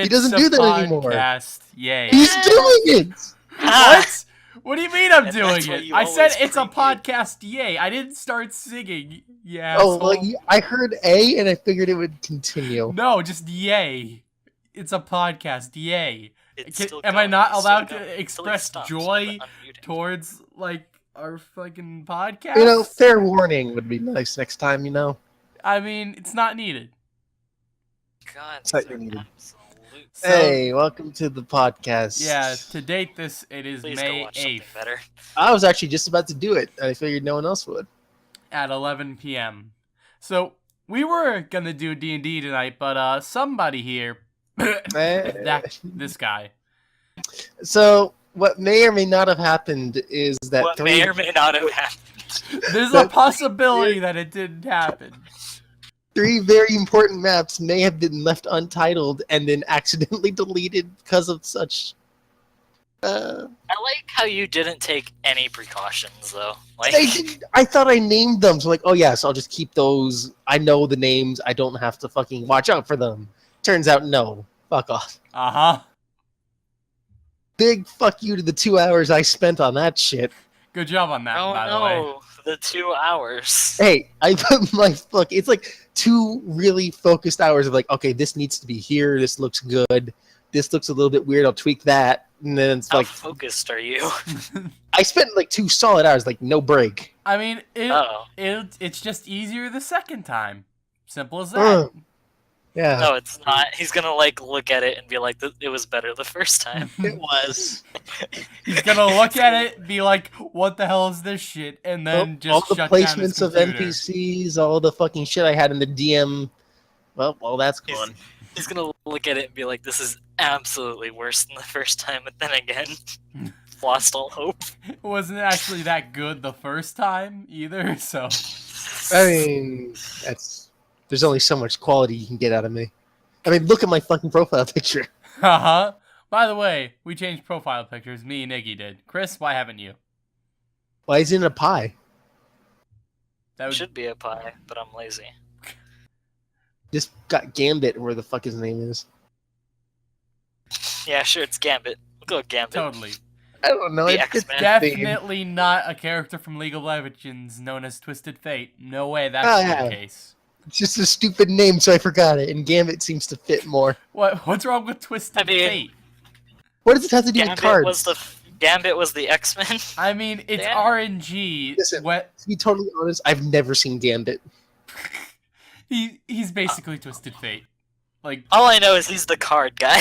He doesn't do that anymore. Podcast. Yay. He's doing it. What? What do you mean I'm And doing that's why it? you I said always it's a preview. podcast. Yay. I didn't start singing. Yeah. Oh, well, I heard A, and I figured it would continue. No, just yay. It's a podcast. Yay. It's still Am I going, not it's still allowed going. to Until it express stops, joy but unmute it. towards, like, our fucking podcast? You know, fair warning would be nice next time, you know? I mean, it's not needed. God, It's not these are needed. absolute- So, Hey, welcome to the podcast. Yeah, to date this, it is Please go May watch something 8th better. I was actually just about to do it. I figured no one else would. at 11 p.m. So, we were gonna do D&D tonight, but, somebody here, this guy. So, what may or may not have happened is that What may or may not have happened. There's a possibility that it didn't happen. 3 very important maps may have been left untitled and then accidentally deleted because of such. I like how you didn't take any precautions, though. Like, I thought I named them, so like, oh yes, I'll just keep those. I know the names. I don't have to fucking watch out for them. Turns out, no. Fuck off. Uh-huh. Big fuck you to the 2 hours I spent on that shit. Good job on that, oh by the way. no, the 2 hours. Hey, I put my fuck. It's like 2 really focused hours of like, okay, this needs to be here. This looks good. This looks a little bit weird. I'll tweak that. And then it's How like, focused are you? I spent like 2 solid hours, like no break. I mean, Oh. it's just easier the second time. Simple as that. Yeah, No, it's not. He's gonna, like, look at it and be like, it was better the first time. it was. He's gonna look at it, be like, "What the hell is this shit?" and then just all the shut down his placements of computer. NPCs, all the fucking shit I had in the DM. Well, that's gone. He's gonna look at it and be like, this is absolutely worse than the first time, but then again, lost all hope. It wasn't actually that good the first time either, so. I mean, there's only so much quality you can get out of me. I mean, look at my fucking profile picture. Uh-huh. By the way, we changed profile pictures. Me and Iggy did. Chris, why haven't you? Why is it in a pie? That It would... should be a pie, but I'm lazy. Just got Gambit, where the fuck his name is. Yeah, sure, it's Gambit. We'll go Gambit. Totally. I don't know. The It's X-Men. Definitely not a character from League of Legends known as Twisted Fate. No way that Oh, could be yeah. the case. It's just a stupid name, so I forgot it. And Gambit seems to fit more. What's wrong with Twisted I mean- Fate? What does it have to do with Gambit cards? was the X-Men. I mean, it's Yeah. RNG. Listen. What? To be totally honest, I've never seen Gambit. He's basically Twisted Fate. Like, All I know is he's the card guy.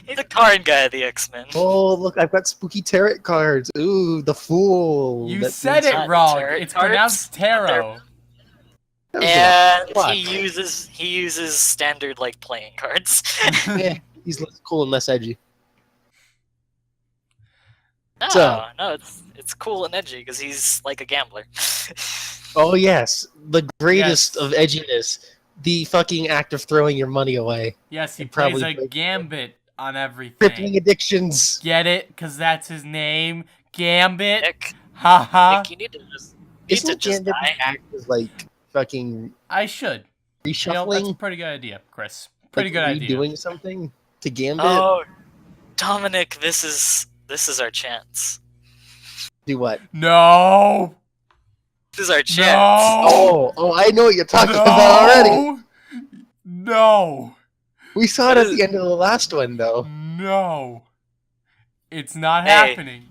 He's the card guy of the X-Men. Oh, look, I've got spooky tarot cards. Ooh, the fool. you That said means- it not wrong. tarot It's cards, pronounced but tarot. That was And What? he uses standard, like, playing cards. Yeah, he's less cool and less edgy. No, So- no, it's cool and edgy because he's like a gambler. Oh, yes. The greatest Yes. of edginess. The fucking act of throwing your money away. Yes, he It plays probably a breaks- gambit on Crippling everything. addictions. Get it? Because that's his name. Gambit. Nick, Haha. Nick, you need to Isn't just Gambit die. act as, like, fucking I should. You know, that's a reshuffling? pretty good idea, Chris. Pretty Like, good idea. doing something to Gambit? Oh, Dominic, this is our chance. Do what? No. This is our chance. No. Oh, I know what you're talking about already. No. We saw it at the end of the last one, though. No. It's not Hey. happening.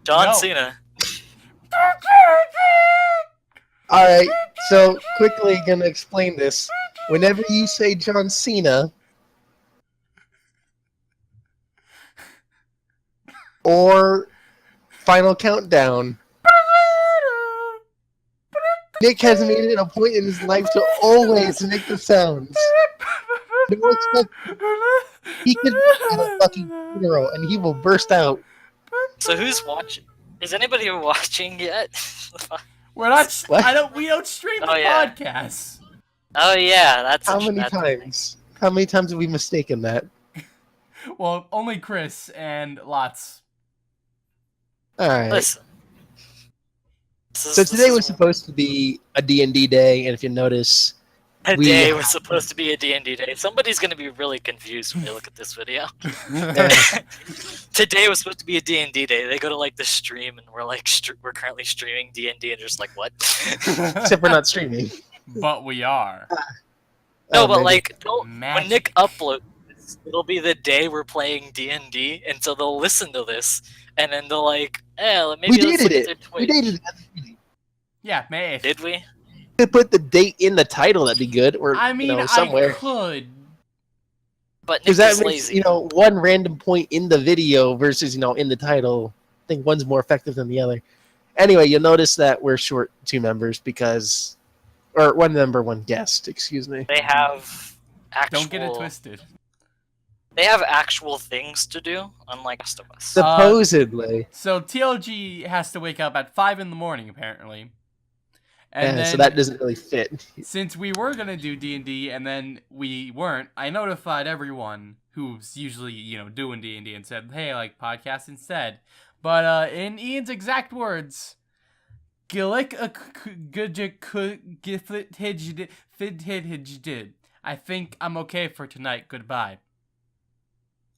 John No. Cena. Alright, so quickly gonna explain this. Whenever you say John Cena, or Final Countdown, Nick has made it a point in his life to always make the sounds. No expect he could be at a fucking funeral and he will burst out. So who's watching? Is anybody watching yet? We're not. What? We don't stream the Oh, yeah. podcast. Oh yeah, that's How many that's- times? How many times have we mistaken that? Well, only Chris and lots. Alright. Listen. So today was supposed to be a D&D day, and if you notice, Today was supposed to be a D&D day. Somebody's gonna be really confused when they look at this video. Today was supposed to be a D&D day. They go to like the stream and we're like, we're currently streaming D&D and just like, what? Except we're not streaming. But we are. No, but maybe. like, when Nick uploads this, it'll be the day we're playing D&D, and so they'll listen to this, and then they'll like, maybe We let's dated look at their it. Twitch. We dated it. Yeah, May 8th. Did we? Could put the date in the title. That'd be good. Or I mean, somewhere. I could. But Nick Because that is makes lazy. one random point in the video versus in the title. I think one's more effective than the other. Anyway, you'll notice that we're short 2 members because, or 1 member, 1 guest. Excuse me. They have actual. Don't get it twisted. They have actual things to do, unlike the rest of us. Supposedly. So TLG has to wake up at 5 in the morning, apparently. And then, so that doesn't really fit. Since we were gonna do D&D and then we weren't, I notified everyone who's usually doing D&D and said, "Hey, like podcast instead." But in Ian's exact words, "Gillick did. I think I'm okay for tonight. Goodbye."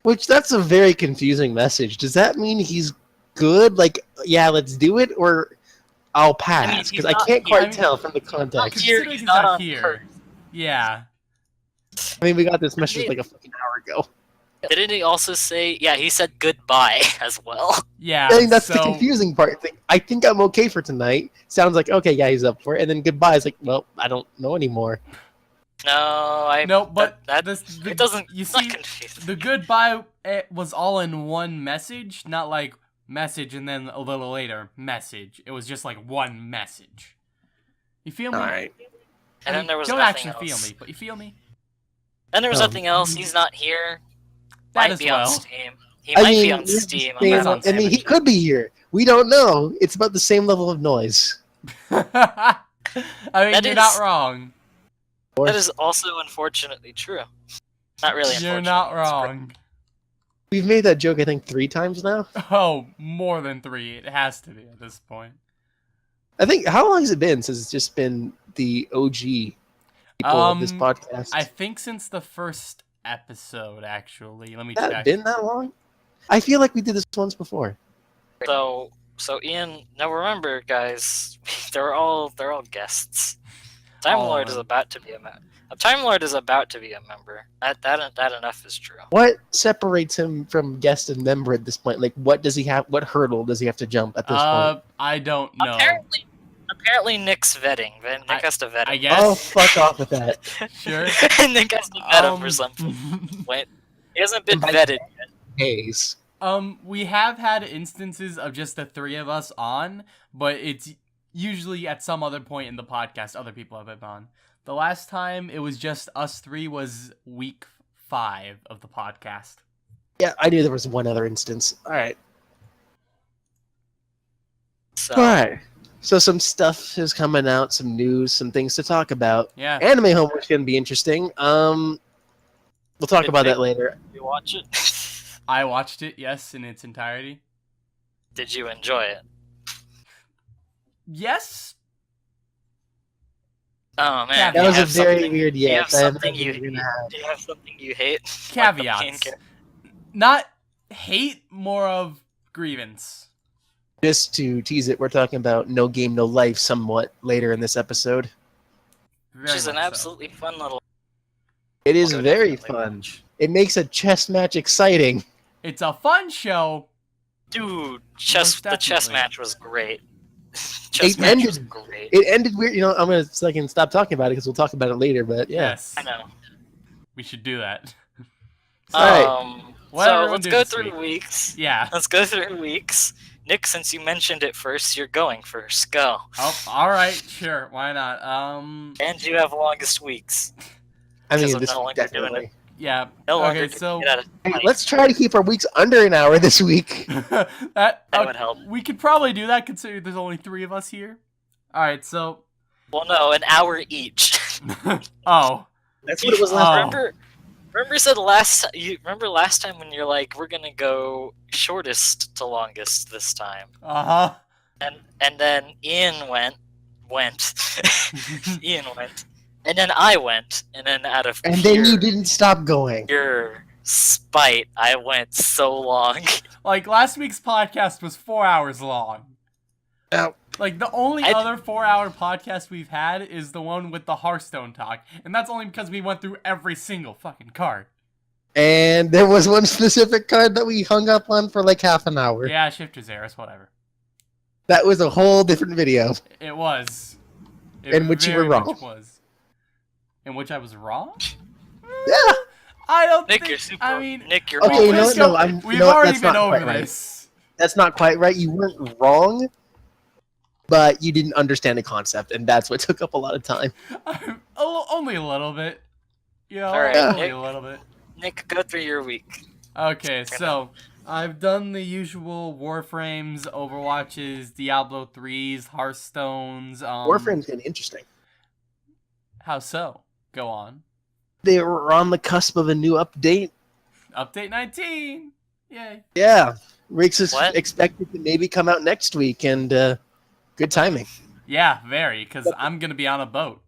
Which, that's a very confusing message. Does that mean he's good? Like, yeah, let's do it? Or I'll pass? Because I can't quite tell from the context. Here, he's not on here. Yeah. I mean, we got this message like a fucking hour ago. Didn't he also say, yeah, he said goodbye as well? Yeah, I think that's the confusing part. I think I'm okay for tonight. Sounds like, okay, yeah, he's up for it. And then goodbye is like, well, I don't know anymore. No, but it doesn't. You it's see, not confusing. the goodbye was all in one message, not like message and then a little later message. It was just like one message. You feel me? All right. And then there was don't nothing actually else. feel me, but you feel me? Then there was nothing else. He's not here. That Might as be on well. Steam. He might be on Steam. I'm He's not on I mean, he could be here. We don't know. It's about the same level of noise. I mean, That you're is- not wrong. That is also unfortunately true. Not really. You're unfortunately, not it's wrong. We've made that joke, I think, 3 times now. Oh, more than 3. It has to be at this point. I think, how long has it been since it's just been the OG people of this podcast? I think since the first episode, actually. Let me Has check. that been that long? I feel like we did this once before. So Ian, now remember, guys, they're all guests. Time All Lord of is them. about to be a member. Time Lord is about to be a member. That enough is true. What separates him from guest and member at this point? Like, what does he have? What hurdle does he have to jump at this point? I don't know. Apparently, Nick's vetting. Nick has to vet him. I guess. Oh, fuck off with that. Sure. Nick has to vet him for something. Wait, he hasn't been vetted yet. Hayes. We have had instances of just the 3 of us on, but it's usually at some other point in the podcast other people have been on. The last time it was just us 3 was week 5 of the podcast. Yeah, I knew there was one other instance. All right. So, All right. So some stuff is coming out, some news, some things to talk about. Yeah. Anime homework's going to be interesting. We'll talk about that later. you watch it? I watched it, yes, in its entirety. Did you enjoy it? Yes. Oh man, That was you a have very something- weird Do you yes. have I something you imagine you're hate? gonna have- Do you have something you hate? Caveats. Like the pain Not hate, more of grievance. Just to tease it, we're talking about No Game, No Life somewhat later in this episode. Which is an much so. absolutely fun little. It is I'll go very definitely fun. watch. It makes a chess match exciting. It's a fun show. Dude, Most the chess definitely. match was great. Chess It match ended- was great. It ended weird. You know, I'm going to stop talking about it because we'll talk about it later, but yeah. Yes. I know. We should do that. Alright. What So everyone let's do go this through week? weeks. Yeah. Let's go through weeks. Nick, since you mentioned it first, you're going first. Go. Oh, all right, sure. Why not? And you have longest weeks. I Because mean, of this no week, longer doing definitely. Yeah. No longer Okay, can so get out of Hey, fight. let's try to keep our weeks under an hour this week. that would help. We could probably do that considering there's only 3 of us here. All right, so Well, no, an hour each. oh, That's what it was last Oh. time. Remember you said remember last time when you're like, we're gonna go shortest to longest this time. And then Ian went. Ian went. And then I went, and then out of And then you didn't stop going. pure spite, I went so long. Like, last week's podcast was 4 hours long. Now, Like, the only other 4-hour podcast we've had is the one with the Hearthstone talk. And that's only because we went through every single fucking card. and there was one specific card that we hung up on for like half an hour. Yeah, Shifter's Eris, whatever. That was a whole different video. It was. In which you were very wrong. much was. In which I was wrong? Yeah. I don't Nick, think... you're super. I mean... Nick, you're Okay, you know let's what? go- No, I'm. We've you know what? already That's been not over quite right. this. That's not quite right. You weren't wrong, but you didn't understand the concept, and that's what took up a lot of time. Only a little bit. You know, Alright, only Nick. a little bit. Nick, go through your week. Okay, so I've done the usual Warframes, Overwatches, Diablo 3s, Hearthstones. Warframe's getting interesting. How so? Go on. They were on the cusp of a new update. Update 19! Yay. Yeah, Riggs is What? expected to maybe come out next week, and good timing. Yeah, very, because I'm going to be on a boat.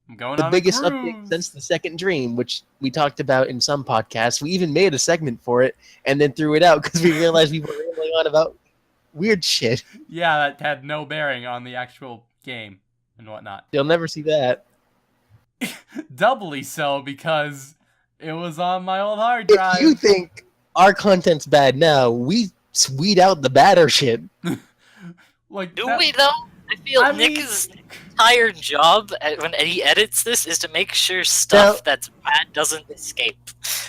I'm going The on biggest a cruise. update since the Second Dream, which we talked about in some podcasts. We even made a segment for it, and then threw it out because we realized we were rambling on about weird shit. Yeah, that had no bearing on the actual game and whatnot. You'll never see that. Doubly so, because it was on my old hard drive. If you think our content's bad now, we weed out the badder shit. Like, Do that- we though? I feel I mean- Nick's entire job when he edits this is to make sure stuff Now- that's bad doesn't escape.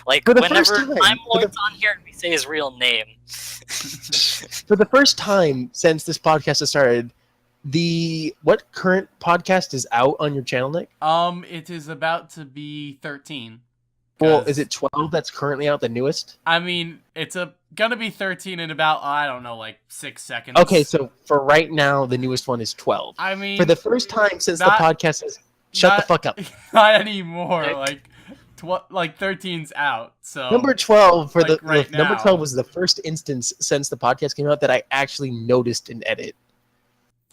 Like For the whenever first time, Time for the- Lord's on here and we say his real name. For the first time since this podcast has started, what current podcast is out on your channel, Nick? It is about to be 13. Well, 'Cause- is it 12 that's currently out, the newest? I mean, it's gonna be 13 in about, I don't know, like 6 seconds. Okay, so for right now, the newest one is 12. I mean, For the first time since not- the podcast has... Shut the not- fuck up. Not anymore. Nick. Like 13's out. So Number 12 for like right number now. 12 was the first instance since the podcast came out that I actually noticed an edit.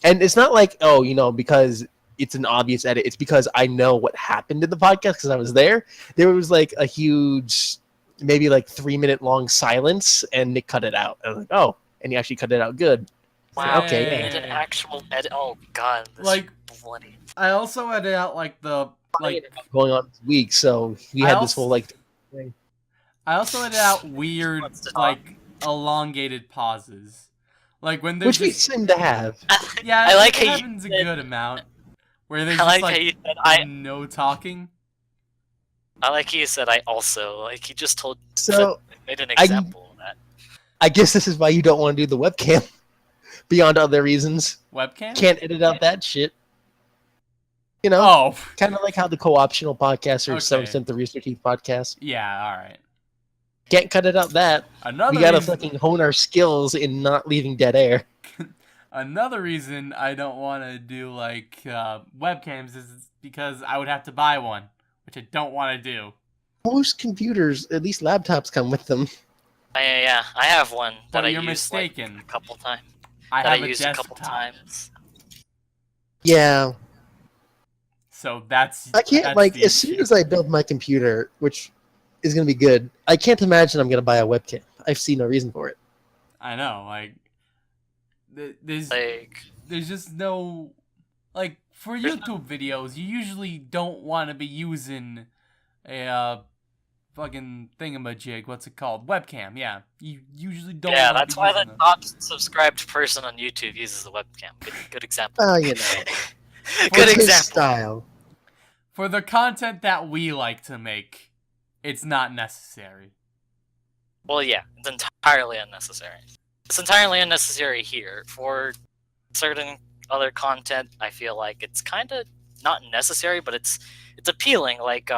And it's not like, oh, because it's an obvious edit. It's because I know what happened in the podcast because I was there. There was like a huge, maybe like 3-minute long silence, and Nick cut it out. I was like, oh, and he actually cut it out good. Wow, Okay, he yeah. made an actual edit. Oh god, this Like- bloody. I also ended out like Going on this week, so we I had this also- whole like... I also ended out weird Wants to talk. like elongated pauses. Like when there's Which we just, seem to have. yeah, I like it how you happens a said- good amount where there's I just like how you like said no talking. I like how you said I also like he just told So made an example of that. I guess this is why you don't want to do the webcam. Beyond other reasons. Webcam? Can't edit out that shit. You know? Oh, Kind of like how the co-optional podcast or to some Okay. extent the Rooster Teeth podcast. yeah, all right. Can't cut it out that. Another We gotta reason, fucking hone our skills in not leaving dead air. another reason I don't want to do like webcams is because I would have to buy one, which I don't want to do. Most computers, at least laptops, come with them. Yeah, I have one that But I you're used mistaken. like, a couple times. I That I have a used a couple desktop, times. Yeah. so that's I can't, that's like, the as soon issue. as I build my computer, which is going to be good, I can't imagine I'm going to buy a webcam. I see no reason for it. I know, like, there's Like just no, like, for There's YouTube videos, you usually don't want to be using a fucking thingamajig. What's it called? Webcam. Yeah, you usually don't. yeah, wanna that's be why the using them. top subscribed person on YouTube uses the webcam. Good example. Oh, you know. Good It's his example. style. For the content that we like to make, it's not necessary. Well, yeah, it's entirely unnecessary. It's entirely unnecessary here. For certain other content, I feel like it's kind of not necessary, but it's appealing. Like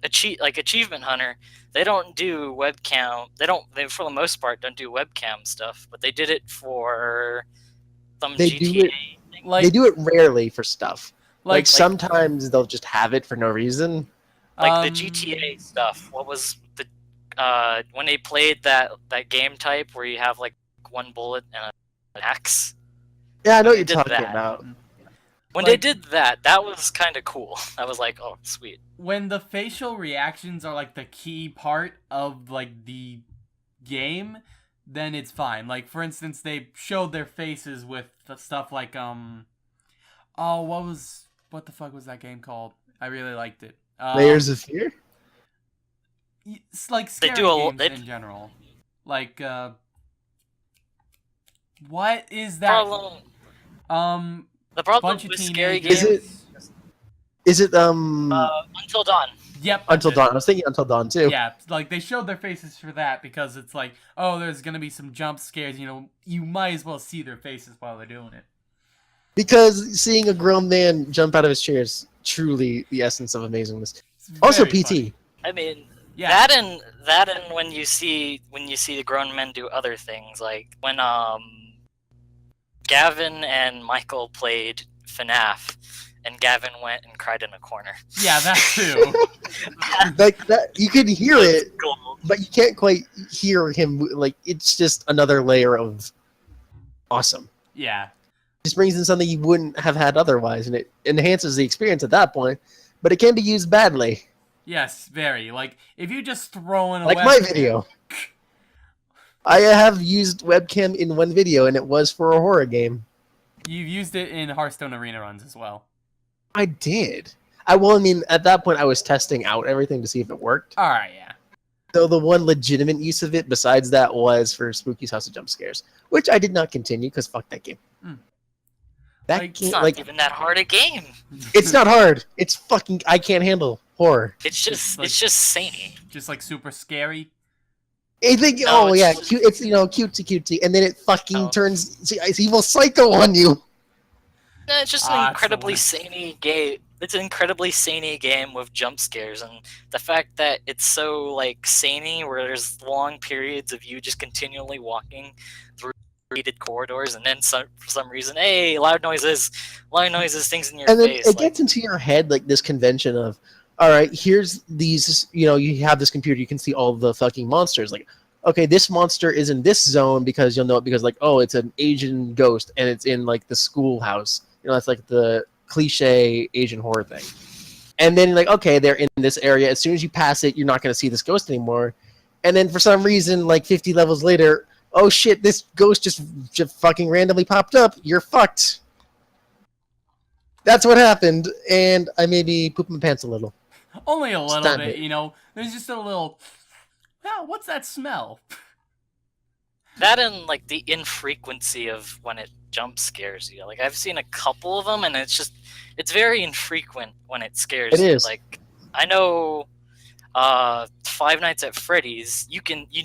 Achievement Hunter, they don't do webcam. They for the most part don't do webcam stuff, but they did it for some They do GTA it- thing. Like, They do it rarely for stuff. Like, like sometimes they'll just have it for no reason. Like the GTA stuff. What was the when they played that game type where you have like one bullet and an axe? Yeah, I know what They you're did talking that. about. When Like- they did that, that was kind of cool. I was like, oh, sweet. When the facial reactions are like the key part of like the game, then it's fine. Like for instance, they showed their faces with the stuff like oh, what the fuck was that game called? I really liked it. Layers of Fear? It's like They scary do a- games they- in general. Like what is that? The problem Bunch of with scary teenagers. games. Is it Until Dawn. Yep. Until that's it. Dawn? I was thinking Until Dawn too. Yeah, like they showed their faces for that because it's like, oh, there's gonna be some jump scares. You know, you might as well see their faces while they're doing it. Because seeing a grown man jump out of his chair is truly the essence of amazingness. It's Also, very PT. funny. I mean, Yeah. that and when you see the grown men do other things, like when Gavin and Michael played FNAF, and Gavin went and cried in a corner. Yeah, that too. Like that, you could hear it, Gold. but you can't quite hear him. Like it's just another layer of awesome. Yeah. Just brings in something you wouldn't have had otherwise, and it enhances the experience at that point. But it can be used badly, Yes, very. Like if you just throw in a like my webcam- video. I have used webcam in one video, and it was for a horror game. You've used it in Hearthstone arena runs as well. I did. I mean, at that point, I was testing out everything to see if it worked. All right, yeah. So the one legitimate use of it besides that was for Spooky's House of Jump Scares, which I did not continue because fuck that game. Mm. That Like, It's game, not like, even that hard a game. it's not hard. It's fucking, I can't handle horror. It's just like- it's just samey. Just like super scary. I think, No, oh yeah, it's- cute. It's, you know, cutesy, and then it fucking Oh. turns it's evil psycho on you. No, it's just Ah, an it's the incredibly worst. samey game. It's an incredibly samey game with jump scares, and the fact that it's so like samey, where there's long periods of you just continually walking through heated corridors, and then for some reason, hey, loud noises, things in your And then face. it gets into your head like this convention of, all right, here's these, you know, you have this computer, you can see all the fucking monsters. Like, okay, this monster is in this zone because you'll know it because, like, oh, it's an Asian ghost and it's in, like, the schoolhouse. You know, that's, like, the cliche Asian horror thing. And then, like, okay, they're in this area. As soon as you pass it, you're not going to see this ghost anymore. And then for some reason, like, 50 levels later, oh, shit, this ghost just fucking randomly popped up. You're fucked. That's what happened, and I maybe pooped my pants a little. Only a little Stand bit, it. you know. There's just a little. Oh, what's that smell? that and like the infrequency of when it jump scares you. Like I've seen a couple of them, and it's very infrequent when it scares It you. is. Like I know, Five Nights at Freddy's, you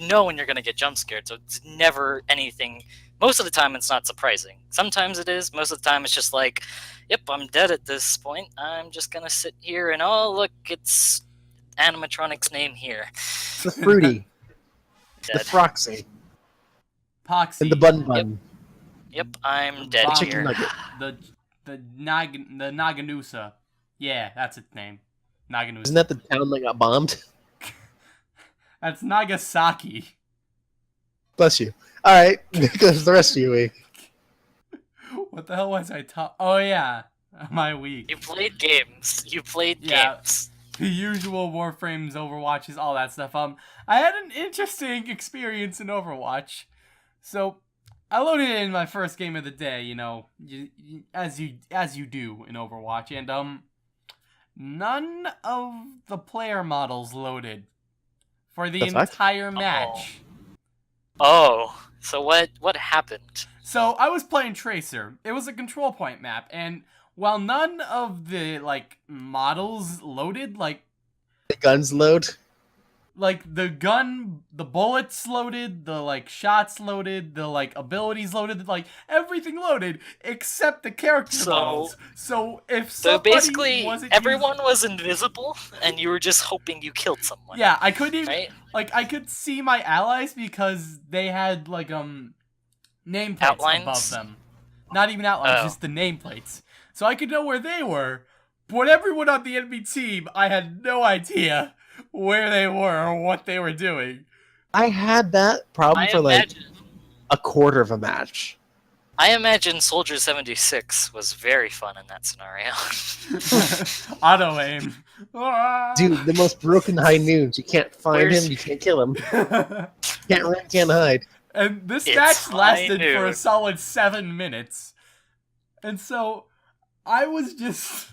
know when you're gonna get jump scared, so it's never anything. Most of the time, it's not surprising. Sometimes it is. Most of the time, it's just like, yep, I'm dead at this point. I'm just gonna sit here and oh look, it's animatronic's name here. The fruity, the Dead. froxy, Poxy. and the bun bun. Yep, I'm dead Bomb. Chicken here. nugget. The Naganusa. Yeah, that's its name. Naganusa. Isn't that the town that got bombed? That's Nagasaki. Bless you. All right, because the rest of you week. What the hell was I talking? Oh yeah, my week. You played games. You played Yeah. games. The usual Warframes, Overwatches, all that stuff. I had an interesting experience in Overwatch. So, I loaded in my first game of the day. You know, as you do in Overwatch, and none of the player models loaded for the The fuck? entire match. Oh, so what happened? So I was playing Tracer. It was a control point map, and while none of the like models loaded, like The guns load. the gun, the bullets loaded, the like shots loaded, the like abilities loaded, like everything loaded except the character So- models. So if So somebody basically, wasn't everyone was invisible, and you were just hoping you killed someone. yeah, I couldn't even Right? like I could see my allies because they had like nameplates Outlines? above them. Not even outlines, Oh. just the nameplates. So I could know where they were, but everyone on the enemy team, I had no idea where they were or what they were doing. I had that problem I for like imagine. a quarter of a match. I imagine Soldier 76 was very fun in that scenario. Auto aim. Ah! Dude, the most broken high noons. You can't find Where's- him, you can't kill him. Can't run, can't hide. And this It's match high lasted for a noon. solid 7 minutes. And so I was just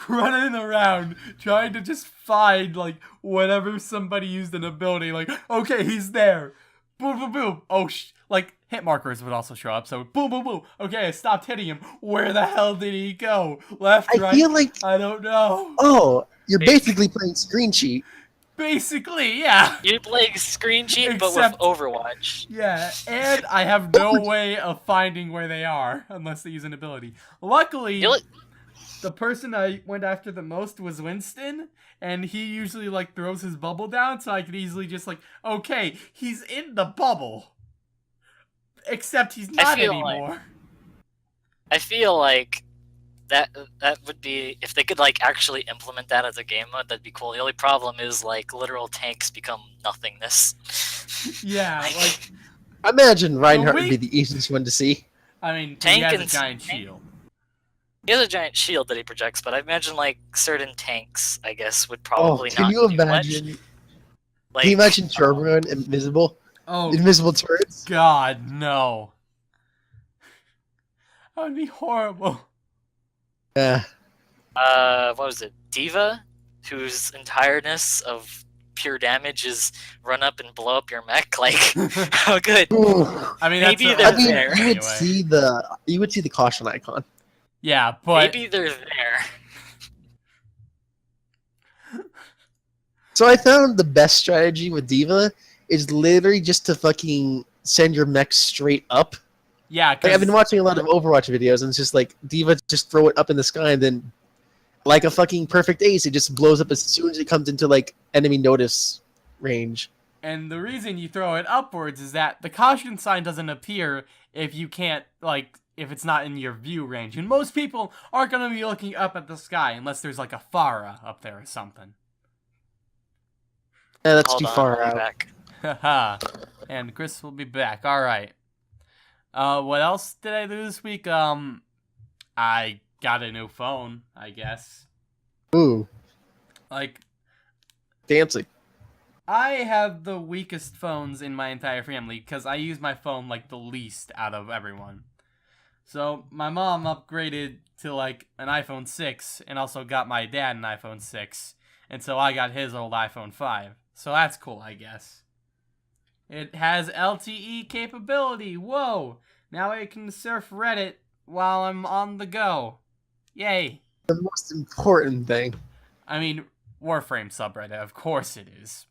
running around trying to just find, like, whatever somebody used an ability. Like, okay, he's there. Boom, boom, boom. Oh, like, hit markers would also show up. So, boom, boom, boom. Okay, I stopped hitting him. Where the hell did he go? Left, I right? feel like, I don't know. oh, you're basically playing screen cheat. Basically, yeah. You're playing screen cheat, but with Except- Overwatch. Yeah, and I have no way of finding where they are unless they use an ability. Luckily, You'll- the person I went after the most was Winston, and he usually, like, throws his bubble down, so I could easily just, like, okay, he's in the bubble. Except he's not feel anymore. I feel like that would be, if they could like actually implement that as a game mode, that'd be cool. The only problem is like literal tanks become nothingness. Yeah, like, I imagine Reinhardt would we- be the easiest one to see. I mean, he Tank has a and- giant shield. He has a giant shield that he projects, but I imagine like certain tanks, I guess, would Oh, probably can not you do imagine? much. Like, Can you imagine Turbo and Invisible? Oh, Invisible turrets? God, no. That would be horrible. Yeah. what was it? Diva, whose entireness of pure damage is run up and blow up your mech. Like, how good? Ooh. I mean, Maybe that's they're I mean, there. you would see the caution icon. Yeah, but Maybe they're there. So I found the best strategy with Diva is literally just to fucking send your mech straight up. yeah, Like, I've been 'cause- watching a lot of Overwatch videos, and it's just like Diva just throw it up in the sky, and then like a fucking perfect ace, it just blows up as soon as it comes into like enemy notice range. and the reason you throw it upwards is that the caution sign doesn't appear if you can't, like, if it's not in your view range. And most people aren't going to be looking up at the sky unless there's, like, a Farah up there or something. Yeah, that's Hold too on, far I'll be out. back. Haha. And Chris will be back. All right. What else did I do this week? I got a new phone, I guess. Ooh, Like, fancy. I have the weakest phones in my entire family because I use my phone like the least out of everyone. So my mom upgraded to like an iPhone 6 and also got my dad an iPhone 6. And so I got his old iPhone 5. So that's cool, I guess. It has LTE capability. Whoa! Now I can surf Reddit while I'm on the go. Yay. The most important thing. I mean, Warframe subreddit, of course it is.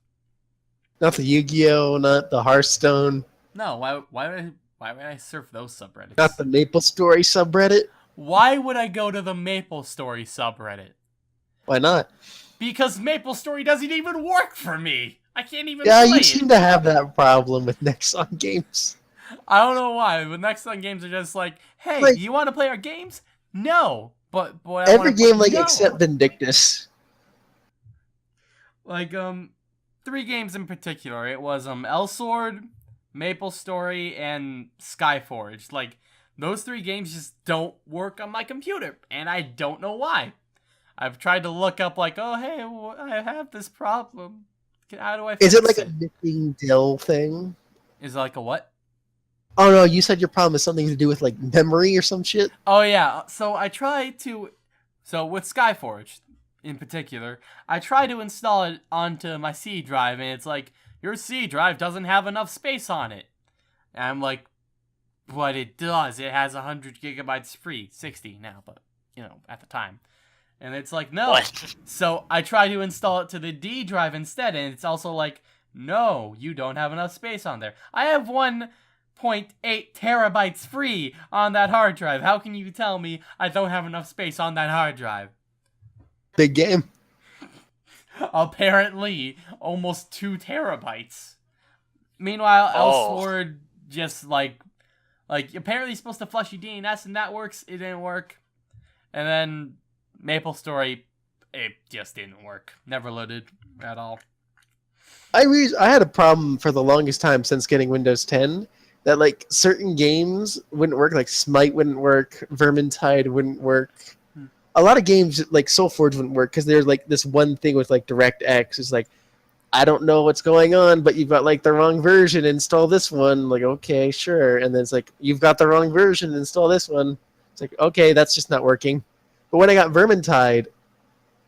Not the Yu-Gi-Oh, not the Hearthstone, No, why would I surf those subreddits? not the Maple Story subreddit. Why would I go to the Maple Story subreddit? Why not? Because Maple Story doesn't even work for me. I can't even Yeah, play you it. seem to have that problem with Nexon games. I don't know why, but Nexon games are just like, hey, Like- you want to play our games? No, but I Every wanna game, play- like, no. except Vindictus. Like 3 games in particular. It was Elsword, Maple Story, and Skyforged. Like, those 3 games just don't work on my computer, and I don't know why. I've tried to look up like, oh hey, I have this problem. How do I fix Is it like a it? missing Dill thing? Is it like a what? Oh no, you said your problem is something to do with like memory or some shit. Oh yeah, so I try to, so with Skyforge in particular, I try to install it onto my C drive, and it's like, your C drive doesn't have enough space on it. And I'm like, but it does. It has 100 gigabytes free, 60 now, but you know, at the time. And it's like, no. What? So I try to install it to the D drive instead, and it's also like, no, you don't have enough space on there. I have 1.8 terabytes free on that hard drive. How can you tell me I don't have enough space on that hard drive? Big game. Apparently, almost 2 terabytes. Meanwhile, Oh. Elsword just like apparently it's supposed to flush your DNS, and that works. It didn't work. And then Maple Story, it just didn't work. Never loaded at all. I had a problem for the longest time since getting Windows 10, that like certain games wouldn't work, like Smite wouldn't work, Vermintide wouldn't work. A lot of games like SoulForge wouldn't work because there's like this one thing with like DirectX is like, I don't know what's going on, but you've got like the wrong version. Install this one. Like, okay, sure. And then it's like, you've got the wrong version. Install this one. It's like, okay, that's just not working. But when I got Vermintide,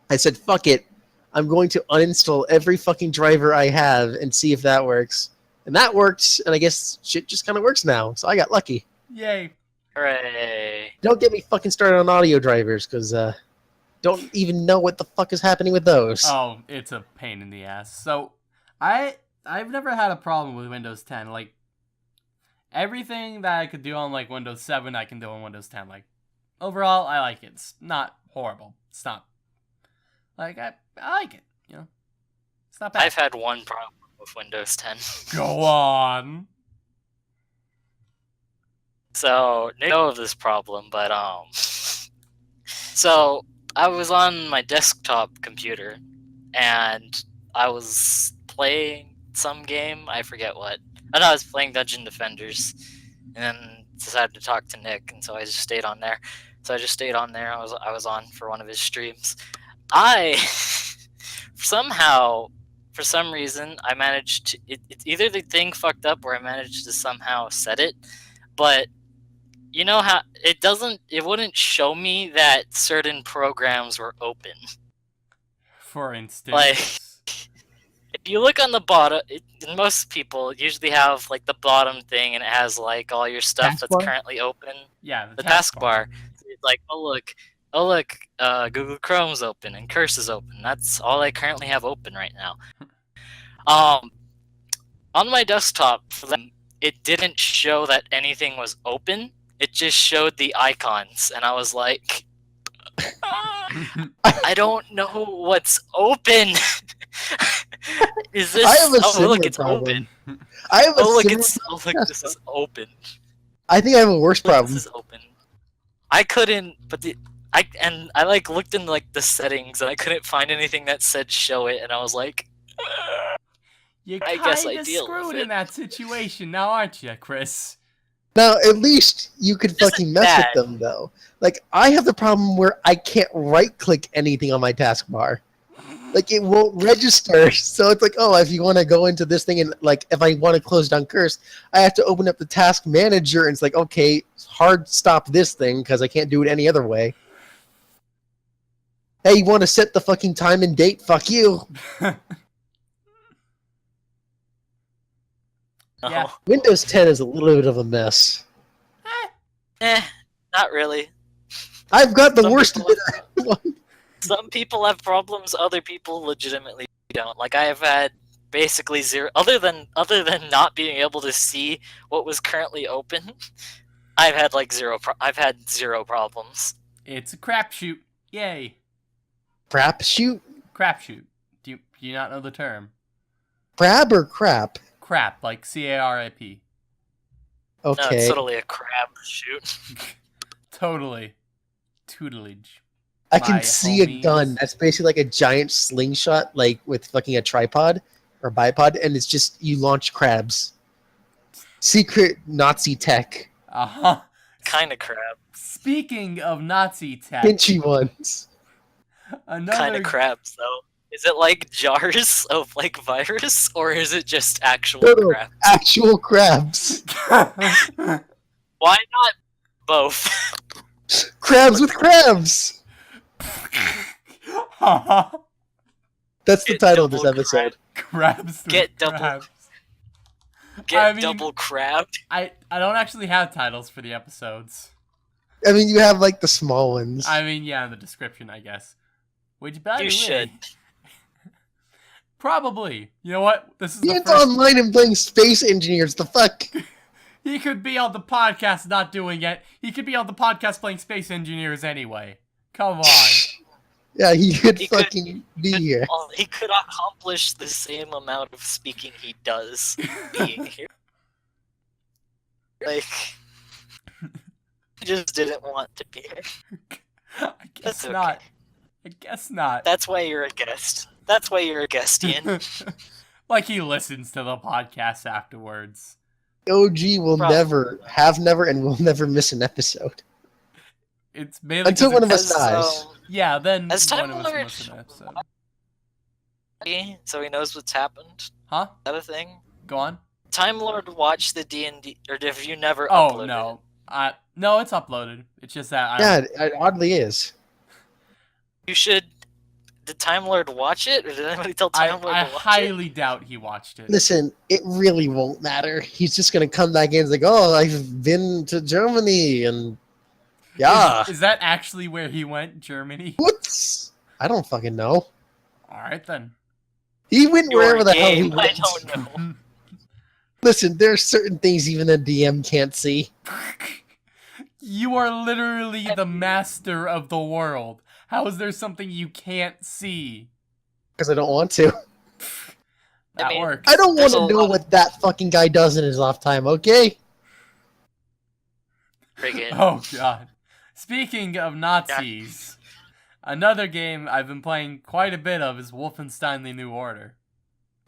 I said, fuck it. I'm going to uninstall every fucking driver I have and see if that works. And that worked, and I guess shit just kind of works now. So I got lucky. Yay. Hooray. Don't get me fucking started on audio drivers, because don't even know what the fuck is happening with those. Oh, it's a pain in the ass. So, I've never had a problem with Windows 10. Like, everything that I could do on, like, Windows 7, I can do on Windows 10. Like, overall, I like it. It's not horrible. It's not... Like, I like it, you know? It's not bad. I've had one problem with Windows 10. Go on. So, I know of this problem, but, so, I was on my desktop computer, and I was playing some game, I forget what. I know I was playing Dungeon Defenders, and then decided to talk to Nick, and so I just stayed on there. I was on for one of his streams. I somehow, for some reason, I managed to... It's either the thing fucked up or I managed to somehow set it, but you know how it wouldn't show me that certain programs were open. For instance... Like, if you look on the bottom, most people usually have like the bottom thing and it has like all your stuff that's currently open. Yeah, the taskbar. It's like, oh look, Google Chrome's open and Curse is open. That's all I currently have open right now. On my desktop, it didn't show that anything was open. It just showed the icons, and I was like, I don't know what's open. Is this? I have a oh look, it's problem. open. I have a Oh look, similar this is open. I think I have a worse Look, problem. this is open. I couldn't, but I like looked in like the settings and I couldn't find anything that said show it, and I was like, You I guess I kinda deal screwed with it. in that situation now, aren't you, Chris? Now, at least you could Isn't fucking mess bad. with them, though. Like, I have the problem where I can't right-click anything on my taskbar. Like, it won't register. So it's like, oh, if you want to go into this thing and, like, if I want to close down Curse, I have to open up the task manager, and it's like, okay, hard stop this thing, because I can't do it any other way. Hey, you want to set the fucking time and date? Fuck you. Yeah. Windows 10 is a little bit of a mess. Not really. I've got the Some worst people of it. Some people have problems, other people legitimately don't. Like, I have had basically zero, other than not being able to see what was currently open. I've had like zero problems. It's a crapshoot. Yay. Crap shoot? Crapshoot. Do you not know the term? Crab or crap? Crap, like C-A-R-I-P. No, it's Okay. totally a crab shoot. Totally. Tutelage. I can my see a homies. gun that's basically like a giant slingshot, like with fucking a tripod or bipod, and it's just you launch crabs. Secret Nazi tech. Uh-huh. Kind of crab. Speaking of Nazi tech, Pinchy ones. Kind another of crabs, though. Is it like jars of like virus, or is it just actual No, crab? actual crabs. Why not both? Crabs with crabs. That's the Get title of this double episode. Crabs. with Get double- crabs. Get I mean- double crabbed. I don't actually have titles for the episodes. I mean, you have like the small ones. I mean, yeah, in the description, I guess. Which, by the way, You should. probably. You know what? This is the It's first... online and playing Space Engineers. The fuck? He could be on the podcast not doing it. He could be on the podcast playing Space Engineers anyway. Come on. Yeah, he could He could- fucking be here. He could accomplish the same amount of speaking he does being here. Like, he just didn't want to be here. I guess That's okay. not. I guess not. That's why you're a guest. That's why you're a guest, Ian. Like he listens to the podcast afterwards. OG will Probably. never, and will never miss an episode. It's mainly Until 'cause one of it's- us dies. Yeah, then Has one Time of us Lord missed an episode. so he knows what's happened? Huh? Is that a thing? Go on. Time Lord watched the D&D, or have you never Oh uploaded no, no, it's uploaded. It's just that I Yeah, don't... it oddly is. it? You should... Did Time Lord watch it, or did anybody tell Time Lord I to watch highly doubt he watched it. Listen, it really won't matter. He's just gonna come back in and like, oh, I've been to Germany and yeah. Is that actually where he went, Germany? What's I don't fucking know. All right then. He went it? Your wherever the hell he game, I went. don't know. Listen, there's certain things even a DM can't see. You are literally the master of the world. How is there something you can't see? Because I don't want to. That mean, works. I don't want There's to a know lot- what that fucking guy does in his off time, okay? Friggin'. Oh god. Speaking of Nazis, another game I've been playing quite a bit of is Wolfenstein: The New Order.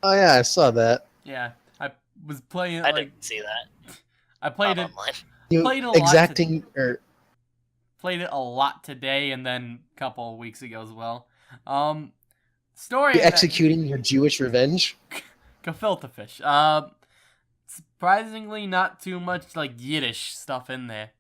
Oh yeah, I saw that. Yeah, I was playing I like didn't see that. I played it Online. You Played a lot exacting or played it a lot today and then a couple of weeks ago as well. Story you in that- executing your Jewish revenge. Gefilte fish. Surprisingly, not too much like Yiddish stuff in there.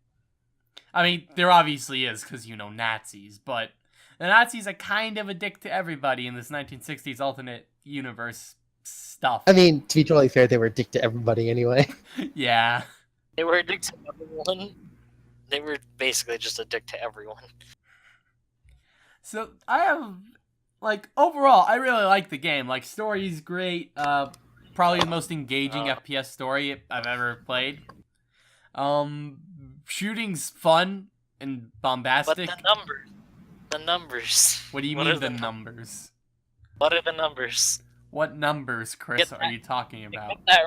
I mean, there obviously is because Nazis, but the Nazis are kind of a dick to everybody in this 1960s alternate universe stuff. I mean, to be totally fair, they were a dick to everybody anyway. Yeah. They were a dick to everyone. They were basically just a dick to everyone. So I have overall, I really like the game. Like, story's great. Probably the most engaging FPS story I've ever played. Shooting's fun and But bombastic. the numbers. What do you What mean are the the numbers? What are the numbers? What numbers, Chris, Get are you talking about? Get that,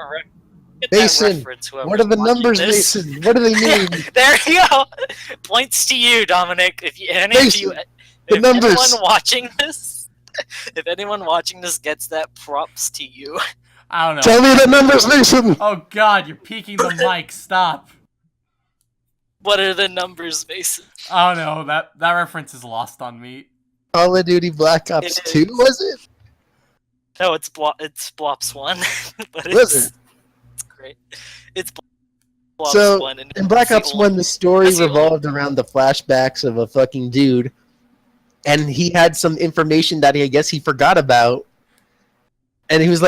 get that Mason, reference, what whoever's are the watching numbers, this. Mason? What do they mean? There you go. Points to you, Dominic. If you, any of you, Mason, the if numbers. anyone watching this, if anyone watching this gets that, props to you. I don't know. Tell me the numbers, Mason. Oh god, you're peeking the mic. Stop. What are the numbers, Mason? I don't know. That reference is lost on me. Call of Duty Black Ops It 2, is. was it? No, it's Blops 1, but Was it's it? it's great. It's Blops So, 1. And in Black it's the Ops old- 1, the story that's the old- revolved around the flashbacks of a fucking dude. And he had some information that I guess he forgot about. And he was,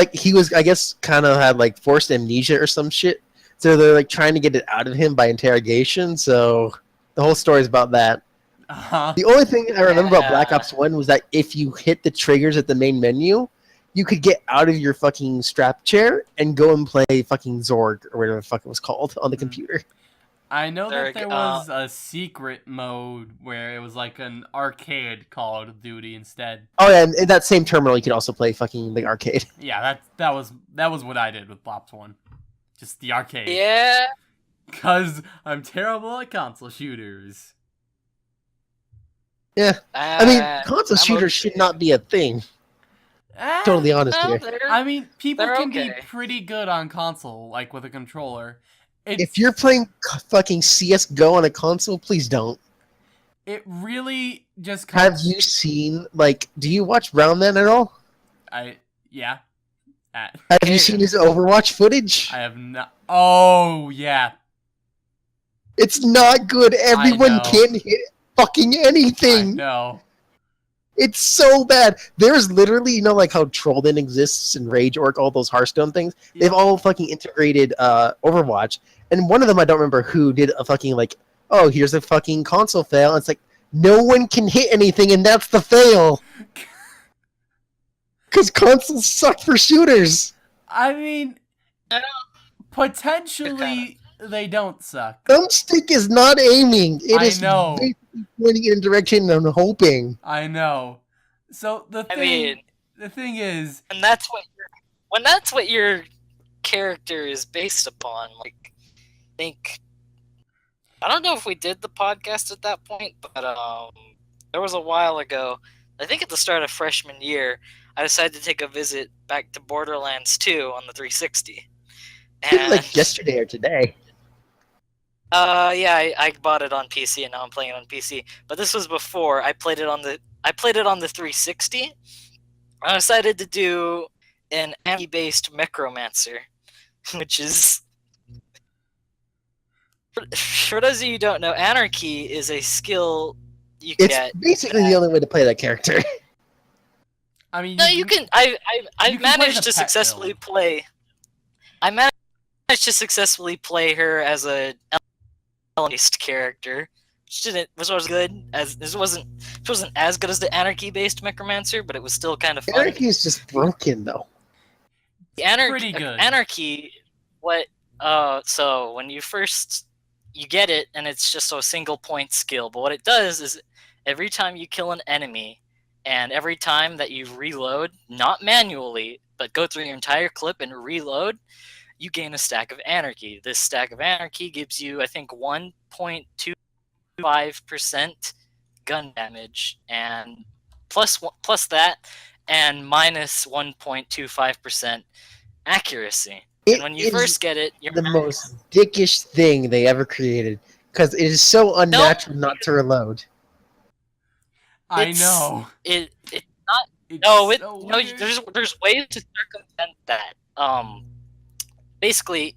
I guess, kind of had, forced amnesia or some shit. So they're, trying to get it out of him by interrogation. So the whole story is about that. Uh-huh. The only thing I remember about Black Yeah. Ops 1 was that if you hit the triggers at the main menu, you could get out of your fucking strap chair and go and play fucking Zorg, or whatever the fuck it was called, on the computer. I know that there There- was a secret mode where it was like an arcade Call of Duty instead. Oh yeah, and in that same terminal you could also play fucking the arcade. Yeah, that was what I did with Blops 1. Just the arcade. Yeah. Cause I'm terrible at console shooters. Yeah, I mean, console I'm shooters should not be a thing. Totally honest well, here. they're- I mean, people They're can be okay. pretty good on console, like with a controller. It's, If you're playing fucking CS:GO on a console, please don't. it really just Have comes. you seen, do you watch Brown Man at all? Yeah. Have you seen his Overwatch footage? I have not. Oh yeah. It's not good. Everyone know. can hit fucking I anything. know. It's so bad. There's literally, how Trollden exists and Rage Orc, all those Hearthstone things. They've all fucking integrated Overwatch. And one of them, I don't remember who, did a fucking, oh, here's a fucking console fail. And it's like, no one can hit anything, and that's the fail. Because consoles suck for shooters. I mean, I potentially they don't suck. Thumbstick is not aiming. It I is know. basically pointing in a direction and hoping. I know. So the thing is, and that's what your character is based upon. I don't know if we did the podcast at that point, but there was a while ago. I think at the start of freshman year, I decided to take a visit back to Borderlands 2 on the 360. Did like And yesterday or today. yeah, I bought it on PC and now I'm playing it on PC. But this was before I played it on the 360. I decided to do an anarchy-based necromancer, which is for those of you who don't know, anarchy is a skill you It's get. basically the only way to play that character. I mean, No, you can. I've you can play managed the to pet successfully build. play. I managed to successfully play her as a based character, which was good. As this wasn't as good as the anarchy-based necromancer, but it was still kind of fun. Anarchy is just broken, though. The Pretty good. anarchy, what? So when you get it, and it's just a single point skill. But what it does is every time you kill an enemy, and every time that you reload, not manually, but go through your entire clip and reload, you gain a stack of anarchy. This stack of anarchy gives you, I think, 1.25% gun damage, and plus that, and minus 1.25% accuracy. It And when you is first get it, the most dickish thing they ever created because it is so unnatural not to reload. I know. It's not. It's No, so no. weird. There's ways to circumvent that. Basically,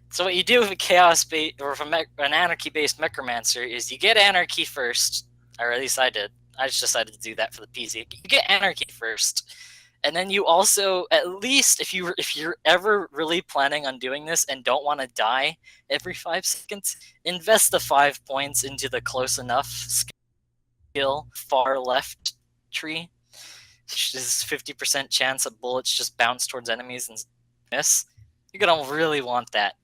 so what you do with a chaos-based or an anarchy-based necromancer is you get anarchy first, or at least I did. I just decided to do that for the PC. You get anarchy first, and then you also, at least if you're ever really planning on doing this and don't want to die every 5 seconds, invest the 5 points into the close enough skill far left tree, which is 50% chance that bullets just bounce towards enemies and miss. You're gonna really want that.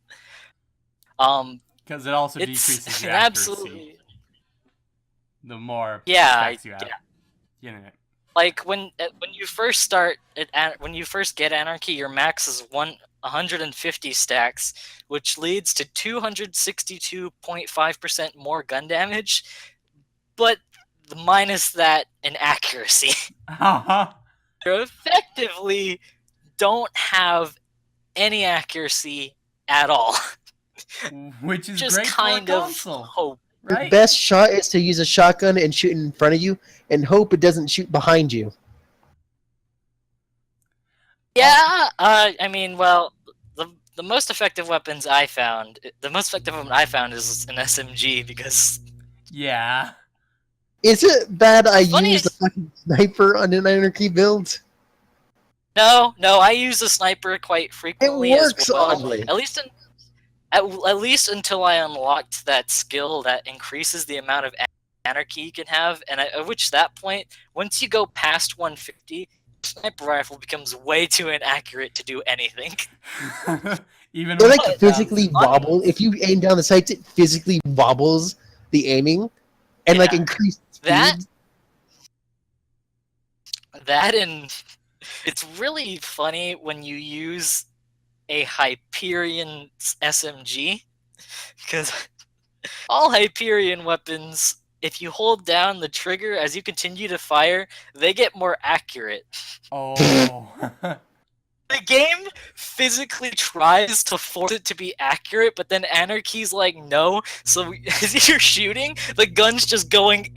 Because it also It's decreases an your accuracy. absolutely The more yeah, stacks you have. You know. like when you first start when you first get anarchy, your max is 150 stacks, which leads to 262.5% more gun damage, but minus that in accuracy. You effectively don't have any accuracy at all. Which is Just great kind for a of console, hope. Your right? best shot is to use a shotgun and shoot in front of you and hope it doesn't shoot behind you. Yeah, I mean, well, the most effective weapons I found, the most effective weapon I found is an SMG because Yeah. Is it bad I funny used a is fucking sniper on an anarchy build? no, I use a sniper quite It frequently works as well. oddly. At least until I unlocked that skill that increases the amount of anarchy you can have, and at which that point, once you go past 150, sniper rifle becomes way too inaccurate to do anything. Even It with like the physically thousands. wobble. If you aim down the sights, it physically wobbles the aiming and like Yeah. increased That speed. and it's really funny when you use a Hyperion SMG, because all Hyperion weapons, if you hold down the trigger as you continue to fire, they get more accurate. Oh. The game physically tries to force it to be accurate, but then Anarchy's like, no. So as you're shooting, the gun's just going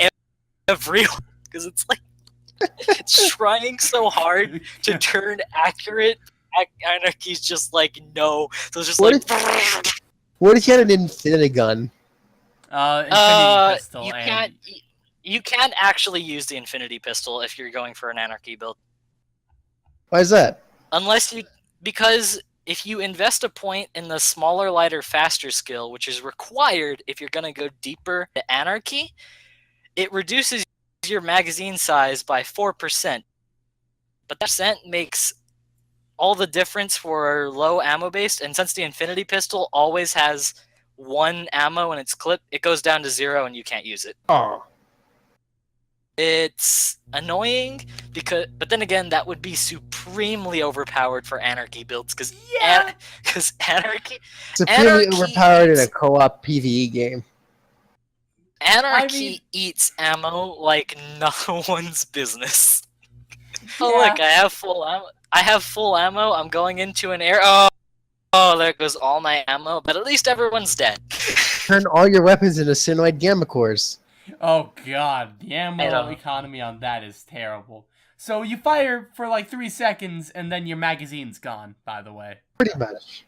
everywhere because it's like it's trying so hard to turn accurate. Anarchy's just like, no. So it's just What like. What if you had an infinity gun? Infinity pistol You and can't actually use the infinity pistol if you're going for an anarchy build. Why is that? Because if you invest a point in the smaller, lighter, faster skill, which is required if you're gonna go deeper to anarchy, it reduces your magazine size by 4%. But that percent makes all the difference for low ammo based, and since the infinity pistol always has 1 ammo in its clip, it goes down to 0 and you can't use it. Oh, It's annoying but then again, that would be supremely overpowered for anarchy builds because anarchy supremely Anarchy overpowered in a eats- co-op PvE game. Anarchy eats ammo like no one's business. Oh Yeah. look, I have full ammo. I'm going into an air. Oh, Oh, there goes all my ammo, but at least everyone's dead. Turn all your weapons into Sinoid Gamma Cores. Oh god, the I ammo know. economy on that is terrible. So you fire for like 3 seconds and then your magazine's gone, by the way. Pretty much.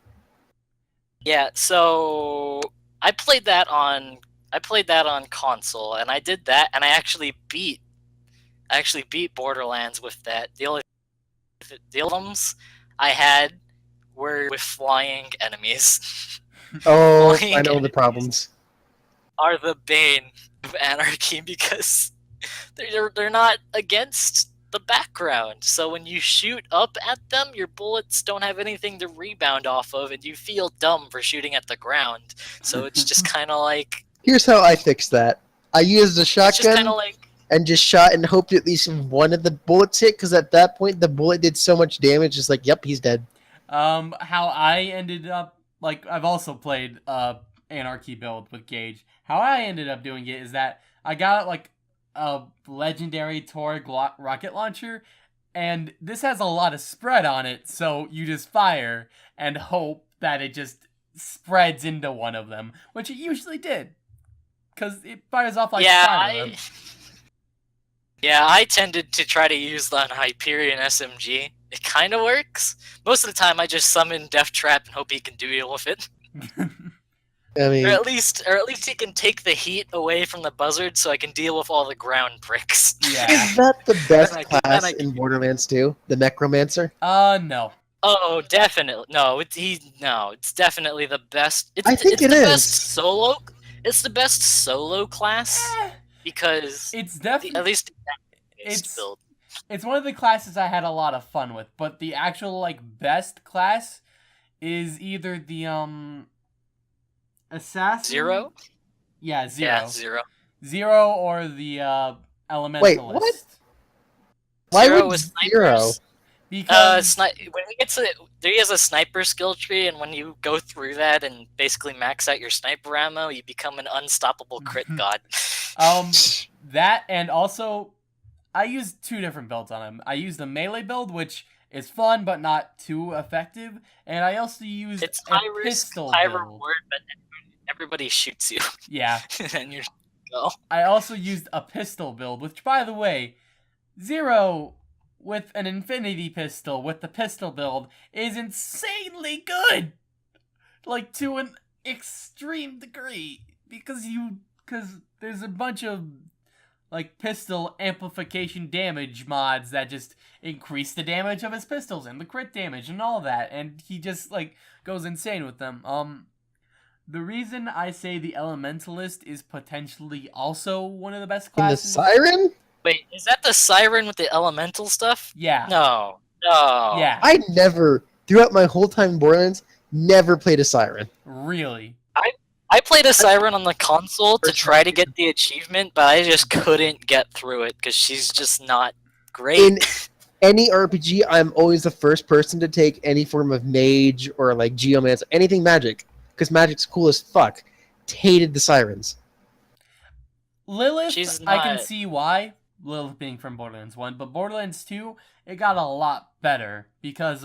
Yeah, so I played that on console, and I did that, and I actually beat Borderlands with that. The only problems I had were with flying enemies. Oh, Flying I know the enemies problems. are the bane of anarchy because they're not against the background. So when you shoot up at them, your bullets don't have anything to rebound off of, and you feel dumb for shooting at the ground. So it's just kind of like Here's how I fixed that. I used a it's just kind shotgun of like and just shot and hoped at least one of the bullets hit, because at that point the bullet did so much damage, it's like, yep, he's dead. How I ended up, like, I've also played Anarchy build with Gage. How I ended up doing it is that I got like a legendary Torg rocket launcher, and this has a lot of spread on it, so you just fire and hope that it just spreads into one of them, which it usually did, because it fires off like 5 of them. Yeah, I tended to try to use the Hyperion SMG. It kind of works. Most of the time, I just summon Death Trap and hope he can deal with it. I mean, Or at least he can take the heat away from the buzzard, so I can deal with all the ground bricks. Yeah. is that the best And class I- in Borderlands 2? The Necromancer? No. Oh, definitely. No, it's definitely the best. I think it's it the is. best solo. It's the best solo class Eh, because it's at definitely least it's build. it's one of the classes I had a lot of fun with, but the actual like best class is either the assassin. Zero? Yeah, Zero. Yeah, Zero. Zero or the elementalist. Wait, what? Why Zero would with Zero? snipers? Because When he gets he has a sniper skill tree, and when you go through that and basically max out your sniper ammo, you become an unstoppable crit god. that, and also I used 2 different builds on him. I used a melee build, which is fun but not too effective, and I also used It's a high risk, pistol high build. reward, but everybody shoots you, Yeah. and you're go. I also used a pistol build, which, by the way, Zero with an infinity pistol with the pistol build is insanely good, like to an extreme degree, because there's a bunch of like pistol amplification damage mods that just increase the damage of his pistols and the crit damage and all that, and he just like goes insane with them. The reason I say the Elementalist is potentially also one of the best In the classes. Siren? Wait, is that the siren with the elemental stuff? Yeah. No. Yeah. I never, throughout my whole time in Borderlands, never played a Siren. Really. I played a siren on the console to try to get the achievement, but I just couldn't get through it because she's just not great. In any RPG, I'm always the first person to take any form of mage or like geomancer, anything magic, because magic's cool as fuck. Hated the Sirens. Lilith, She's I can not- see why. Lilith being from Borderlands 1, but Borderlands 2, it got a lot better because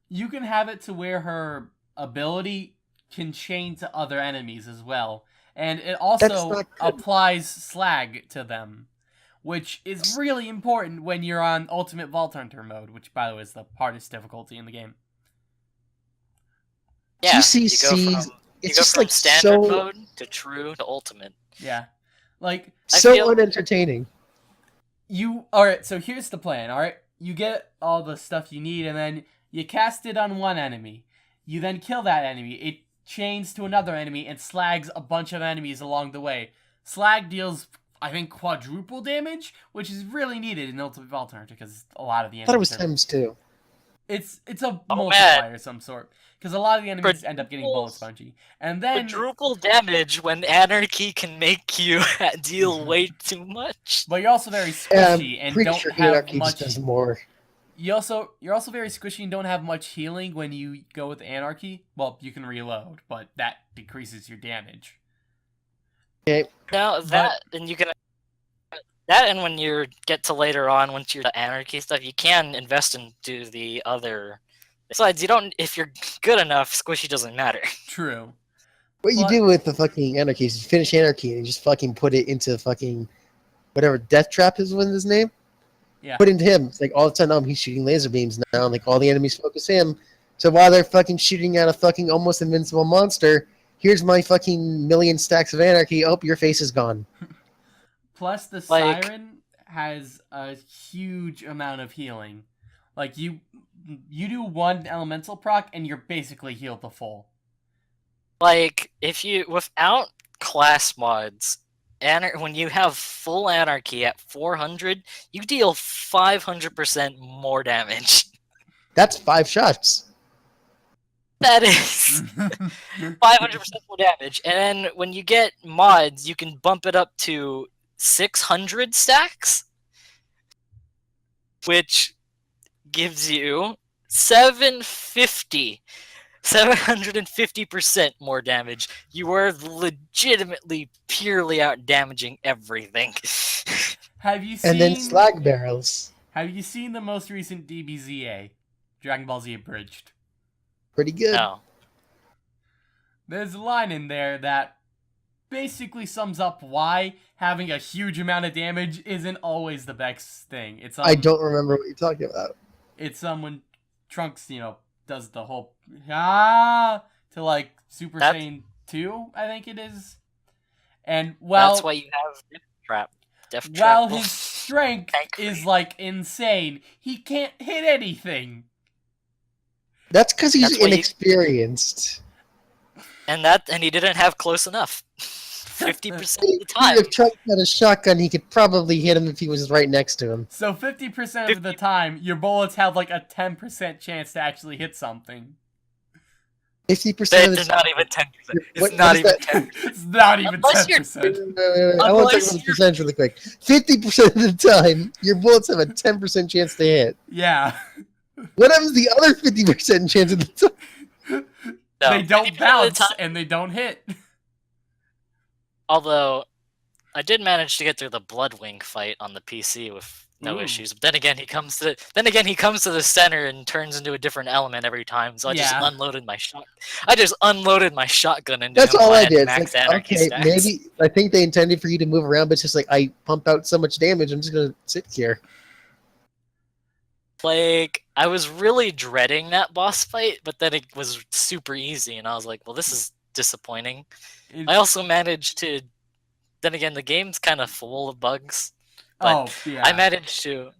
you can have it to where her ability can chain to other enemies as well. And it That's also not good. applies slag to them, which is really important when you're on Ultimate Vault Hunter mode, which, by the way, is the hardest difficulty in the game. Yeah, GCCs, you it's go just from like standard so mode to true to ultimate. Yeah. Like, I so feel- unentertaining. alright, so here's the plan, alright? You get all the stuff you need, and then you cast it on one enemy. You then kill that enemy. It chains to another enemy and slags a bunch of enemies along the way. Slag deals, I think, quadruple damage, which is really needed in Ultimate Vault Hunter because a lot of the I enemies thought it was are- times 2. It's a Oh, multiplier man. of some sort. Because a lot of the enemies end up getting bullet spongy. And then... Quadruple damage when anarchy can make you deal way too much. But you're also very Yeah, squishy I'm and pretty don't sure have Anarchy much... just does more. You're also very squishy and don't have much healing when you go with Anarchy. Well, you can reload, but that decreases your damage. Now and you can that, and when you get to later on, once you're the anarchy stuff, you can invest into the other Besides, you don't. If you're good enough, squishy doesn't matter. True. What you But- do with the fucking Anarchy is you finish Anarchy and you just fucking put it into fucking whatever Death Trap is what his name. Yeah. Put into him. It's like all of a sudden, he's shooting laser beams now. And like all the enemies focus him. So while they're fucking shooting at a fucking almost invincible monster, here's my fucking million stacks of Anarchy. Oh, your face is gone. Plus, the Like- Siren has a huge amount of healing. Like, you do one elemental proc, and you're basically healed to full. Like, if you without class mods, when you have full Anarchy at 400, you deal 500% more damage. That's 5 shots. That is 500% more damage. And then when you get mods, you can bump it up to 600 stacks, which gives you 750% more damage. You are legitimately purely out damaging everything. Have you seen? And then slag barrels. Have you seen the most recent DBZA, Dragon Ball Z Abridged? Pretty good. No. There's a line in there that basically sums up why having a huge amount of damage isn't always the best thing. It's I don't remember what you're talking about. It's when Trunks, does the whole to like Super That's- Saiyan 2, I think it is. And That's why you have Death Trap. Death while Trap. his strength Thankfully. is like insane, he can't hit anything. That's because he's That's why you- inexperienced. And he didn't have close enough. 50% of the time. If Trunks had a shotgun, he could probably hit him if he was right next to him. So 50% of the time, your bullets have like a 10% chance to actually hit something. 50% of the It's time. not even 10%. It's What- not what is even that? 10%. It's not even Unless you're- 10%. I want to talk Unless about the you're- percentage really quick. 50% of the time, your bullets have a 10% chance to hit. Yeah. What happens the other 50% chance of the time? No, They 50% don't of the bounce time- and they don't hit. Although, I did manage to get through the Bloodwing fight on the PC with no Ooh. issues. But then again, he comes to the center and turns into a different element every time. So I just Yeah. unloaded my shot. I just unloaded my shotgun into That's him all while I had did. It's max like, anarchy okay, stacks. maybe I think they intended for you to move around, but it's just like I pump out so much damage, I'm just gonna sit here. Like, I was really dreading that boss fight, but then it was super easy, and I was like, well, this is disappointing. It- I also managed to. Then again, the game's kind of full of bugs. But yeah. I managed to.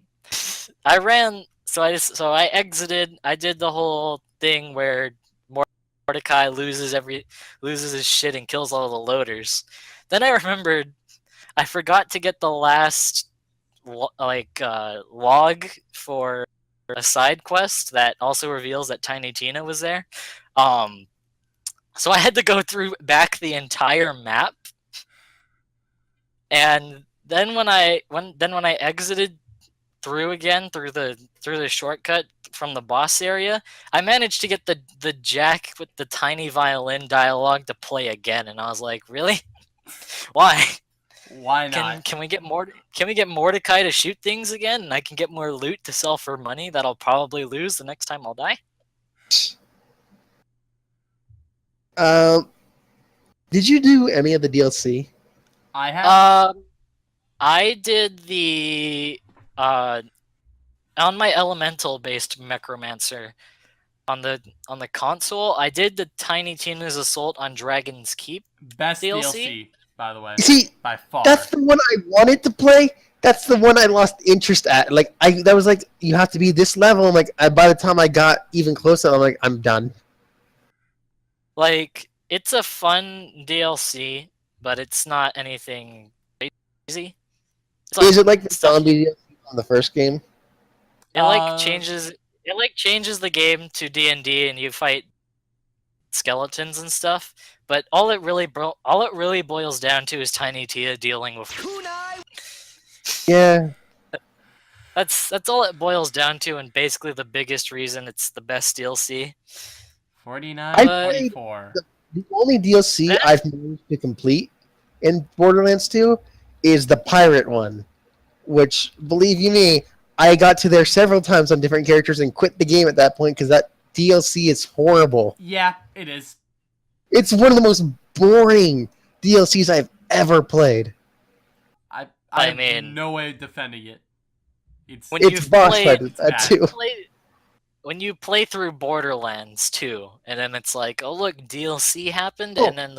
I ran. So I exited. I did the whole thing where Mordecai loses his shit and kills all the loaders. Then I remembered I forgot to get the last log for a side quest that also reveals that Tiny Tina was there. So I had to go back the entire map. And then when I exited through again through the shortcut from the boss area, I managed to get the Jack with the tiny violin dialogue to play again, and I was like, really? Why? Why not? Can we get Mordecai to shoot things again, and I can get more loot to sell for money that I'll probably lose the next time I'll die? Did you do any of the DLC? I have. I did the on my elemental based Necromancer on the console. I did the Tiny Tina's Assault on Dragon's Keep. Best DLC? DLC, by the way. See, By far. that's the one I wanted to play. That's the one I lost interest at. Like that was like you have to be this level. I'm like, by the time I got even closer, I'm like, I'm done. Like, it's a fun DLC, but it's not anything crazy. It's Is it like the stuff- zombie DLC from the first game? It Uh, changes the game to D&D, and you fight skeletons and stuff. But all it really boils down to is Tiny Tia dealing with. Yeah. That's all it boils down to, and basically the biggest reason it's the best DLC. 49, I 44. The only DLC That- I've managed to complete in Borderlands 2 is the pirate one, which, believe you me, I got to there several times on different characters and quit the game at that point because that DLC is horrible. Yeah, it is. It's one of the most boring DLCs I've ever played. I mean- have no way of defending it. When It's you've boss played- fight that bad. too. When you play through Borderlands 2, and then it's like, oh look, DLC happened, Oh. and then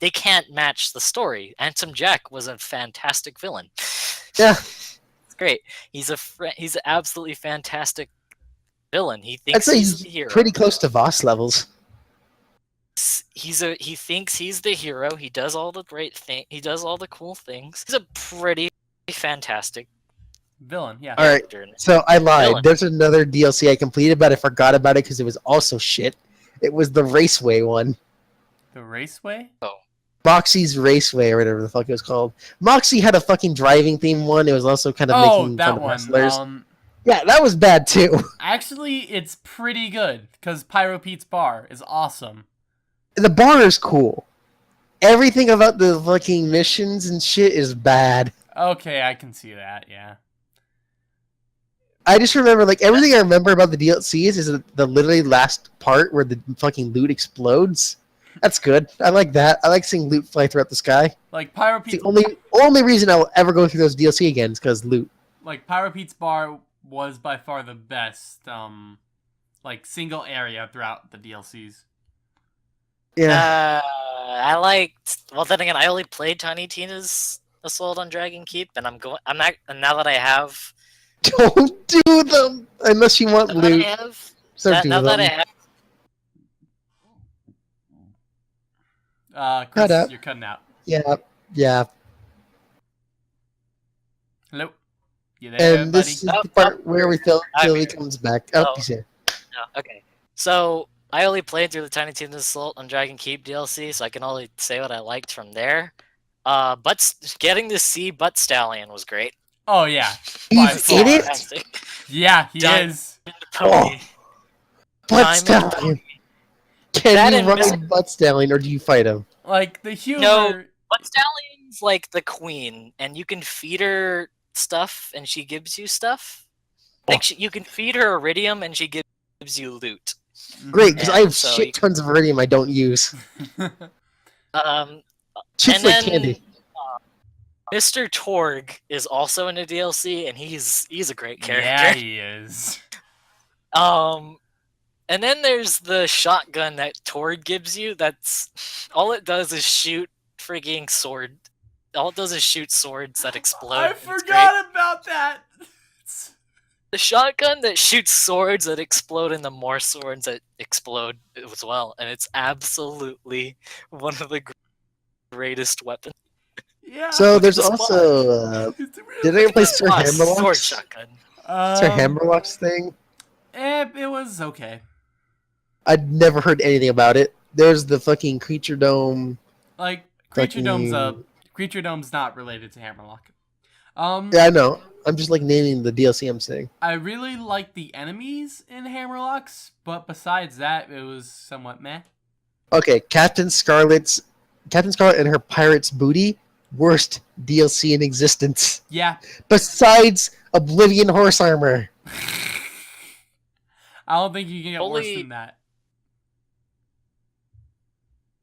they can't match the story. Handsome Jack was a fantastic villain. Yeah. It's great. He's an absolutely fantastic villain. He I'd thinks say he's he's the hero. pretty close to Voss levels. He thinks he's the hero. He does all the great thing. He does all the cool things. He's a pretty fantastic Villain, yeah. All right, character. so I lied. Villain. There's another DLC I completed, but I forgot about it because it was also shit. It was the Raceway one. The Raceway? Moxie's Raceway, or whatever the fuck it was called. Moxie had a fucking driving theme one. It was also kind of Oh, making that fun of one. wrestlers. Yeah, that was bad too. Actually, it's pretty good, because Pyro Pete's bar is awesome. The bar is cool. Everything about the fucking missions and shit is bad. Okay, I can see that, yeah. I just remember, like, everything I remember about the DLCs is the literally last part where the fucking loot explodes. That's good. I like that. I like seeing loot fly throughout the sky. Like, Pyro It's Pete's, the only reason I will ever go through those DLC again is because loot. like, Pyro Pete's bar was by far the best, like, single area throughout the DLCs. Yeah. I liked. Well, then again, I only played Tiny Tina's Assault on Dragon Keep, and and now that I have, Don't do them unless you want now that loot. I have, So do now that I them. have, Chris, Cut out. you're cutting out. Yeah. Hello? You there, And buddy? this is the part where we feel I'm till he here. comes back. Oh, Oh. he's here. no, okay. So I only played through the Tiny Tina's Assault on Dragon Keep DLC, so I can only say what I liked from there. But getting to see Butt Stallion was great. Oh, yeah. By He's far. in it? Fantastic. Yeah, he Done. is. Pony. Butt Diamond Stallion. Can That you and ride Butt Stallion or do you fight him? Like, the humor... No. Butt Stallion's like the queen, and you can feed her stuff, and she gives you stuff. Like you can feed her iridium, and she gives you loot. Great, because I have so shit you- tons of iridium I don't use. Shit's And like then candy. Mr. Torg is also in a DLC, and he's a great character. Yeah, he is. And then there's the shotgun that Torg gives you. That's all it does is shoot frigging sword. All it does is shoot swords that explode. I It's great. forgot about that. The shotgun that shoots swords that explode and the more swords that explode as well. And it's absolutely one of the greatest weapons. Yeah. So there's the spot. also... It's really did anyone play Sir Ah, sword Hammerlock's? shotgun. Sir Hammerlock's thing? It was okay. I'd never heard anything about it. There's the fucking Creature Dome. Like, Creature Dome's fucking- Creature Dome's not related to Hammerlock. Yeah, I know. I'm just like naming the DLC I'm saying. I really like the enemies in Hammerlocks, but besides that, it was somewhat meh. Okay, Captain Scarlet and her pirate's booty, worst DLC in existence. Yeah. Besides Oblivion Horse Armor. I don't think you can get worse Only- than that.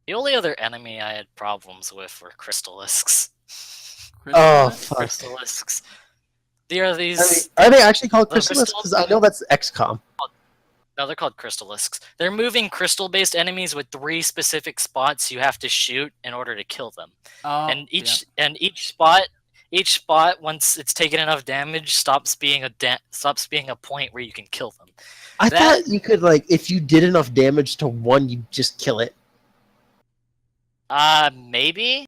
The only other enemy I had problems with were Crystalisks. Oh, Crystallis? fuck. Crystalisks. There are I these... mean, are they actually called The Crystalisks? crystal- Because I know that's XCOM. No, they're called Crystalisks. They're moving crystal-based enemies with 3 specific spots you have to shoot in order to kill them. Oh, And each spot, once it's taken enough damage, stops being a point where you can kill them. I That- thought you could, like, if you did enough damage to one, you just kill it. Maybe.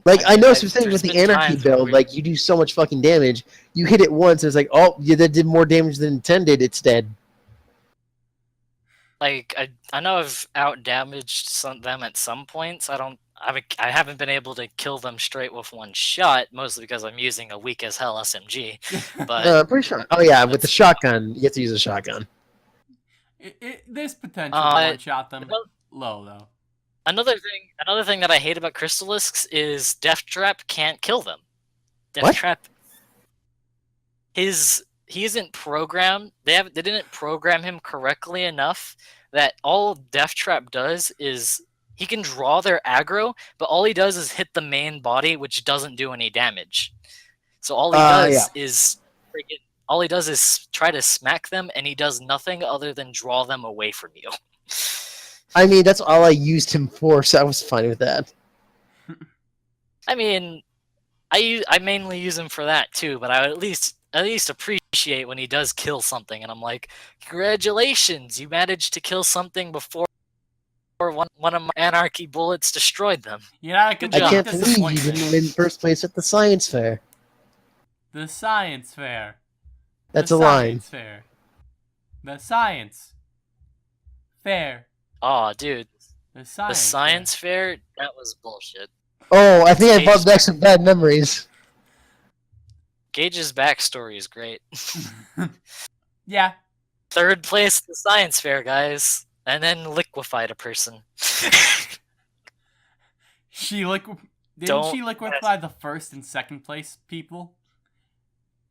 Like, I mean, know specifically there's with the been Anarchy times where build, we- like, you do so much fucking damage, you hit it once, and it's like, oh, yeah, that did more damage than intended, it's dead. Like I know I've out damaged them at some points. I haven't been able to kill them straight with one shot, mostly because I'm using a weak as hell SMG. But Pretty sure. Oh, yeah, with the shotgun, you have to use a shotgun. There's potential to one-shot them. well- Low, though. another thing that I hate about Crystalisks is Death Trap can't kill them. Death What? Trap. He isn't programmed. They didn't program him correctly enough that all Death Trap does is he can draw their aggro, but all he does is hit the main body, which doesn't do any damage. So all he Yeah. all he does is try to smack them, and he does nothing other than draw them away from you. I mean, that's all I used him for, so I was fine with that. I mean, I mainly use him for that too, but I would at least appreciate when he does kill something, and I'm like, congratulations, you managed to kill something before one of my anarchy bullets destroyed them. Yeah, Good I job. can't believe you didn't win first place at the science fair. The science fair. That's the a line. Science fair. The science fair. Aw, dude, The the science fair, that was bullshit. Oh, I think I brought back some bad memories. Gage's backstory is great. Yeah. Third place at the science fair, guys. And then liquefied a person. Didn't she liquefy the first and second place people?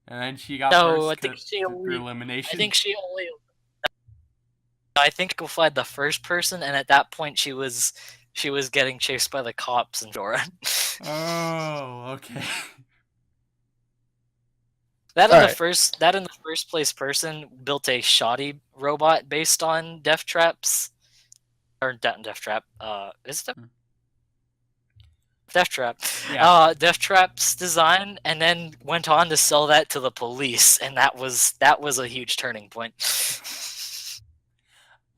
And then she got No, first through elimination. I think liquefied the first person, and at that point she was getting chased by the cops and Dora. Oh, okay. That in the first place person built a shoddy robot based on Death Traps. Or Death Trap. Is it Death Trap? Yeah. Death Trap's design, and then went on to sell that to the police, and that was a huge turning point.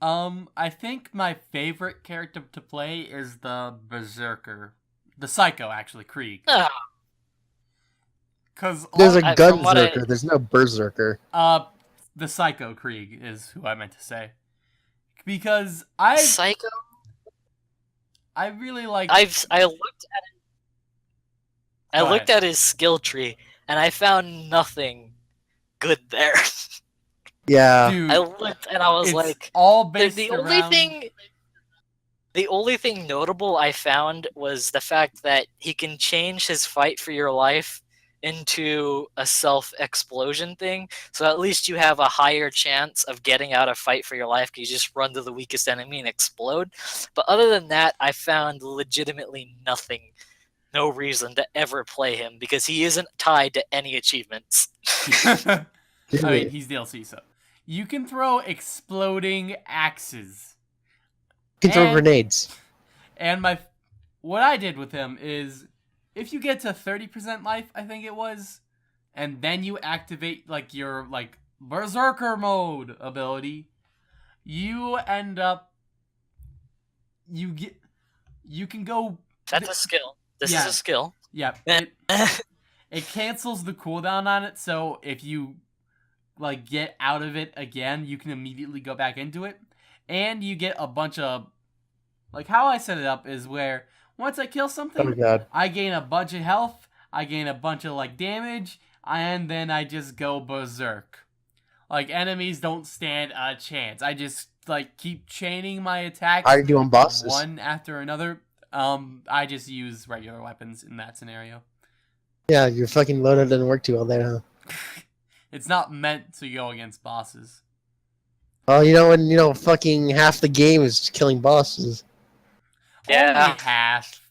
I think my favorite character to play is the Berserker. The Psycho, actually, Krieg. Because There's a Gunzerker, there's no Berserker. The Psycho Krieg is who I meant to say. Because Psycho? I really like... I looked at his skill tree, and I found nothing good there. Yeah. Dude, I looked, and I was like, all based the around... only thing notable I found was the fact that he can change his fight for your life into a self-explosion thing, so at least you have a higher chance of getting out of fight for your life because you just run to the weakest enemy and explode. But other than that, I found legitimately nothing, no reason to ever play him because he isn't tied to any achievements. I mean, he's DLC, so you can throw exploding axes. You can throw grenades. And what I did with him is, if you get to 30% life, I think it was, and then you activate like your Berserker mode ability, you end up you can go. That's a skill. This is a skill. Yeah. It cancels the cooldown on it, so if you get out of it again, you can immediately go back into it, and you get a bunch of how I set it up is where once I kill something, I gain a bunch of health, I gain a bunch of damage, and then I just go berserk. Enemies don't stand a chance. I just keep chaining my attacks. Are you doing bosses? One after another. I just use regular weapons in that scenario. Yeah, your fucking loadout doesn't work too well there, huh? It's not meant to go against bosses. Oh, when fucking half the game is killing bosses. Yeah. Only half.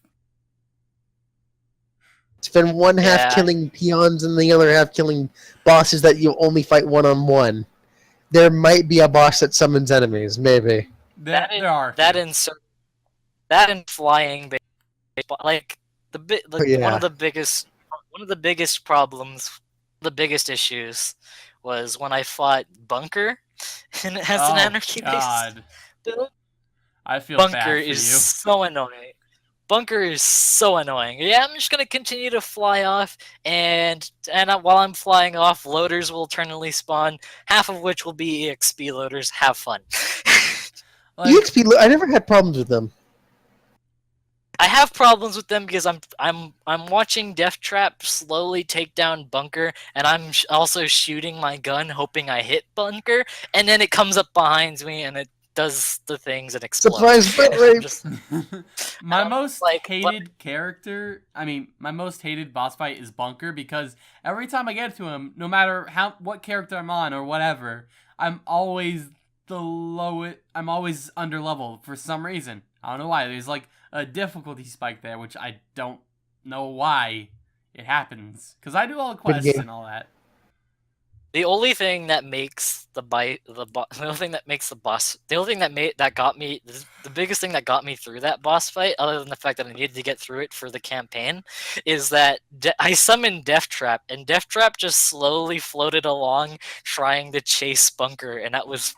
Spend one half killing peons and the other half killing bosses that you only fight one-on-one. There might be a boss that summons enemies, maybe. There are. That in flying, one of the biggest problems, the biggest issues, was when I fought Bunker as an anarchy-based build. I feel Bunker bad for is you. so annoying. Bunker is so annoying. Yeah, I'm just gonna continue to fly off, and while I'm flying off, loaders will eternally spawn, half of which will be EXP loaders. Have fun. EXP, I never had problems with them. I have problems with them because I'm watching Death Trap slowly take down Bunker, and I'm also shooting my gun, hoping I hit Bunker, and then it comes up behind me and it does the things and explodes. Surprise butt rape! My most hated character, my most hated boss fight is Bunker, because every time I get to him, no matter what character I'm on or whatever, I'm always I'm always under level for some reason. I don't know why. There's like a difficulty spike there, which I don't know why it happens. Because I do all the quests and all that. The only thing that makes the only thing that makes the boss, the only thing that got me, the biggest thing that got me through that boss fight, other than the fact that I needed to get through it for the campaign, is that I summoned Death Trap, and Death Trap just slowly floated along trying to chase Bunker, and that was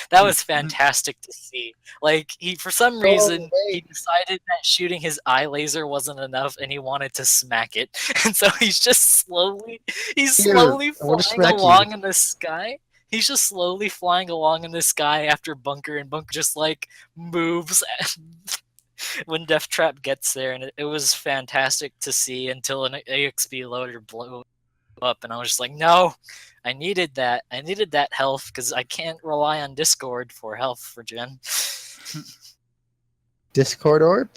that was fantastic to see. Like, for some reason, he decided that shooting his eye laser wasn't enough, and he wanted to smack it, and so he's slowly flying along in the sky. He's just slowly flying along in the sky after Bunker, and Bunker just like moves when Death Trap gets there, and it was fantastic to see until an AXP loader blew up, and I was just like, no, I needed that. I needed that health because I can't rely on Discord for health for Gen. Discord orb?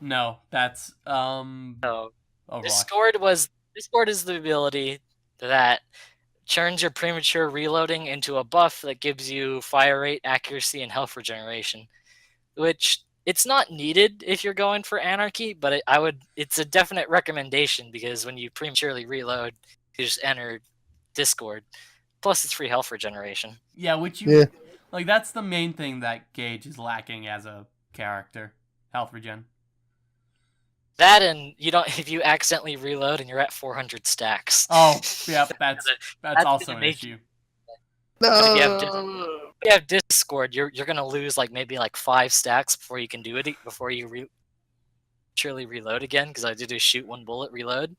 No, that's No. Overwatch. Discord is the ability that turns your premature reloading into a buff that gives you fire rate, accuracy, and health regeneration. Which it's not needed if you're going for Anarchy, but it's a definite recommendation because when you prematurely reload, you just enter Discord. Plus, it's free health regeneration. Yeah, like that's the main thing that Gage is lacking as a character, health regen. That and if you accidentally reload and you're at 400 stacks. Oh, yeah, that's also an issue. No. If you have Discord, you're gonna lose maybe 5 stacks before you can do it before you surely reload again because I did a shoot 1 bullet reload.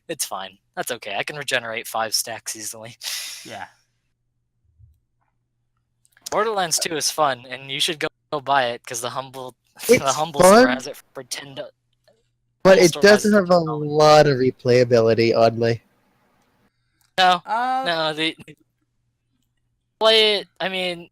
It's fine. That's okay. I can regenerate 5 stacks easily. Yeah. Borderlands 2 is fun, and you should go buy it because the humble Fun, store has it for $10. But it doesn't have a lot of replayability, oddly. No, play it. I mean,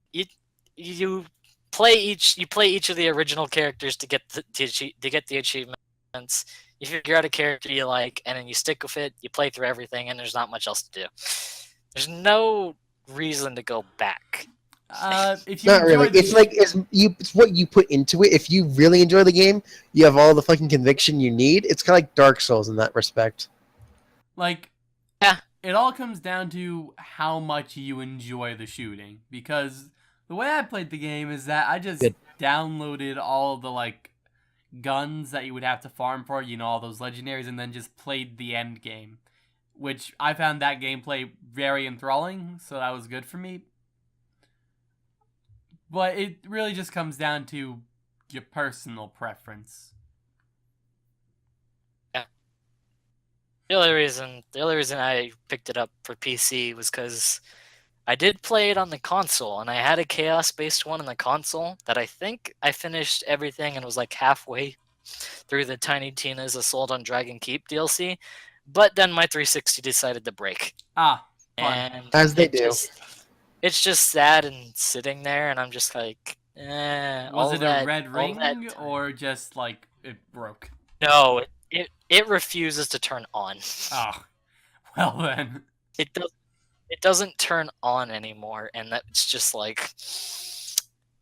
you play each of the original characters to get the achievements. You figure out a character you like, and then you stick with it. You play through everything, and there's not much else to do. There's no reason to go back. If you Not really. It's what you put into it. If you really enjoy the game, you have all the fucking conviction you need. It's kind of like Dark Souls in that respect. Yeah. It all comes down to how much you enjoy the shooting. Because the way I played the game is that I just downloaded all the guns that you would have to farm for, all those legendaries, and then just played the end game. Which I found that gameplay very enthralling, so that was good for me. But it really just comes down to your personal preference. Yeah. The only reason I picked it up for PC was because I did play it on the console, and I had a Chaos-based one on the console that I think I finished everything and was halfway through the Tiny Tina's Assault on Dragon Keep DLC, but then my 360 decided to break. Fun. And as they do. It's just sad and sitting there, and I'm just like, Was it a red ring, or just it broke? No, it refuses to turn on. Oh, well then. It doesn't turn on anymore, and that's just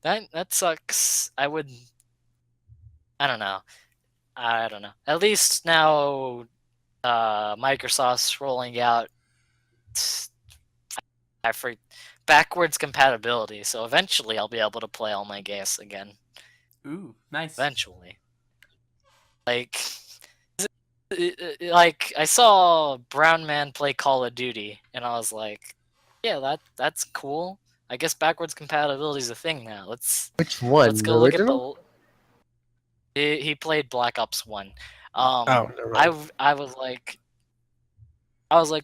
that sucks. I don't know. At least now, Microsoft's rolling out backwards compatibility, so eventually I'll be able to play all my games again. Ooh, nice. Eventually. I saw Brown Man play Call of Duty, and I was like, yeah, that's cool. I guess backwards compatibility is a thing now. Which one? Let's go look at he played Black Ops 1. No, right. I was like,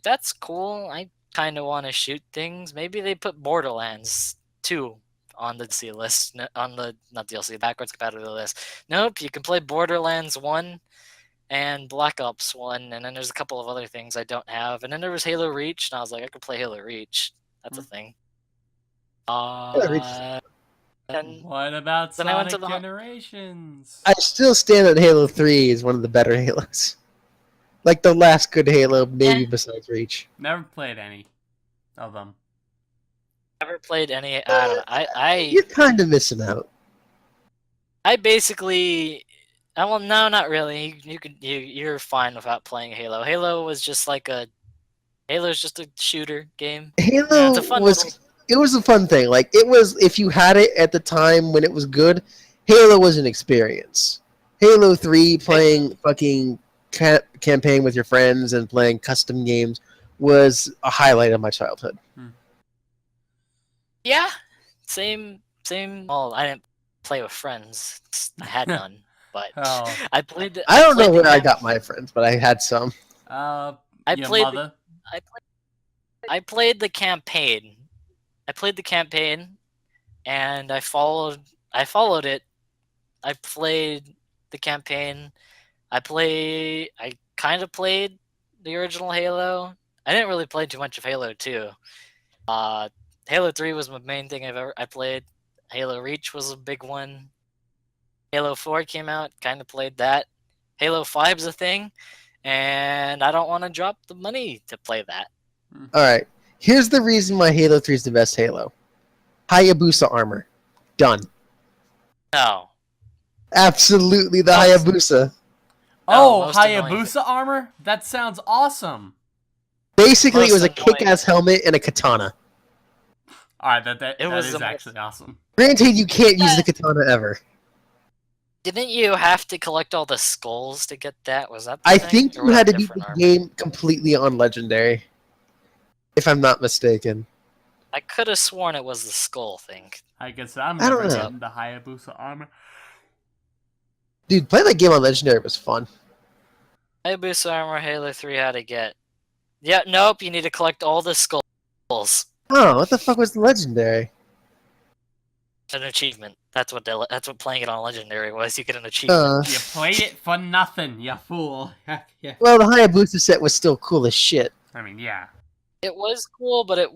that's cool. I kind of want to shoot things. Maybe they put Borderlands 2 on the DLC list, not DLC, backwards compatibility list. Nope, you can play Borderlands 1 and Black Ops 1, and then there's a couple of other things I don't have. And then there was Halo Reach, and I was like, I could play Halo Reach. That's a thing. And what about Sonic Generations? I still stand that Halo 3 is one of the better Halos. The last good Halo, maybe besides Reach. Never played any of them. Never played any. I don't know. You're kind of missing out. I basically. Well, no, not really. You're fine without playing Halo. Halo was just like a. Halo's just a shooter game. Halo It's a fun was. little. It was a fun thing. Like it was, if you had it at the time when it was good, Halo was an experience. Halo 3, playing fucking campaign with your friends and playing custom games was a highlight of my childhood. Yeah, same. Well, I didn't play with friends. I had none, but Oh. I played. I don't know played the where I got my friends, but I had some. I Your played. mother. I played the campaign. I played the campaign, and I followed it. I played the campaign. I kind of played the original Halo. I didn't really play too much of Halo 2. Halo 3 was my main thing I played. Halo Reach was a big one. Halo 4 came out, kind of played that. Halo 5's a thing, and I don't want to drop the money to play that. All right. Here's the reason why Halo 3 is the best Halo. Hayabusa armor. Done. No. Absolutely the Hayabusa. Oh, most annoying Hayabusa armor? That sounds awesome. Basically, it was a Most annoying. kick-ass helmet and a katana. Alright, that was is the most- actually awesome. Granted, you can't use the katana ever. Didn't you have to collect all the skulls to get that? Was that the I thing? think Or you was had that to beat different the armor? game completely on Legendary. If I'm not mistaken. I could have sworn it was the skull thing. I guess I'm I don't never know. getting the Hayabusa armor. Dude, playing that game on Legendary was fun. Hayabusa armor Halo 3 had to get. Yeah, nope, you need to collect all the skulls. Oh, what the fuck was the Legendary? It's an achievement. That's what playing it on Legendary was. You get an achievement. You played it for nothing, you fool. Yeah. Well, the Hayabusa set was still cool as shit. I mean, yeah. It was cool, but it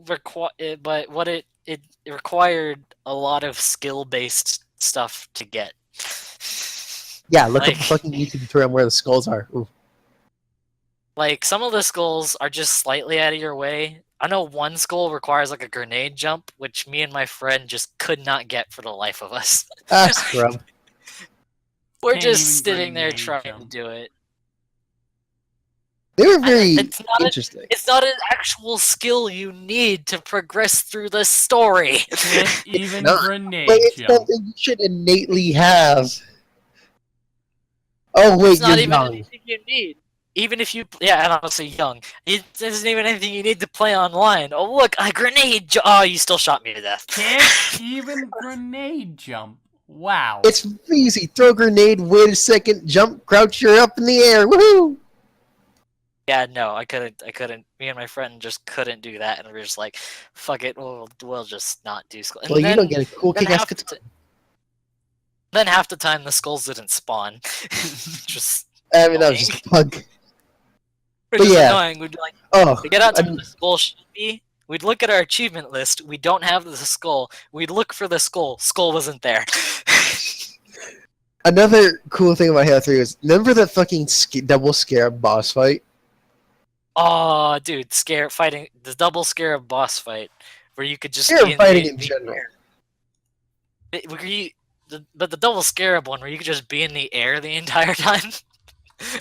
required a lot of skill-based stuff to get. Yeah, look up Like- the fucking YouTube tutorial on where the skulls are. Ooh. Like, some of the skulls are just slightly out of your way. I know one skull requires like a grenade jump, which me and my friend just could not get for the life of us. Ah, scrub. We're Can't just even sitting there grenade trying jump. to do it. They were very It's not a- interesting. It's not an actual skill you need to progress through the story. Can't even not. grenade But it's jump. something you should innately have. Oh, wait, It's not you're even young. anything you need. Even if you, yeah, and honestly, young. It isn't even anything you need to play online. Oh, look, a grenade! Oh, you still shot me to death. Can't even grenade jump. Wow. It's easy. Throw a grenade, wait a second, jump, crouch, you're up in the air. Woohoo! Yeah, no, I couldn't. Me and my friend just couldn't do that, and we were just like, "Fuck it, we'll just not do skull." Well, you don't get a cool then kick-ass half the katana. Then half the time the skulls didn't spawn. just I mean, that was just a bug. we're But just yeah. annoying. We'd be like, Oh, to get out to I'm- where the skull should be. We'd look at our achievement list. We don't have the skull. We'd look for the skull. Skull wasn't there. another cool thing about Halo 3 was, remember that fucking double scarab boss fight? Oh, dude, the double scarab boss fight, where you could just Scarab be in fighting the, in the general. air. But the double scarab one, where you could just be in the air the entire time.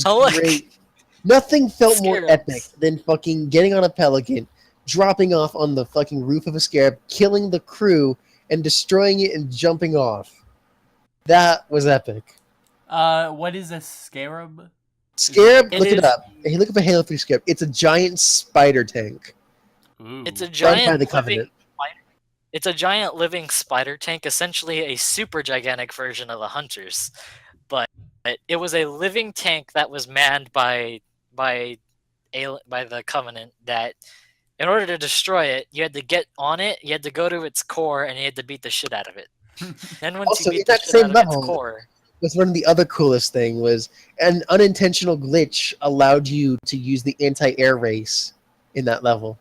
Oh look, Great. Nothing felt more Scarabs. epic than fucking getting on a pelican, dropping off on the fucking roof of a scarab, killing the crew, and destroying it and jumping off. That was epic. What is a scarab? Scarab, It look it is- up. Hey, look up a Halo 3 scarab. It's a giant spider tank. Ooh. it's a Run by giant the living. Covenant. It's a giant living spider tank, essentially a super gigantic version of the Hunters. But it was a living tank that was manned by the Covenant. That, in order to destroy it, you had to get on it. You had to go to its core, and you had to beat the shit out of it. Then once Also, you in beat the that shit same out of level, its core, Was one of the other coolest thing was an unintentional glitch allowed you to use the anti-air race in that level.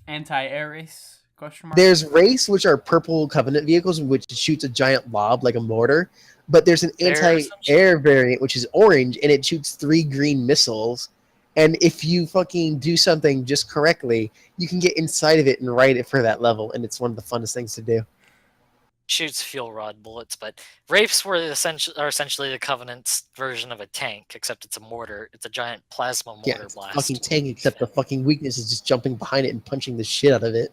Anti-air race? Question mark? There's race, which are purple Covenant vehicles, which shoots a giant lob like a mortar. But there's an There's anti-air variant, which is orange, and it shoots 3 green missiles. And if you fucking do something just correctly, you can get inside of it and ride it for that level, and it's one of the funnest things to do. Shoots fuel rod bullets, but Wraiths are essentially the Covenant's version of a tank, except it's a mortar. It's a giant plasma mortar Yeah, it's a blast. fucking tank, except the fucking weakness is just jumping behind it and punching the shit out of it.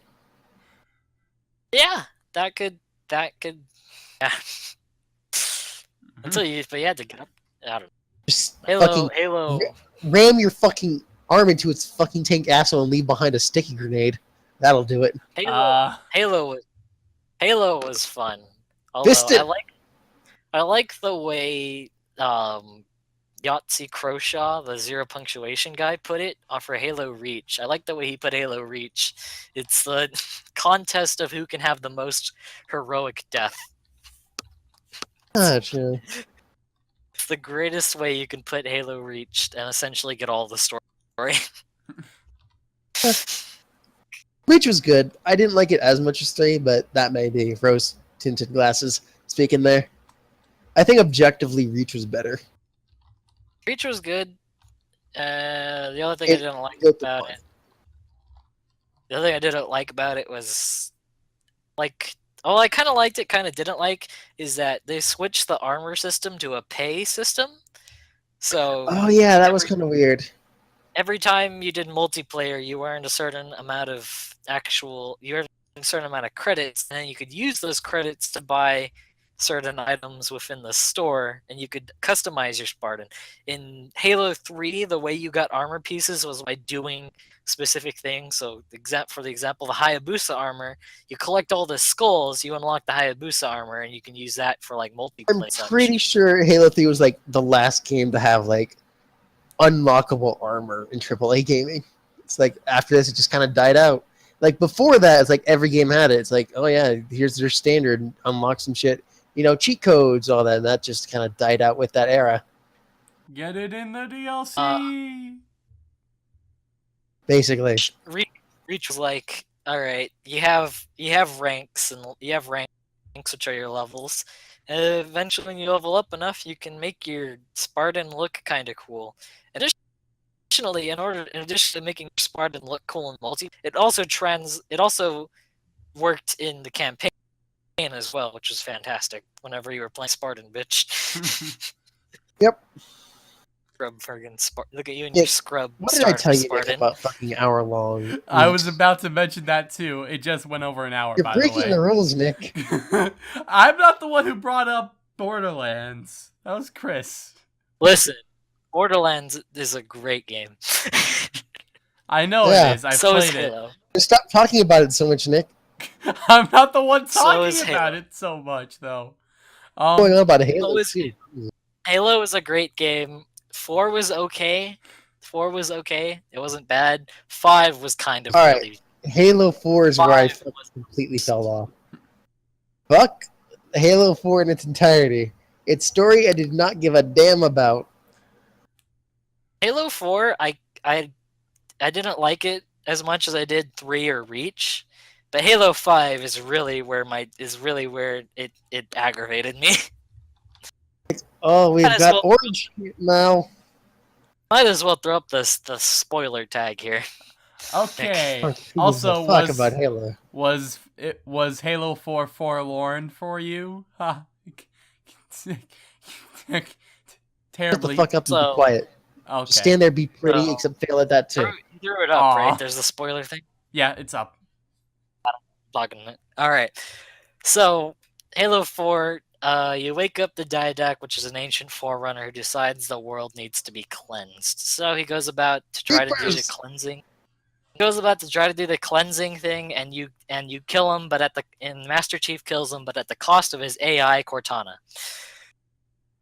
Yeah, that could, yeah. Until you, but you had to get up. I don't know. Just fucking Halo. ram your fucking arm into its fucking tank asshole and leave behind a sticky grenade. That'll do it. Halo was fun. Although I like the way Yahtzee Croshaw, the zero punctuation guy, put it for Halo Reach. I like the way he put Halo Reach. It's the contest of who can have the most heroic death. Gotcha. It's the greatest way you can put Halo Reach and essentially get all the story. Reach was good. I didn't like it as much as 3, but that may be rose-tinted glasses speaking there. I think objectively, Reach was better. Reach was good. The other thing I didn't like about it... The other thing I didn't like about it was... like... Oh, I kind of liked it, kind of didn't like, is that they switched the armor system to a pay system. So... Oh yeah, that was kind of weird. Every time you did multiplayer, you earned a certain amount of you earned a certain amount of credits, and then you could use those credits to buy certain items within the store, and you could customize your Spartan. In Halo 3, the way you got armor pieces was by doing specific things. So, for the example, the Hayabusa armor, you collect all the skulls, you unlock the Hayabusa armor, and you can use that for like multiplayer. I'm pretty sure Halo 3 was like the last game to have like unlockable armor in AAA gaming. It's like after this, it just kind of died out. Like before that, it's like every game had it. It's like, oh yeah, here's their standard, unlock some shit. You know, cheat codes, all that. And that just kind of died out with that era. Get it in the DLC. Basically, Reach was like, all right, you have ranks, and you have ranks which are your levels. And eventually, when you level up enough, you can make your Spartan look kind of cool. Additionally, in addition to making your Spartan look cool in multi, it also worked in the campaign as well, which was fantastic. Whenever you were playing Spartan, bitch. Yep. Scrub friggin' Spartan. Look at you and your scrub. What did I tell you Spartan. about fucking hour-long? I was about to mention that too. It just went over an hour, by the way. You're breaking the rules, Nick. I'm not the one who brought up Borderlands. That was Chris. Listen, Borderlands is a great game. I know it is. I've played Halo. Stop talking about it so much, Nick. I'm not the one talking about it so much, though. What's going on about Halo? Halo is a great game. 4 was okay. 4 was okay. It wasn't bad. 5 was kind of really... Halo 4 is where I completely fell off. Fuck Halo 4 in its entirety. Its story I did not give a damn about. Halo 4, I didn't like it as much as I did 3 or Reach. But Halo 5 is really where it aggravated me. Oh, we've got orange now. Might as well throw up the spoiler tag here. Okay. Also, was Halo 4 forlorn for you? Terribly. Shut the fuck up and be quiet. Okay. Just stand there, be pretty, except fail at that too. You threw it up, right? There's the spoiler thing. Yeah, it's up. Logging it. All right. So Halo 4. You wake up the Didac, which is an ancient forerunner who decides the world needs to be cleansed. So he goes about to try to do the cleansing. He goes about to try to do the cleansing thing, and you kill him, and Master Chief kills him, but at the cost of his AI Cortana.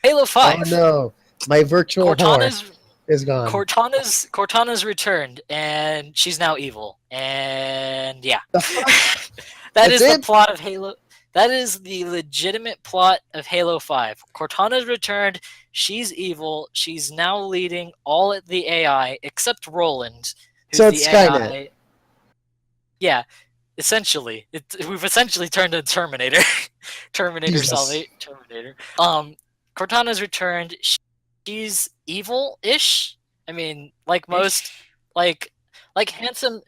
Halo 5. Oh no, my virtual horse is gone. Cortana's returned, and she's now evil. And yeah, that is the plot of Halo. That is the legitimate plot of Halo 5. Cortana's returned. She's evil. She's now leading all at the AI except Roland. So it's Skynet. Yeah, essentially. We've essentially turned into Terminator. Terminator. Cortana's returned. She's evil-ish, I mean, like most, like like handsome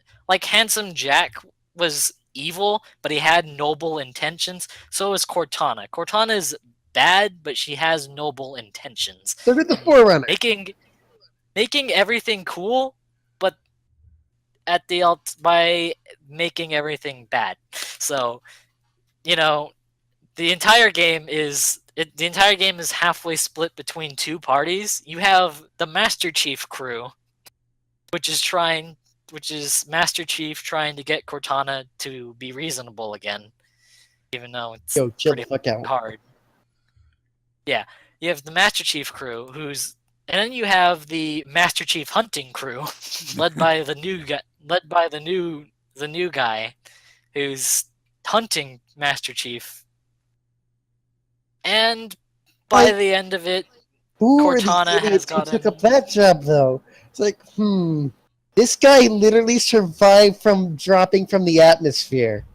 Jack was evil, but he had noble intentions. So is Cortana. Cortana is bad, but she has noble intentions. So did the And Forerunner. making everything cool, but at the by making everything bad. So, you know, the entire game is halfway split between two parties. You have the Master Chief crew, which is Master Chief trying to get Cortana to be reasonable again, even though it's Yo, chill the pretty fuck out. hard. Yeah, you have the Master Chief crew, and then you have the Master Chief hunting crew, led by the new guy, who's hunting Master Chief. And by the end of it, Who Cortana are the has idiots who took gotten... up that job, though? It's like, this guy literally survived from dropping from the atmosphere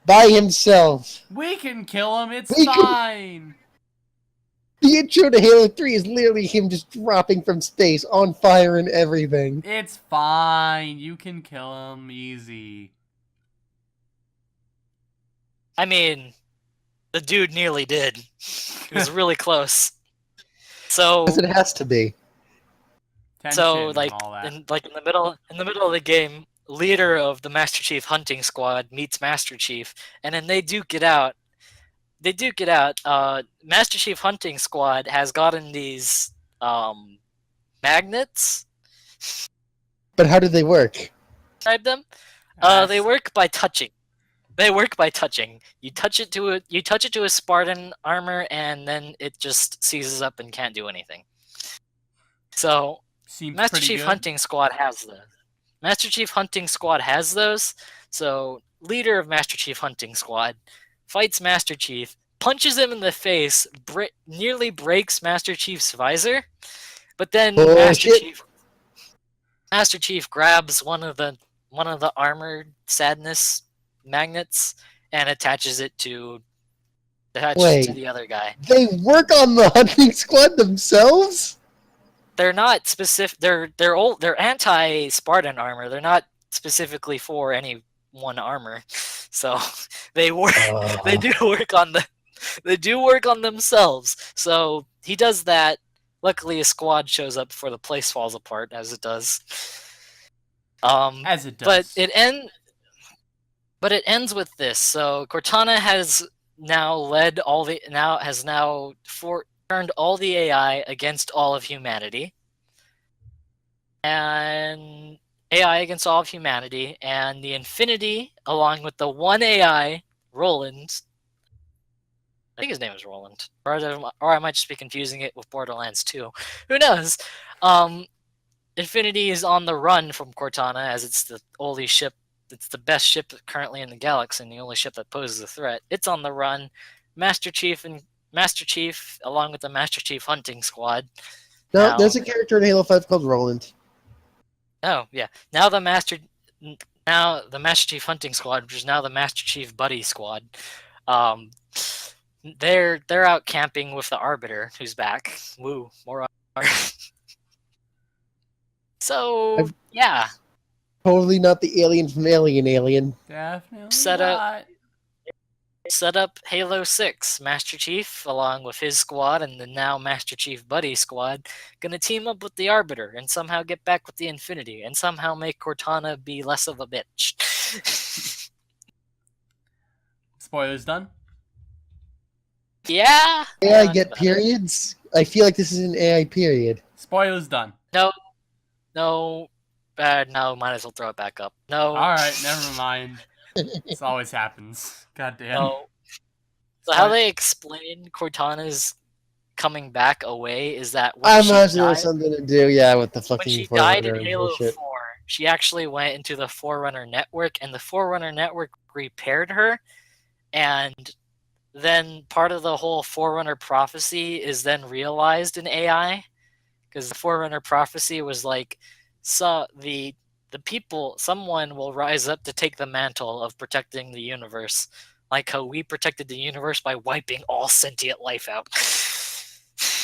by himself. We can kill him. It's We can- fine. The intro to Halo 3 is literally him just dropping from space, on fire and everything. It's fine. You can kill him easy. I mean, the dude nearly did. It was really close. So, Because it has to be. Tension like, and all that. in the middle of the game, leader of the Master Chief hunting squad meets Master Chief, and then they duke it out. Master Chief hunting squad has gotten these magnets. But how do they work? Describe them. They work by touching. You touch it to a Spartan armor, and then it just seizes up and can't do anything. So Seems Master pretty Chief good. hunting squad has those. Master Chief hunting squad has those. So leader of Master Chief hunting squad fights Master Chief, punches him in the face, nearly breaks Master Chief's visor, but then Master Chief grabs one of the armored sadness magnets and attaches it to the other guy. They work on the hunting squad themselves? They're not specific. They're anti-Spartan armor. They're not specifically for any one armor. So they work. They do work on themselves. So he does that. Luckily, a squad shows up before the place falls apart, as it does. As it does. But it ends with this. So Cortana has now turned all the AI against all of humanity. And AI against all of humanity, and the Infinity, along with the one AI, Roland. I think his name is Roland. Or I might just be confusing it with Borderlands 2. Who knows? Infinity is on the run from Cortana, as it's the only ship. It's the best ship currently in the galaxy, and the only ship that poses a threat. It's on the run. Master Chief, along with the Master Chief hunting squad. No, there's a character in Halo 5 called Roland. Oh, yeah. Now the Master Chief hunting squad, which is now the Master Chief buddy squad, they're out camping with the Arbiter, who's back. Woo, more Arbiter. So, yeah. Totally not the alien from Alien. Definitely Set up Halo 6. Master Chief, along with his squad and the now Master Chief buddy squad, gonna team up with the Arbiter and somehow get back with the Infinity and somehow make Cortana be less of a bitch. Spoilers done? Yeah. AI get periods? I feel like this is an AI period. Spoilers done. No, might as well throw it back up. No. Alright, never mind. This always happens. Goddamn. No. So how they explain Cortana's coming back away is that when I'm not sure something to do, with the fucking when she died in Halo bullshit. 4, she actually went into the Forerunner network, and the Forerunner network repaired her, and then part of the whole Forerunner prophecy is then realized in AI, because the Forerunner prophecy was like, someone will rise up to take the mantle of protecting the universe, like how we protected the universe by wiping all sentient life out.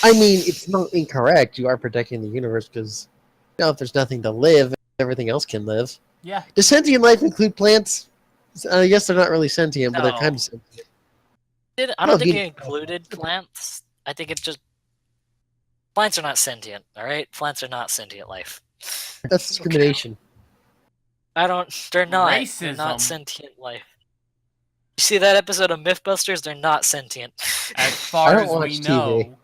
I mean, it's not incorrect. You are protecting the universe because Now, if there's nothing to live, everything else can live. Yeah. Does sentient life include plants? I guess they're not really sentient, but they're No. kind of sentient. I don't think it included plants. I think it just plants are not sentient. All right, plants are not sentient life. That's discrimination. I don't. They're not. They're Racism. not sentient life. You see that episode of MythBusters? They're not sentient. As far don't as we watch TV. know.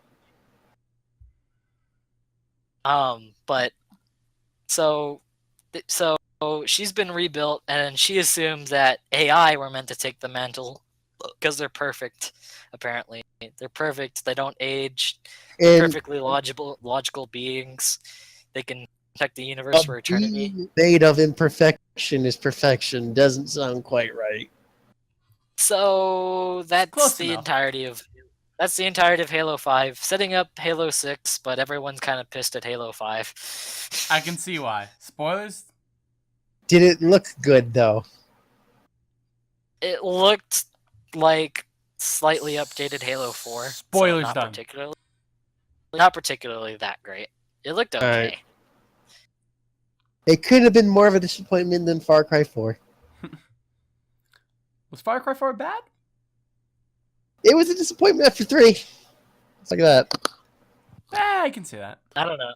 But so she's been rebuilt, and she assumes that AI were meant to take the mantle because they're perfect. Apparently, they're perfect. They don't age. They're And perfectly logical beings. They can protect the universe for eternity. being made of imperfection is perfection. Doesn't sound quite right. So that's Close the enough. entirety of Halo 5, setting up Halo 6, but everyone's kind of pissed at Halo 5. I can see why. Spoilers? Did it look good, though? It looked like slightly updated Halo 4. Spoilers so done. Not particularly that great. It looked okay. Alright. It could have been more of a disappointment than Far Cry 4. Was Far Cry 4 bad? It was a disappointment after 3. It's like that. I can see that. I don't know.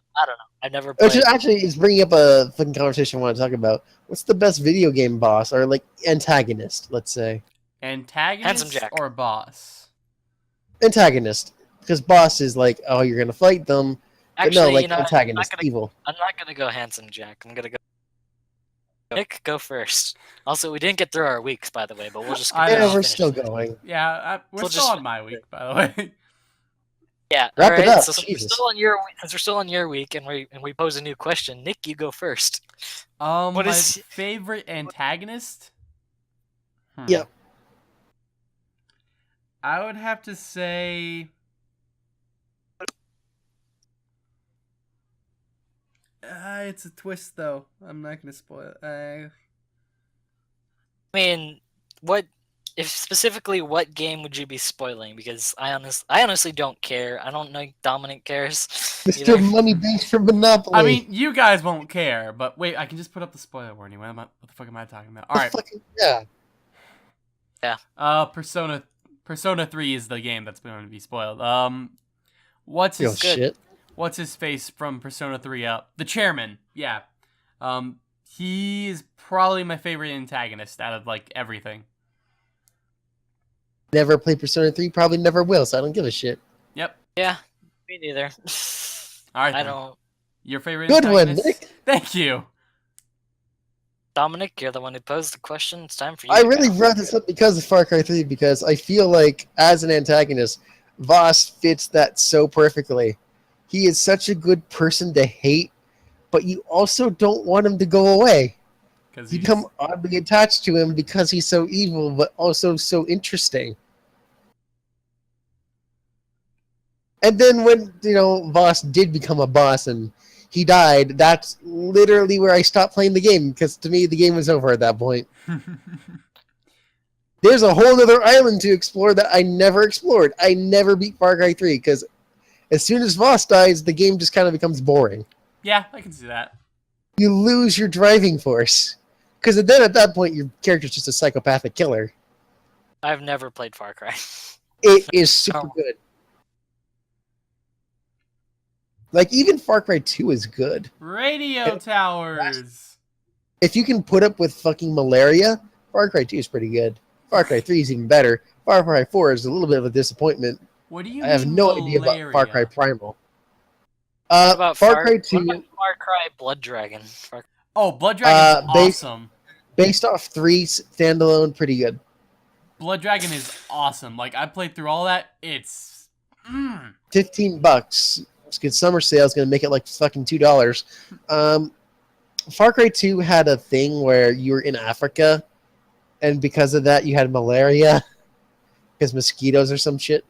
I've never played. Which actually is bringing up a fucking conversation I want to talk about. What's the best video game boss or like antagonist? Let's say Antagonist Handsome Jack. or boss? antagonist, because boss is like, oh, you're gonna fight them. But Actually, no, like you know, antagonist, evil. I'm not gonna go Handsome Jack. I'm gonna go. Nick, go first. Also, we didn't get through our weeks, by the way, but we'll just. I Yeah, know. we're finish still this. going. Yeah, we're We'll still just- on my week, by the way. Yeah. Wrap all it right. up, So since Jesus. we're still on your week, and we pose a new question, Nick, you go first. What My is- favorite antagonist? Yep. I would have to say... it's a twist, though. I'm not going to spoil it. I mean, what game would you be spoiling? Because I honestly don't care. I don't know Dominic cares. Mr. either. Moneybanks from Monopoly. I mean, you guys won't care, but wait, I can just put up the spoiler warning. What the fuck am I talking about? All right. Yeah. Persona 3 is the game that's going to be spoiled. What's Oh his shit. What's his face from Persona 3 up? The chairman. Yeah. He is probably my favorite antagonist out of like everything. Never played Persona 3, probably never will, so I don't give a shit. Yep. Yeah, me neither. All right. I then. don't. Your favorite Good one, antagonist? Nick. Thank you. Dominic, you're the one who posed the question. It's time for you. I to really go. brought this up because of Far Cry 3, because I feel like, as an antagonist, Voss fits that so perfectly. He is such a good person to hate, but you also don't want him to go away. Because You become oddly attached to him because he's so evil, but also so interesting. And then when, Voss did become a boss and he died, that's literally where I stopped playing the game, because to me, the game was over at that point. There's a whole other island to explore that I never explored. I never beat Far Cry 3, because as soon as Voss dies, the game just kind of becomes boring. Yeah, I can see that. You lose your driving force. Because then at that point, your character's just a psychopathic killer. I've never played Far Cry. It is super Oh. good. Like, even Far Cry 2 is good. Radio towers. If you can put up with fucking malaria, Far Cry 2 is pretty good. Far Cry 3 is even better. Far Cry 4 is a little bit of a disappointment. What do you I have mean no idea about Far Cry malaria? Primal. What about Far Cry 2, What about Far Cry Blood Dragon? Oh, Blood Dragon's based- awesome. based off 3 standalone, pretty good. Blood Dragon is awesome. Like, I played through all that. It's... $15. It's good summer sale. It's going to make it like fucking $2. Far Cry 2 had a thing where you were in Africa, and because of that, you had malaria. Because mosquitoes or some shit.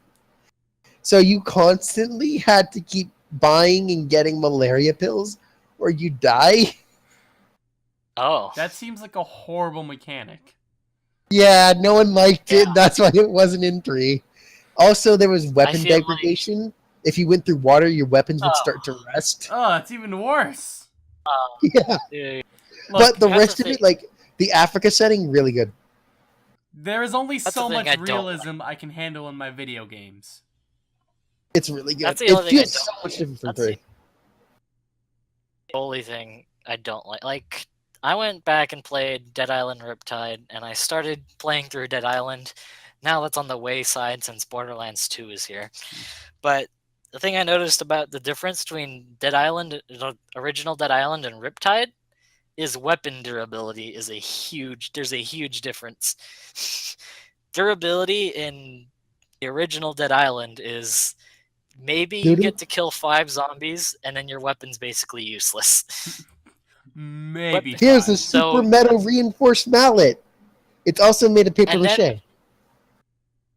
So you constantly had to keep buying and getting malaria pills, or you die. Oh. That seems like a horrible mechanic. Yeah, no one liked it. Yeah. That's why it wasn't in 3. Also, there was weapon feel like- degradation. If you went through water, your weapons would Oh. start to rust. Oh, it's even worse. Yeah, Yeah. but the you have rest to of it, think- like the Africa setting, really good. There is only That's the so thing much I don't realism I can handle in my video games. It's really good. That's the It only thing I feels so don't much different from That's the 3. only thing I don't like. Like, I went back and played Dead Island Riptide, and I started playing through Dead Island. Now that's on the wayside since Borderlands 2 is here. But the thing I noticed about the difference between Dead Island, the original Dead Island, and Riptide is weapon durability is there's a huge difference. Durability in the original Dead Island is maybe you Doo-doo. get to kill 5 zombies and then your weapon's basically useless. Maybe Here's a five. super So- metal reinforced mallet. It's also made of paper And then- mache.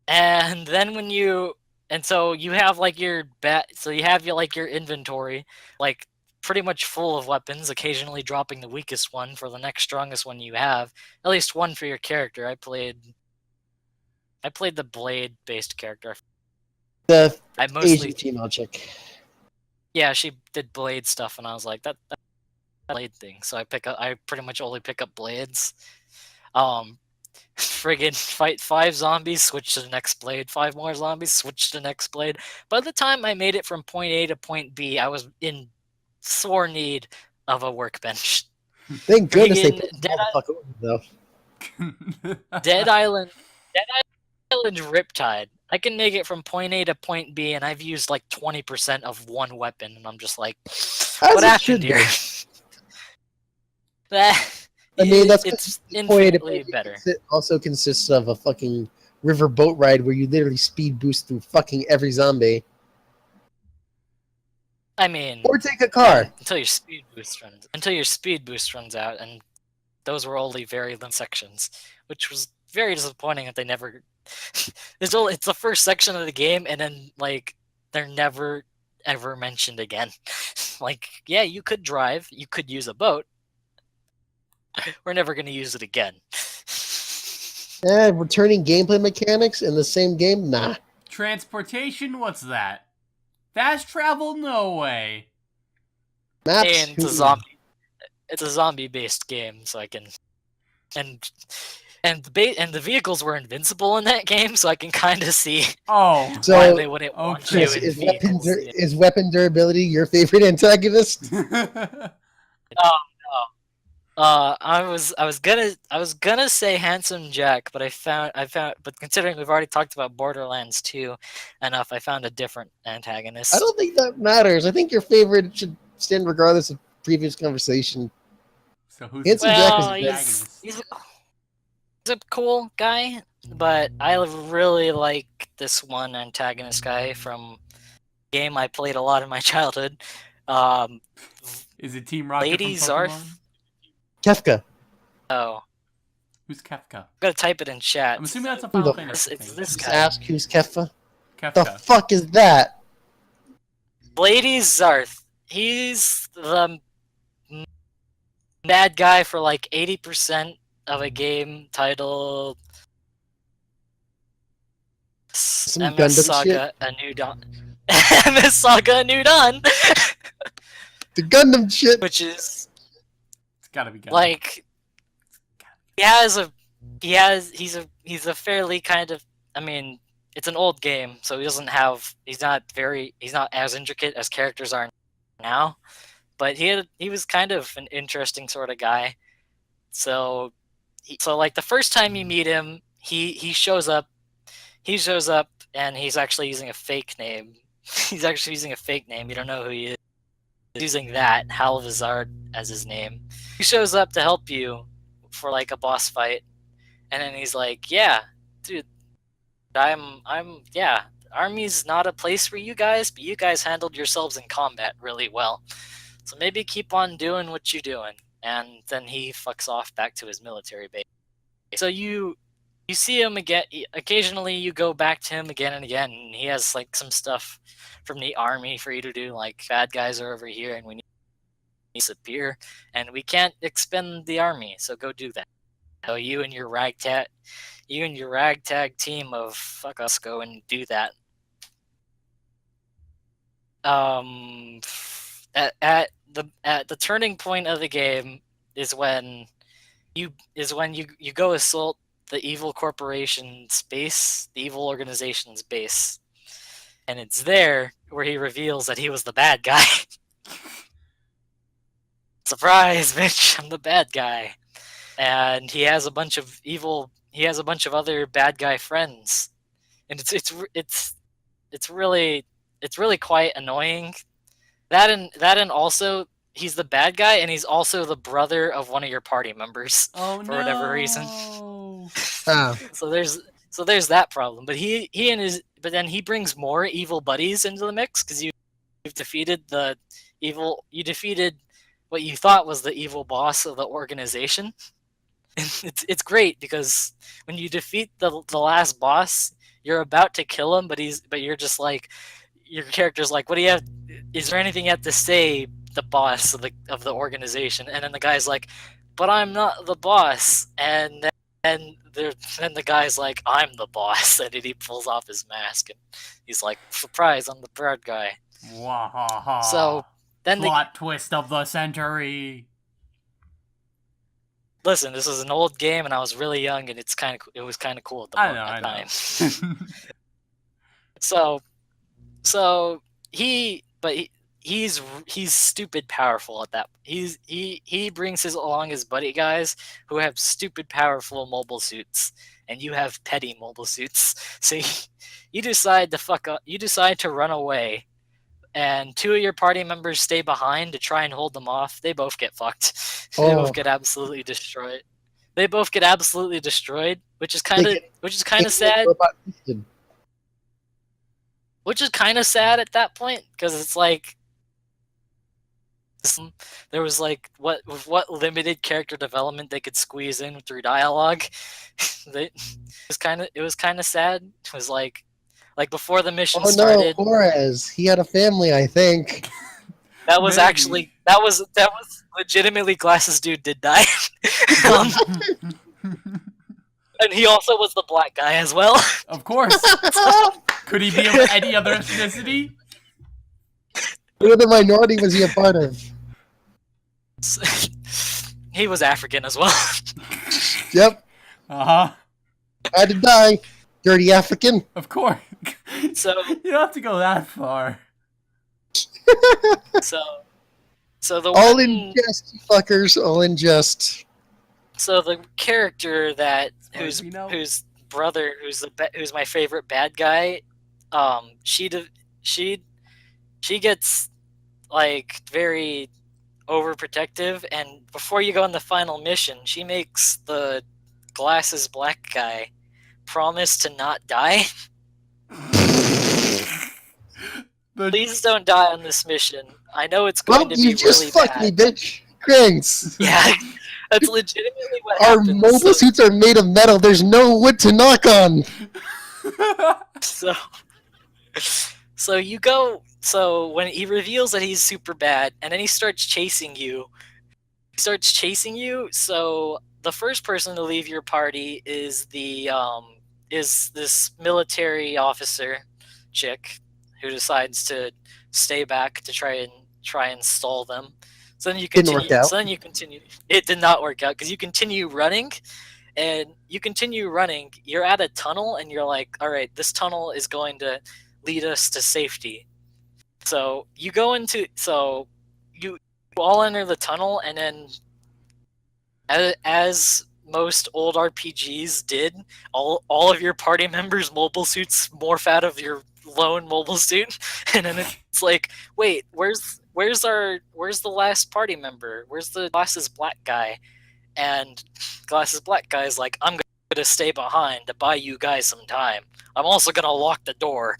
And then when you so you have like your your inventory like pretty much full of weapons, occasionally dropping the weakest one for the next strongest one you have. At least one for your character. I played the blade based character. The I mostly Asian female chick. yeah, she did blade stuff and I was like that blade thing. So I pretty much only pick up blades. Friggin' fight 5 zombies, switch to the next blade, 5 more zombies, switch to the next blade. By the time I made it from point A to point B, I was in sore need of a workbench. Thank goodness they Friggin' put the Dead motherfucker over, though. Dead Island Riptide. I can make it from point A to point B, and I've used like 20% of one weapon, and I'm just like, As what it happened should here? be. I mean, that's it's the point of infinitely it better. also consists of a fucking river boat ride where you literally speed boost through fucking every zombie. I mean, Or take a car. until your speed boost runs out, and those were only very limited sections, which was very disappointing that they never. It's the first section of the game, and then like they're never ever mentioned again. Like, yeah, you could drive, you could use a boat. We're never going to use it again. Returning gameplay mechanics in the same game? Nah. Transportation? What's that? Fast travel? No way. Maps? And it's a zombie based game, so I can and the vehicles were invincible in that game, so I can kind of see Oh. So, why they wouldn't want okay. you Chris, in is vehicles. is weapon durability your favorite antagonist? I was gonna say Handsome Jack, but but considering we've already talked about Borderlands 2 enough, I found a different antagonist. I don't think that matters. I think your favorite should stand regardless of previous conversation. So who's Handsome the Jack is Well, the antagonist? he's a cool guy, but I really like this one antagonist guy from a game I played a lot in my childhood. Is it Team Rocket Lady from Pokemon? Zarth? Kefka. Oh, Who's Kefka? I'm gonna type it in chat. I'm assuming that's a Who Final the Fantasy It's thing. this Just guy. ask who's Kefka. The Kefka. fuck is that? Lady Zarth. He's the bad guy for like 80% of a game titled Some MS Gundam Saga: A New Dawn. MS Saga: A New Dawn, The Gundam shit. which is It's gotta be Gundam. like he's a fairly kind of, I mean, it's an old game, so he's not as intricate as characters are now, but he was kind of an interesting sort of guy. So like the first time you meet him, he shows up and he's actually using a fake name. He's actually using a fake name. You don't know who he is. He's using that Halvizard as his name. He shows up to help you for like a boss fight, and then he's like, "Yeah, dude, yeah. Army's not a place for you guys, but you guys handled yourselves in combat really well. So maybe keep on doing what you're doing." And then he fucks off back to his military base. So you see him again. Occasionally, you go back to him again and again, and he has like some stuff from the army for you to do. Like, bad guys are over here, and we need to disappear, and we can't expend the army, so go do that. So you and your ragtag team of fuck us go and do that. the turning point of the game is when you go assault the evil corporation's base, the evil organization's base, and it's there where he reveals that he was the bad guy. Surprise, bitch! I'm the bad guy, and he has a bunch of other bad guy friends, and it's really quite annoying. That and also he's the bad guy, and he's also the brother of one of your party members. Oh for whatever reason. Ah. So there's that problem. But then he brings more evil buddies into the mix because you've defeated you defeated what you thought was the evil boss of the organization. It's great because when you defeat the last boss, you're about to kill him, but you're just like, your character's like, what do you have? Is there anything you have to say, the boss of the organization? And then the guy's like, but I'm not the boss. And then the guy's like, I'm the boss. And he pulls off his mask and he's like, surprise, I'm the bad guy. Wahaha. So then plot twist of the century. Listen, this is an old game, and I was really young, and it was kind of cool at the time. So he's stupid powerful at that. He brings along his buddy guys who have stupid powerful mobile suits, and you have petty mobile suits. So you decide to fuck up. You decide to run away, and two of your party members stay behind to try and hold them off. They both get fucked. They both get absolutely destroyed. Which is kind of sad. Which is kind of sad at that point, because it's like there was like what limited character development they could squeeze in through dialogue. It was kind of sad. It was like before the mission started. Oh no, Torres. He had a family, I think. That was legitimately Glasses Dude did die. And he also was the black guy as well. Of course. Could he be of any other ethnicity? What other minority was he a part of? He was African as well. Yep. Uh-huh. Had to die. Dirty African. Of course. So you don't have to go that far. So the all in jest, you fuckers. All in jest. So the character whose brother, who's my favorite bad guy, she gets like very overprotective, and before you go on the final mission, she makes the Glasses black guy promise to not die. Please don't die on this mission. I know it's going to be really bad. You just fucked me, bitch. Cranks. Yeah, that's legitimately what Our happens. mobile suits are made of metal. There's no wood to knock on. So when he reveals that he's super bad, and then he starts chasing you. So the first person to leave your party is this military officer chick who decides to stay back to try and stall them. So then you continue. It did not work out because you continue running, and You're at a tunnel, and you're like, all right, this tunnel is going to lead us to safety. So you all enter the tunnel, and then as most old RPGs did, all of your party members' mobile suits morph out of your lone mobile suit, and then it's like, wait, where's the last party member? Where's the Glasses black guy? And Glasses black guy is like, I'm gonna stay behind to buy you guys some time. I'm also gonna lock the door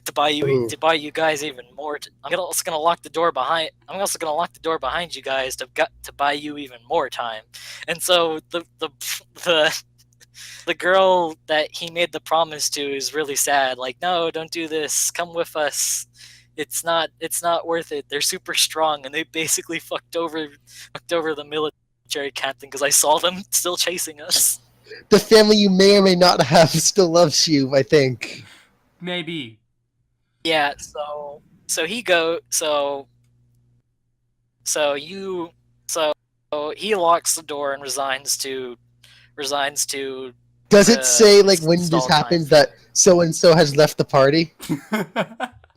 to buy you guys even more. I'm also gonna lock the door behind you guys to buy you even more time. And so the girl that he made the promise to is really sad. Like, no, don't do this. Come with us. It's not worth it. They're super strong, and they basically fucked over the military captain because I saw them still chasing us. The family you may or may not have still loves you, I think. Maybe. Yeah. So So he locks the door and resigns to Does it say like when this install time. happens that so and so has left the party?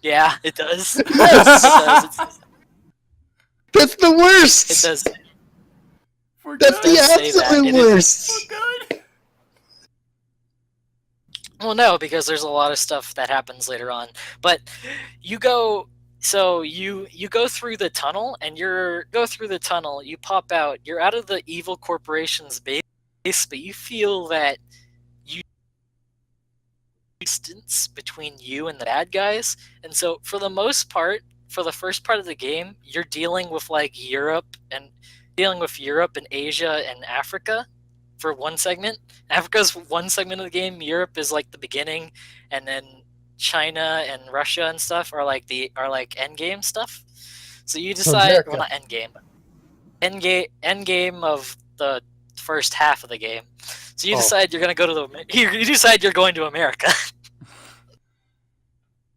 Yeah, it does. Yes! It does. That's the worst. It does. For That's good. the say that. absolute It is- worst. For good. Well, no, because there's a lot of stuff that happens later on. But you go through the tunnel, and you pop out, you're out of the evil corporation's base, but you feel that you distance between you and the bad guys. And so for the most part, for the first part of the game, you're dealing with Europe and Asia and Africa for one segment. Africa's one segment of the game. Europe is like the beginning, and then China and Russia and stuff are like end game stuff. So you decide, America. well, not end game, but end game of the first half of the game. So you decide you're gonna go to you decide you're going to America.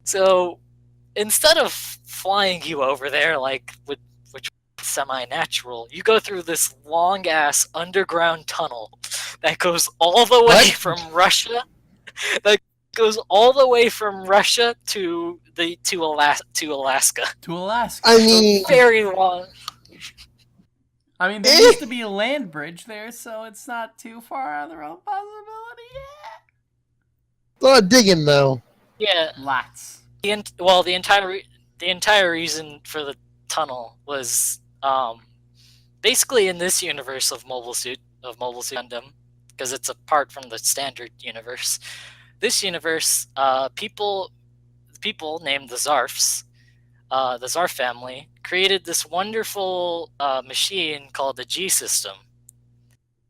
So instead of flying you over there which was semi-natural, you go through this long ass underground tunnel that goes all the way from Russia. That goes all the way from Russia to Alaska. To Alaska. I mean, Very long. I mean, there used to be a land bridge there, so it's not too far out of the realm of possibility. a lot of digging though. Yeah. Lots. The entire reason for the tunnel was basically in this universe of Mobile Suit Gundam, because it's apart from the standard universe. This universe, people named the Zarfs, the Zarf family, created this wonderful machine called the G system.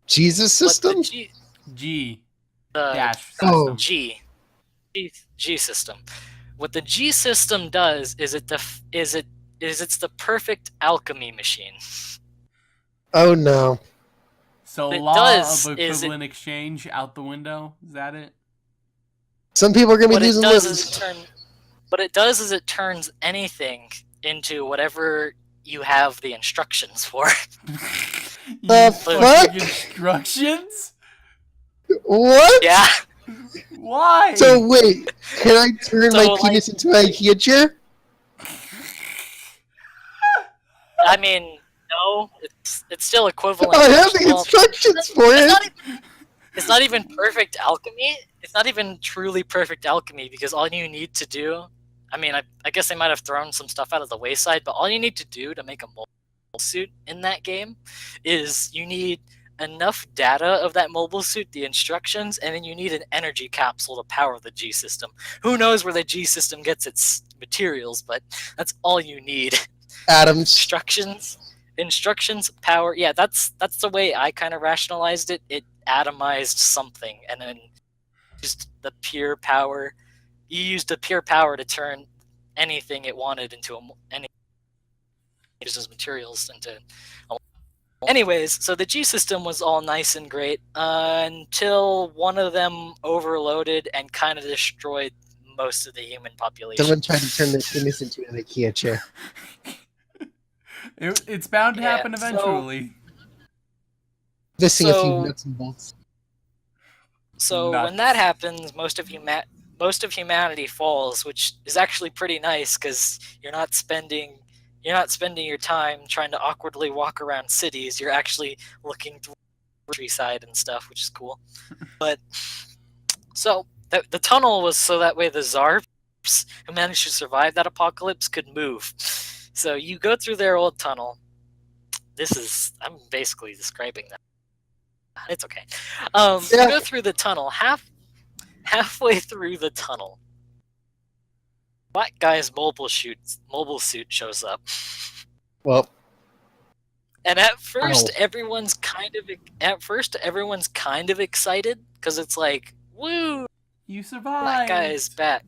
Jesus system? G. The Dash Oh. system. G system. What the G system does is it's the perfect alchemy machine. Oh no. So What it law does of is equivalent exchange out the window. Is that it? Some people are gonna What be it losing does limbs. is it turns anything into whatever you have the instructions for. The fucking fuck? Instructions? What? Yeah. Why? So wait, can I turn my So, penis into an IKEA chair? I mean, no, it's still equivalent. I have the Well, instructions for it's not even perfect alchemy. It's not even truly perfect alchemy, because all you need to do, I mean, I guess they might have thrown some stuff out of the wayside, but all you need to do to make a mobile suit in that game is you need enough data of that mobile suit, the instructions, and then you need an energy capsule to power the G system. Who knows where the G system gets its materials, but that's all you need. Adams. Instructions, power. Yeah, that's the way I kind of rationalized it. It atomized something, and then used the pure power. You used the pure power to turn anything it wanted into any uses materials into. Anyways, so the G system was all nice and great until one of them overloaded and kind of destroyed most of the human population. Someone tried to turn their penis into an IKEA chair. It's bound to happen eventually. Missing a few nuts and bolts. So Nuts. when that happens, most of humanity falls, which is actually pretty nice, because you're not spending your time trying to awkwardly walk around cities. You're actually looking through the countryside and stuff, which is cool. But so the tunnel was so that way the Zarps who managed to survive that apocalypse could move. So you go through their old tunnel. I'm basically describing that. It's okay. You go through the tunnel. Halfway through the tunnel, Black Guy's mobile suit shows up. Well, and at first everyone's kind of excited, because it's like, woo, You survived. Black Guy is back.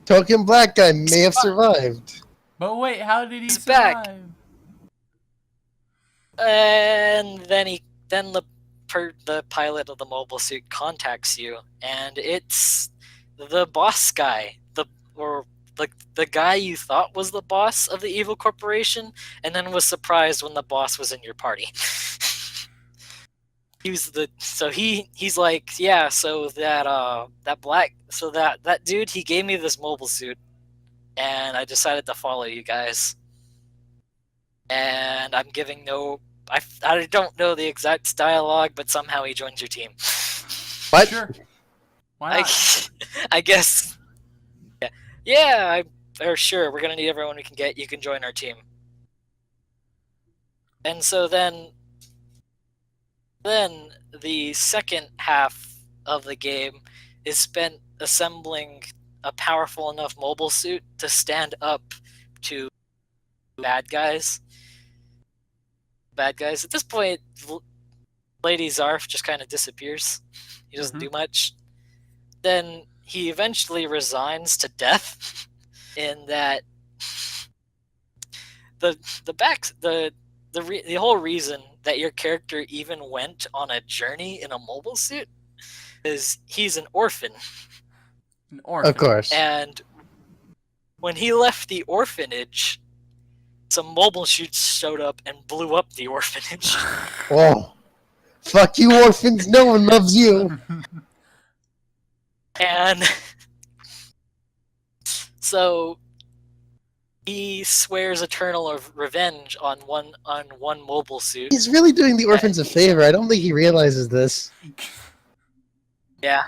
token black guy may have survived. But wait, how did he He's survive? back. And then the pilot of the mobile suit contacts you, and it's the boss guy, or the guy you thought was the boss of the evil corporation, and then was surprised when the boss was in your party. He's like, yeah, so that dude, he gave me this mobile suit, and I decided to follow you guys. And I'm giving I don't know the exact dialogue, but somehow he joins your team. What? Sure. Why not? I guess. Yeah. Sure. We're gonna need everyone we can get. You can join our team. And so then the second half of the game is spent assembling a powerful enough mobile suit to stand up to bad guys. At this point, Lady Zarf just kind of disappears. He doesn't do much. Then he eventually resigns to death. In that, the whole reason that your character even went on a journey in a mobile suit is he's an orphan. An orphan. Of course. And when he left the orphanage, some mobile suits showed up and blew up the orphanage. Oh, fuck you, orphans! No one loves you. And so he swears eternal revenge on one mobile suit. He's really doing the orphans a favor. I don't think he realizes this. Yeah.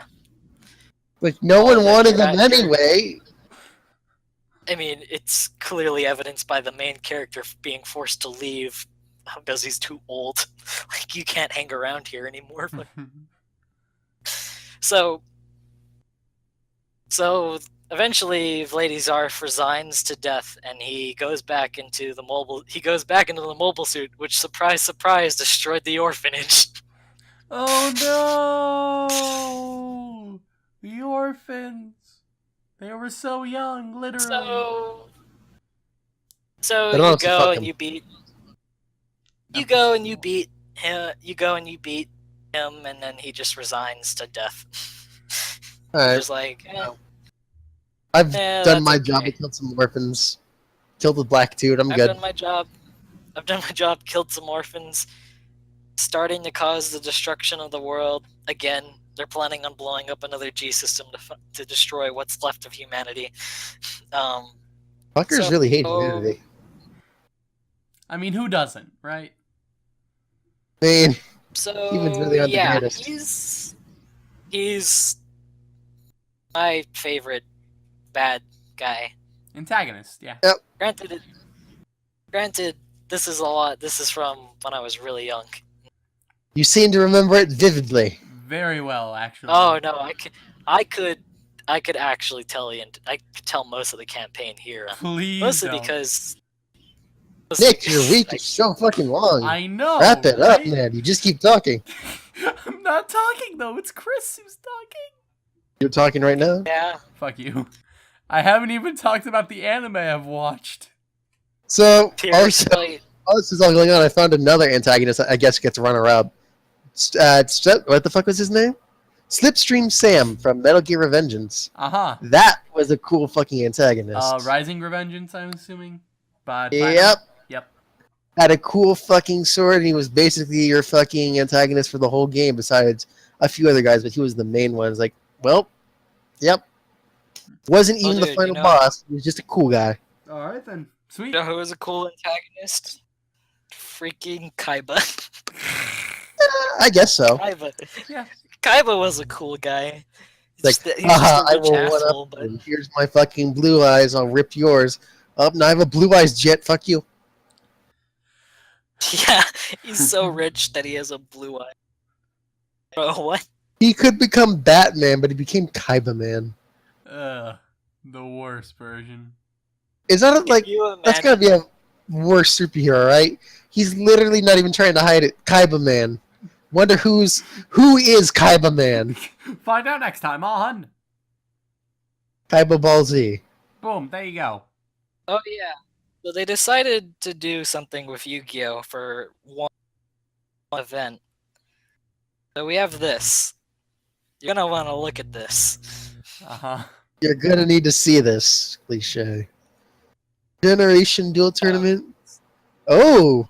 Like, no one wanted them anyway. I mean, it's clearly evidenced by the main character being forced to leave because he's too old. Like, you can't hang around here anymore. So eventually, Lady Zarf resigns to death, and he goes back into the mobile. He goes back into the mobile suit, which, surprise, surprise, destroyed the orphanage. Oh no! The orphans. They were so young, literally. So you go and you beat. You go and you beat him. You go and you beat him, and then he just resigns to death. Alright. Just like, I've done my job. I killed some orphans. Killed the black dude. I'm good. I've done my job. Killed some orphans. Starting to cause the destruction of the world again. They're planning on blowing up another G system to destroy what's left of humanity. Fuckers really hate humanity. I mean, who doesn't, right? I mean, so humans really aren't the greatest. He's my favorite bad guy. Antagonist, yeah. Yep. Granted, this is a lot. This is from when I was really young. You seem to remember it vividly. Very well, actually. Oh no, I could actually tell you, and I could tell most of the campaign here. Please Mostly don't. because Nick, your week is so fucking long. I know. Wrap it right? up, man. You just keep talking. I'm not talking though. It's Chris who's talking. You're talking right now? Yeah. Fuck you. I haven't even talked about the anime I've watched. So, Seriously. while this is all going on, I found another antagonist I guess gets run around. What the fuck was his name? Slipstream Sam from Metal Gear Revengeance. Uh-huh. That was a cool fucking antagonist. Rising Revengeance, I'm assuming? Yep. Yep. Had a cool fucking sword, and he was basically your fucking antagonist for the whole game, besides a few other guys, but he was the main one. It's like, well, yep. Wasn't even the final boss. He was just a cool guy. Alright then. Sweet. You know who was a cool antagonist? Freaking Kaiba. I guess so. Kaiba. Yeah. Kaiba was a cool guy. Like, haha, I will one up. And here's my fucking blue eyes. I'll rip yours. Oh, now I have a blue eyes jet. Fuck you. Yeah, he's so rich that he has a blue eye. Bro, what? He could become Batman, but he became Kaiba Man. The worst version. Is that like that's gotta be a worse superhero, right? He's literally not even trying to hide it. Kaiba Man. Wonder who is Kaiba Man? Find out next time on Kaiba Ball Z. Boom, there you go. Oh yeah. So they decided to do something with Yu-Gi-Oh! For one event. So we have this. You're gonna want to look at this. Uh-huh. You're gonna need to see this cliche. Generation Duel Tournament. Oh,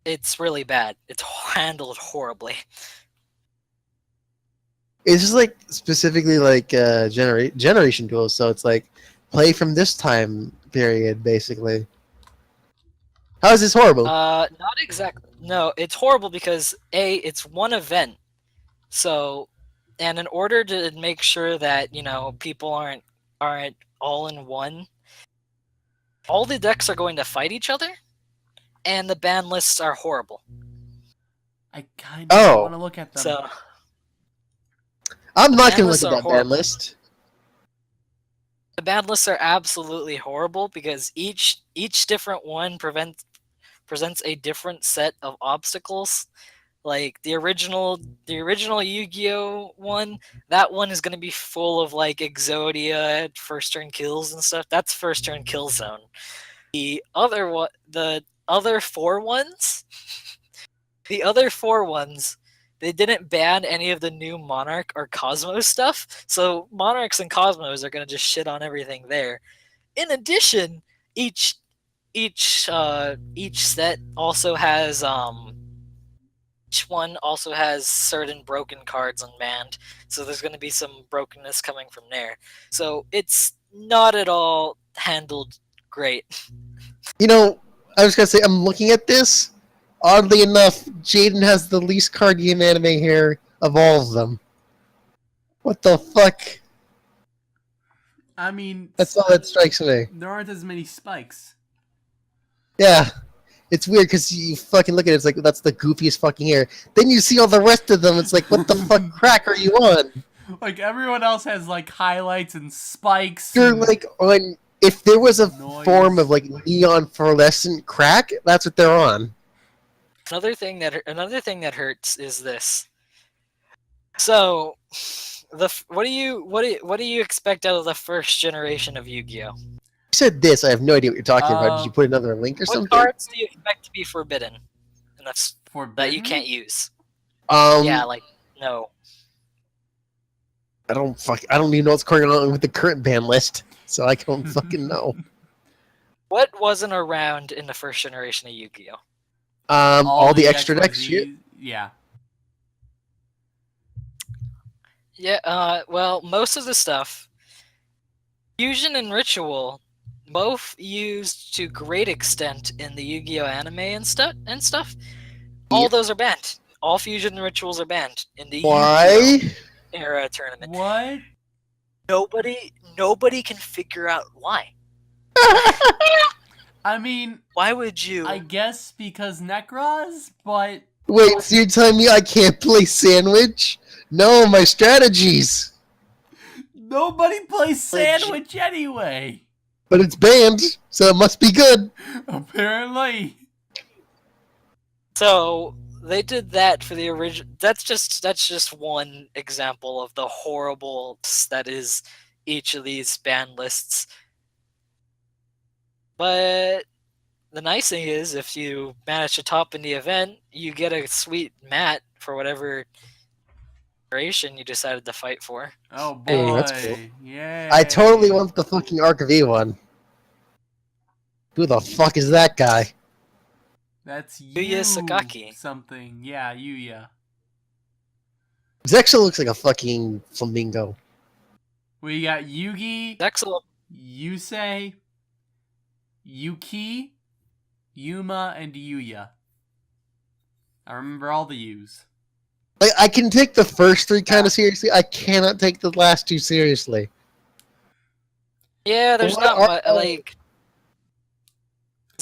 It's really bad. It's handled horribly. it's just like specifically like Generation Duel, so it's like play from this time period, basically. How is this horrible? Not exactly. No, it's horrible because it's one event. So, and in order to make sure that people aren't all in one, all the decks are going to fight each other, and the ban lists are horrible. I kind of Oh. want to look at them. So I'm the not ban gonna look lists at are that ban horrible. list. The ban lists are absolutely horrible because each different one presents a different set of obstacles. Like the original Yu-Gi-Oh one, that one is going to be full of like Exodia, first turn kills and stuff. That's first turn kill zone. The other four ones, they didn't ban any of the new Monarch or Cosmos stuff. So Monarchs and Cosmos are going to just shit on everything there. In addition, each set also has each one also has certain broken cards unbanned, so there's going to be some brokenness coming from there. So it's not at all handled great. You know, I was gonna say I'm looking at this. Oddly enough, Jaden has the least card game anime here of all of them. What the fuck? I mean, That's all that strikes me. there aren't as many spikes. Yeah. It's weird because you fucking look at it, it's like, that's the goofiest fucking hair. Then you see all the rest of them, it's like, what the fuck crack are you on? Like, everyone else has, like, highlights and spikes. You're and like on, if there was a noise. form of like neon fluorescent crack, that's what they're on. Another thing that hurts is this. So, what do you expect out of the first generation of Yu-Gi-Oh? You said this, I have no idea what you're talking about. Did you put another link or What something? cards do you expect to be forbidden? And that's Forbidden? that you can't use. Yeah, like no. I don't even know what's going on with the current ban list, so I don't fucking know. What wasn't around in the first generation of Yu-Gi-Oh? All the extra XYZ deck shit. Yeah. Yeah, well, most of the stuff, Fusion and Ritual, both used to great extent in the Yu-Gi-Oh anime and stuff. All those are banned. All Fusion and Rituals are banned in the Why? Yu-Gi-Oh era tournament. What? Nobody can figure out why. I mean, Why would you? I guess because Necros, but... Wait, so you're telling me I can't play Sandwich? No, my strategies. Nobody plays Sandwich anyway. But it's banned, so it must be good. Apparently. So they did that for the original. That's just one example of the horrible that is each of these ban lists. But the nice thing is, if you manage to top in the event, you get a sweet mat for whatever duration you decided to fight for. Oh boy. Hey, that's cool. Yeah. I totally want the fucking Arc V one. Who the fuck is that guy? That's Yuya Sakaki. Something. Yeah, Yuya. Zexel looks like a fucking flamingo. We got Yugi, Excellent. Yusei, Yuki, Yuma, and Yuya. I remember all the U's. Like, I can take the first three kind of seriously. I cannot take the last two seriously. Yeah, there's What not are- much like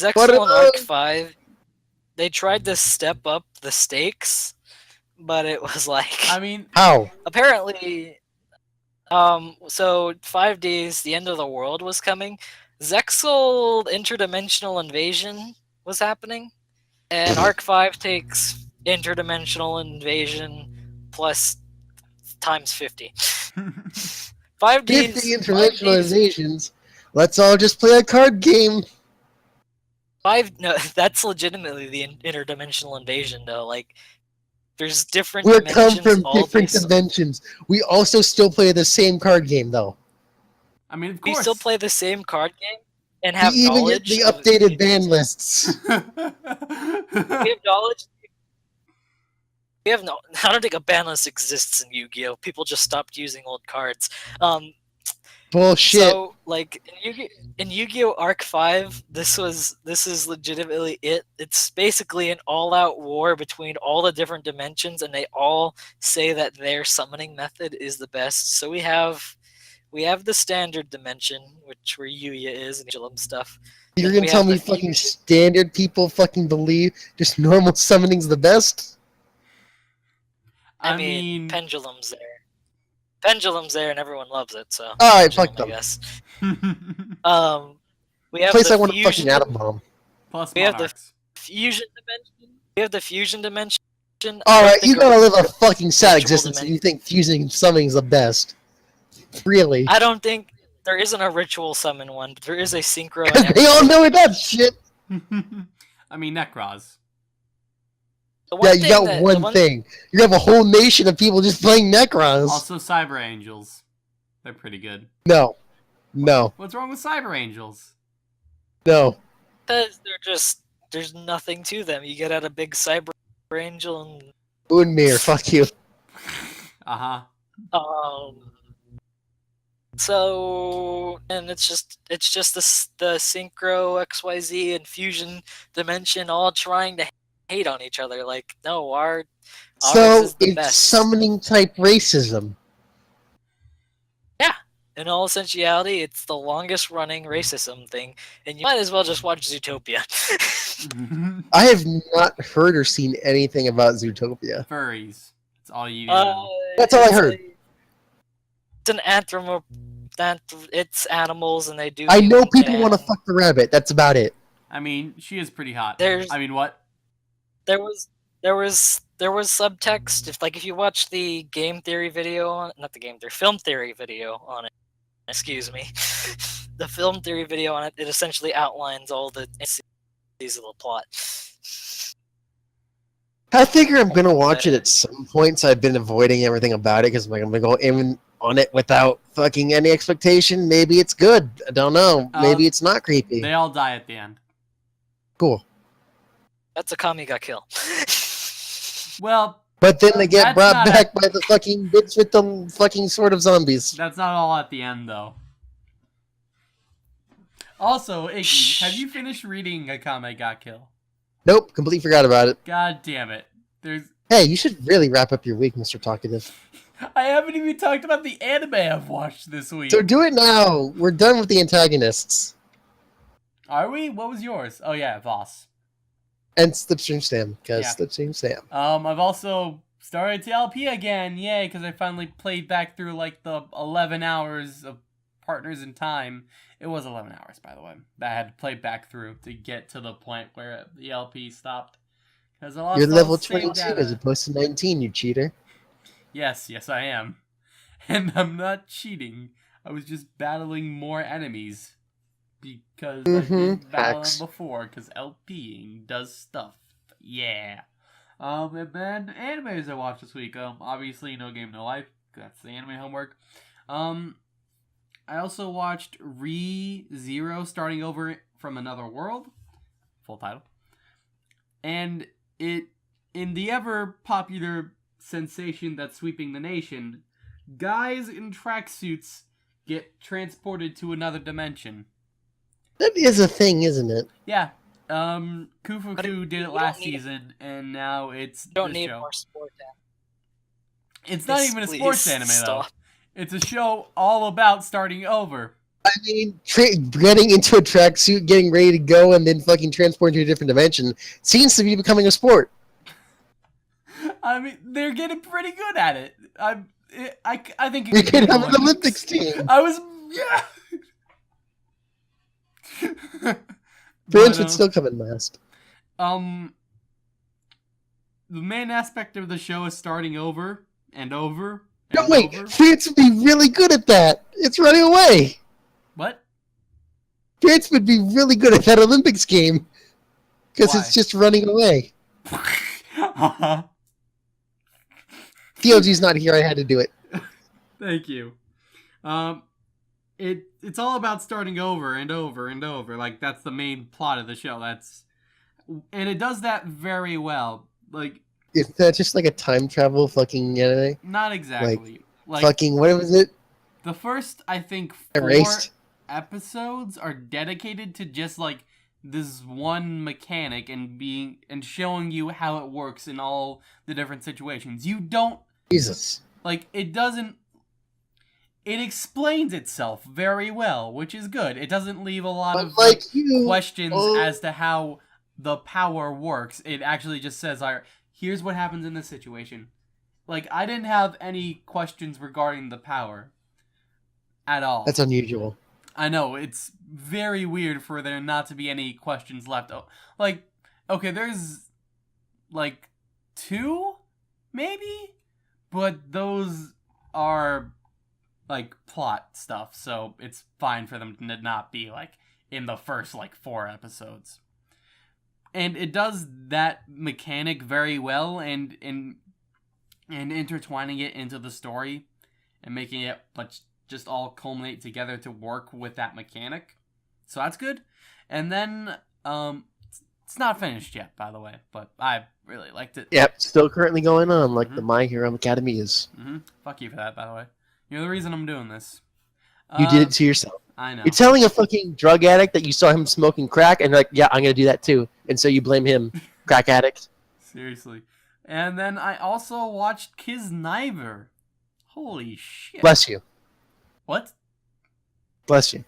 What Zexal and are- Arc 5. They tried to step up the stakes, but it was like I mean, How? apparently so 5 days the end of the world was coming. Zexal interdimensional invasion was happening, and Arc 5 takes interdimensional invasion plus times 50. 5 days 50 interdimensional invasions. Let's all just play a card game. No, that's legitimately the interdimensional invasion though. Like There's different We come dimensions. from all different based on- dimensions. We also still play the same card game, though. I mean, of We course. still play the same card game and We have even get knowledge. the of- updated ban lists. We have knowledge. We have no. I don't think a ban list exists in Yu-Gi-Oh. People just stopped using old cards. Bullshit. So, like in Yu-Gi-Oh! Arc 5, this is legitimately it. It's basically an all-out war between all the different dimensions, and they all say that their summoning method is the best. So we have the standard dimension, which where Yuya is and Pendulum stuff. You're Then gonna we tell have me the fucking fusion- standard people fucking believe just normal summoning's the best? I mean, Pendulum's there. Pendulum's there, and everyone loves it. So Alright, Pendulum, fuck them. I guess. We have Place the I want a fucking fusion. atom bomb. Plus We have the Monarchs. fusion dimension. We have the fusion dimension. I don't Alright, think you gotta live a fucking sad virtual existence and dimension- you think fusing summoning's the best. Really? I don't think there isn't a ritual summon one, but there is a synchro. Because and they all know that shit! I mean, Necros. The one Yeah, you thing got that- the one thing. You have a whole nation of people just playing Necrons. Also, Cyber Angels. They're pretty good. No. No. What's wrong with Cyber Angels? No. Because there's nothing to them. You get out a big cyber angel and Moonmere, fuck you. Uh-huh. So and it's just the synchro XYZ and fusion dimension all trying to hate on each other. Like, no, ours So, is the it's best. summoning type racism. In all essentiality, it's the longest running racism thing, and you might as well just watch Zootopia. I have not heard or seen anything about Zootopia. Furries. That's all you need to know. That's all I heard. It's an it's animals, and they do. I know human people want to jam. fuck the rabbit. That's about it. I mean, she is pretty hot. There's- I mean, what? There was subtext. If you watch the game theory video on, not the game theory, film theory video on it. Excuse me, the film theory video on it. It essentially outlines all the intricacies of the plot. I figure I'm gonna watch it at some point, so I've been avoiding everything about it because I'm gonna go in on it without fucking any expectation. Maybe it's good. I don't know. Maybe it's not creepy. They all die at the end. Cool. That's a Kamiga kill. Well, But then they get That's brought not back by the fucking bitch with the fucking sword of zombies. that's not all at the end, though. Also, Iggy, have you finished reading Akame ga Kill? Nope, completely forgot about it. God damn it. Hey, you should really wrap up your week, Mr. Talkative. I haven't even talked about the anime I've watched this week. So do it now. We're done with the antagonists. Are we? What was yours? Oh yeah, Voss. And Slipstream Sam, because Yeah. Slipstream Sam. I've also started TLP again, yay, because I finally played back through like the 11 hours of Partners in Time. It was 11 hours, by the way, that I had to play back through to get to the point where the LP stopped. Because I lost You're all level the save 22 data. as opposed to 19, you cheater. Yes, I am. And I'm not cheating. I was just battling more enemies. Because I didn't battle Facts. them before, because LPing does stuff. Yeah. And then animes I watched this week. Obviously No Game No Life. That's the anime homework. I also watched Re:Zero Starting Over from Another World. Full title. And in the ever popular sensation that's sweeping the nation, guys in tracksuits get transported to another dimension. That is a thing, isn't it? Yeah. Kufuku did you it don't last need- season, and now it's You don't this need show. more sport. It's not even a Please sports anime, stop. though. It's a show all about starting over. I mean, getting into a tracksuit, getting ready to go, and then fucking transporting to a different dimension seems to be becoming a sport. I mean, they're getting pretty good at it. I think it We could could be have an Olympics team. I was, yeah. Prince But, would still come in last. the main aspect of the show is starting over and over No, and wait, over. France would be really good at that. It's running away. What? France would be really good at that Olympics game. Because Why? it's just running away. TOG's not here. I had to do it. Thank you. It's all about starting over and over and over. Like, that's the main plot of the show. And it does that very well. Like, Is that just like a time travel fucking anime? not exactly. Like fucking, what was it? the first, I think, 4 Erased? episodes are dedicated to just like this one mechanic and showing you how it works in all the different situations. You don't Jesus. like it doesn't. It explains itself very well, which is good. It doesn't leave a lot of questions as to how the power works. It actually just says, "All right, here's what happens in this situation." Like, I didn't have any questions regarding the power at all. That's unusual. I know, it's very weird for there not to be any questions left. Like, okay, there's like 2, maybe? But those are like plot stuff, so it's fine for them to not be like in the first like 4 episodes. And it does that mechanic very well, and intertwining it into the story and making it just all culminate together to work with that mechanic. So that's good. And then it's not finished yet, by the way, but I really liked it. Yep, still currently going on, like the My Hero Academy is. Fuck you for that, by the way. You're the reason I'm doing this. You did it to yourself. I know. You're telling a fucking drug addict that you saw him smoking crack, and you're like, yeah, I'm going to do that too. And so you blame him, crack addict. Seriously. And then I also watched Kisniver. Holy shit. Bless you. What? Bless you.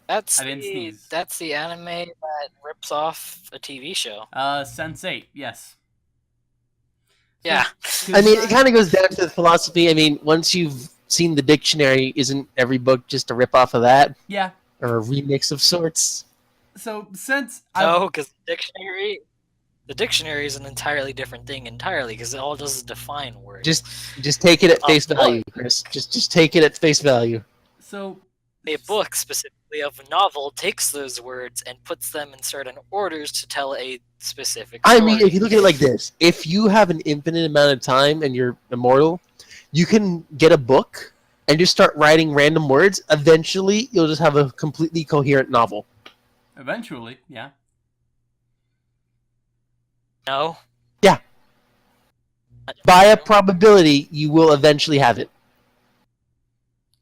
That's I didn't sneeze. That's the anime that rips off a TV show. Sense8, yes. Yeah. I mean, it kind of goes down to the philosophy. I mean, once you've seen the dictionary, isn't every book just a rip-off of that? Yeah. Or a remix of sorts? So, since No, because the dictionary is an entirely different thing entirely, because it all does is define words. Just take it at face value, Chris. Just take it at face value. So, a book, specifically of a novel, takes those words and puts them in certain orders to tell a specific story. I mean, if you look at it like this, if you have an infinite amount of time and you're immortal, you can get a book and just start writing random words. Eventually, you'll just have a completely coherent novel. Eventually, yeah. No? Yeah. By a probability, you will eventually have it.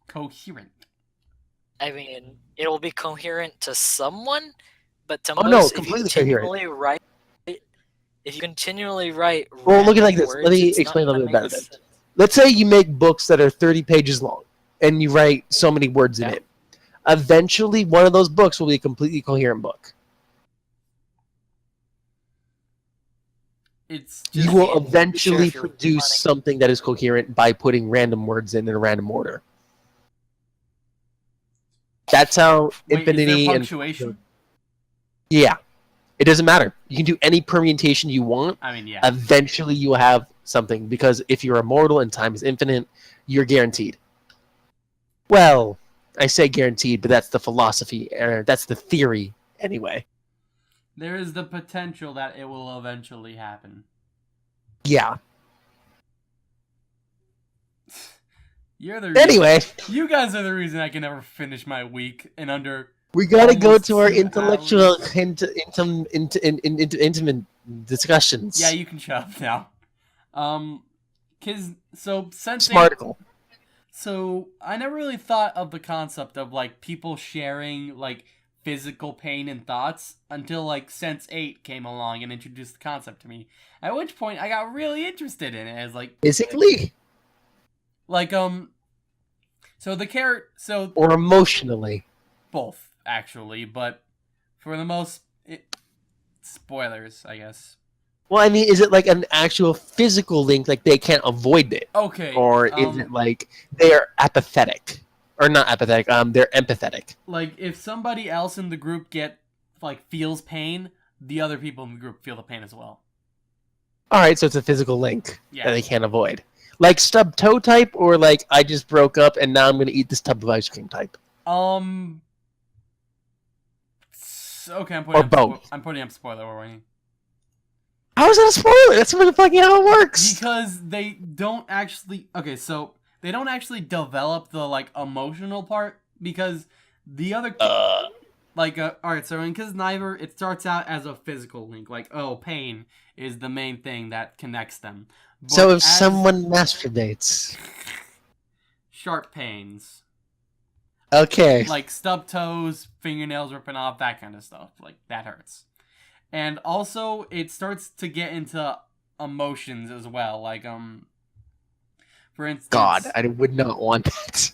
Coherent. I mean, it'll be coherent to someone, but to Oh, most, no, if completely you continually write, if you continually write, well, look at it like this. words, Let me it's explain a not little bit gonna better. make sense. Let's say you make books that are 30 pages long, and you write so many words in it. Eventually, one of those books will be a completely coherent book. It's just, You will eventually if you're produce something that is coherent by putting random words in a random order. That's how wait, infinity is there and punctuation? yeah, it doesn't matter. You can do any permutation you want. I mean, yeah. Eventually, you will have something, because if you're immortal and time is infinite, you're guaranteed. Well, I say guaranteed, but that's the philosophy, or that's the theory anyway. There is the potential that it will eventually happen. Yeah. You're the Anyway, you guys are the reason I can never finish my week in under. we gotta go almost to our 2 intellectual, hours. intimate discussions. Yeah, you can shut up now. Since Smarticle. So I never really thought of the concept of like people sharing like physical pain and thoughts until like Sense8 came along and introduced the concept to me. At which point I got really interested in it as like Physically? So the character Or emotionally? both actually, but for the most spoilers, I guess. Well, I mean, is it like an actual physical link, like they can't avoid it? Okay. Or is it like they're apathetic? Or not apathetic, they're empathetic. Like, if somebody else in the group feels pain, the other people in the group feel the pain as well. Alright, so it's a physical link Yeah. that they can't avoid. Like stub toe type, or like I just broke up and now I'm going to eat this tub of ice cream type? Okay, Or both. I'm putting up spoiler warning. How is that a spoiler? That's really fucking how it works. Because they don't actually... Okay, so they don't actually develop the, like, emotional part, because the other... alright, so in Kiznaiver, it starts out as a physical link. Like, oh, pain is the main thing that connects them. But So if someone masturbates... Sharp pains. Okay. Like, stub toes, fingernails ripping off, that kind of stuff. Like, that hurts. And also, it starts to get into emotions as well. Like, for instance... God, I would not want that.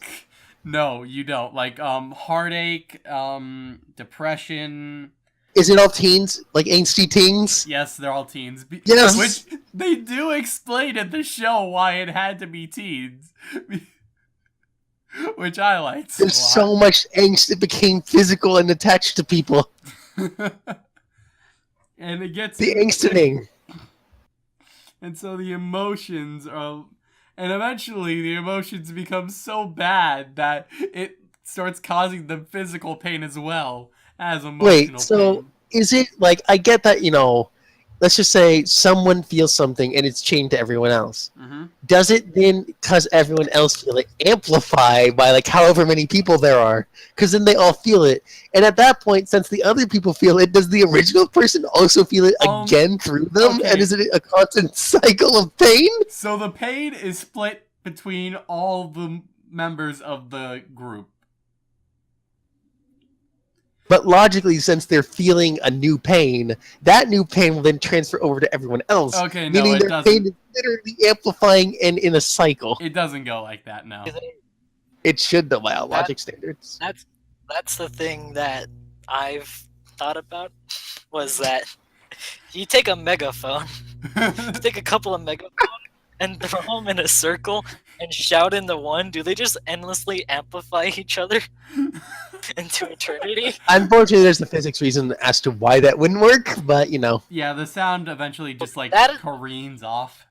No, you don't. Like, heartache, depression... Is it all teens? Like angsty teens? Yes, they're all teens. Yes! Which, they do explain in the show why it had to be teens. Which I liked. There's so much angst that became physical and attached to people. And it gets... The angstening. And so the emotions are... And eventually the emotions become so bad that it starts causing them physical pain as well as emotional Wait, so pain. is it, like, I get that, you know, let's just say someone feels something and it's chained to everyone else. Mm-hmm. Does it then, because everyone else feel it, amplify by, like, however many people there are? Because then they all feel it. And at that point, since the other people feel it, does the original person also feel it again through them? okay. And is it a constant cycle of pain? So the pain is split between all the members of the group. But logically, since they're feeling a new pain, that new pain will then transfer over to everyone else. Okay, no, meaning it their doesn't. pain is literally amplifying and in a cycle. It doesn't go like that, no. It should, though, by all logic standards. That's the thing that I've thought about, was that you take a megaphone, take a couple of megaphones, and throw them in a circle and shout into one. Do they just endlessly amplify each other into eternity? Unfortunately, there's a physics reason as to why that wouldn't work, but, you know. Yeah, the sound eventually just, like, careens off.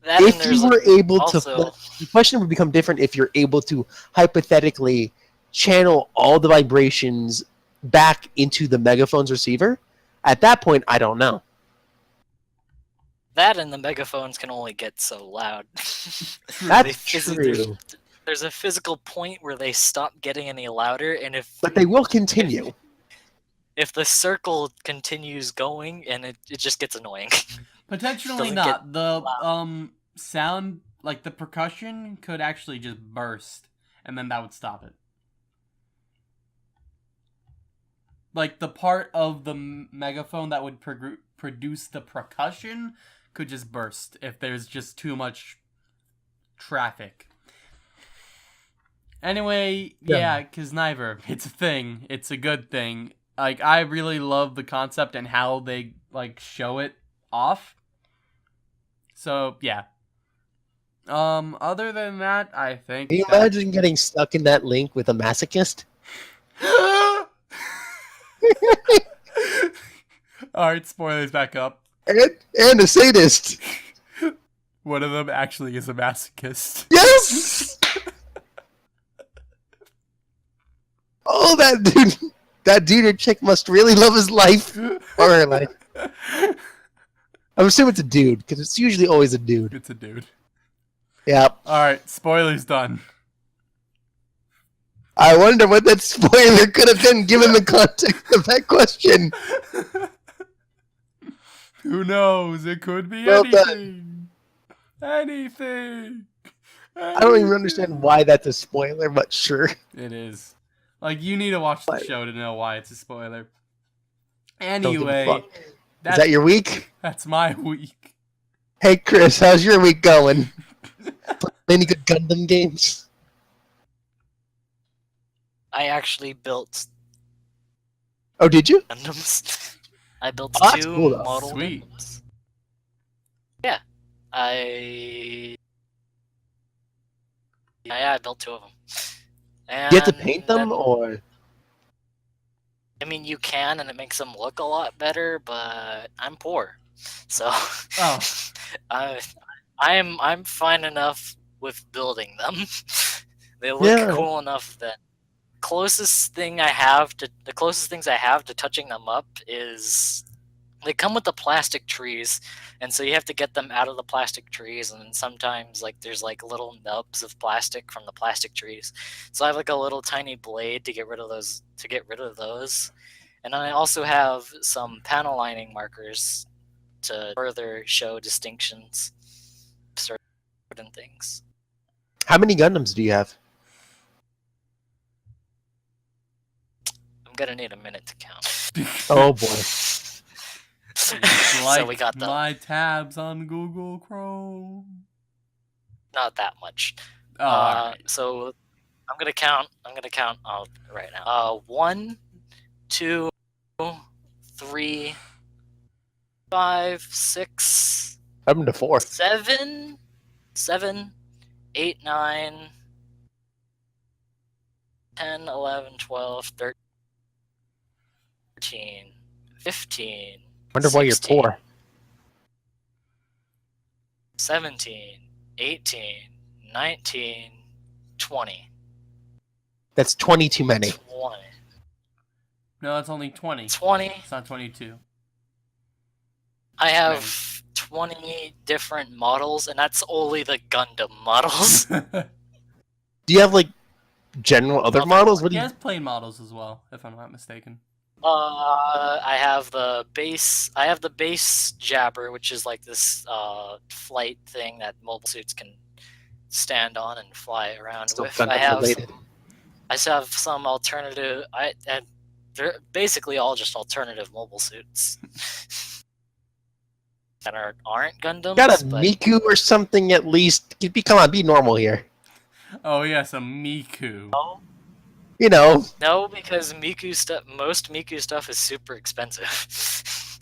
If you were able also... to... The question would become different if you're able to hypothetically channel all the vibrations back into the megaphone's receiver. At that point, I don't know. That and the megaphones can only get so loud. That's true. There's a physical point where they stop getting any louder, and but they will continue. If the circle continues going, and it just gets annoying. Potentially not. The sound, like the percussion, could actually just burst, and then that would stop it. Like the part of the megaphone that would produce the percussion could just burst if there's just too much traffic. Anyway, yeah, Kiznaiver, it's a thing. It's a good thing. Like, I really love the concept and how they, like, show it off. So, yeah. Other than that, I think... Can you imagine getting stuck in that link with a masochist? Alright, spoilers back up. And a sadist. One of them actually is a masochist. Yes! Oh, that dude or chick must really love his life. Or her life. I'm assuming it's a dude, because it's usually always a dude. It's a dude. Yep. Alright, spoilers done. I wonder what that spoiler could have been given the context of that question. Who knows? It could be Well anything. Anything. I don't even understand why that's a spoiler, but sure. It is. Like, you need to watch the show to know why it's a spoiler. Anyway. Is that your week? That's my week. Hey, Chris, how's your week going? Play any good Gundam games? I actually built... Oh, did you? Gundams. I built that's two cool, though. model Sweet. Gundams. Yeah. I built two of them. And You have to paint them, or...? I mean, you can, and it makes them look a lot better, but I'm poor. So... Oh. I'm fine enough with building them. They look cool enough that the closest things I have to touching them up is they come with the plastic trees, and so you have to get them out of the plastic trees, and then sometimes like there's like little nubs of plastic from the plastic trees. So I have like a little tiny blade to get rid of those And then I also have some panel lining markers to further show distinctions of certain things. How many Gundams do you have? I'm gonna need a minute to count. Oh boy. So we got my tabs on Google Chrome. not that much. Oh, all right. So I'm gonna count right now. 1, 2, 3, 5, 6, I'm to 4. 7, 8, 9, 10, 11, 12, 13, 15. Wonder why you're 16, poor. 17, 18, 19, 20. That's 20 too many. 20. No, it's only 20. 20. It's not 22. I have 20 different models, and that's only the Gundam models. Do you have like general other models? What do He you? has plain models as well, if I'm not mistaken. I have the base Jabber, which is like this flight thing that mobile suits can stand on and fly around Still with. Gundam related. I have some alternative. And they're basically all just alternative mobile suits that aren't Gundams. Got a but Miku or something at least. Come on, be normal here. Oh yes, a Miku. You know, no, because most Miku stuff is super expensive.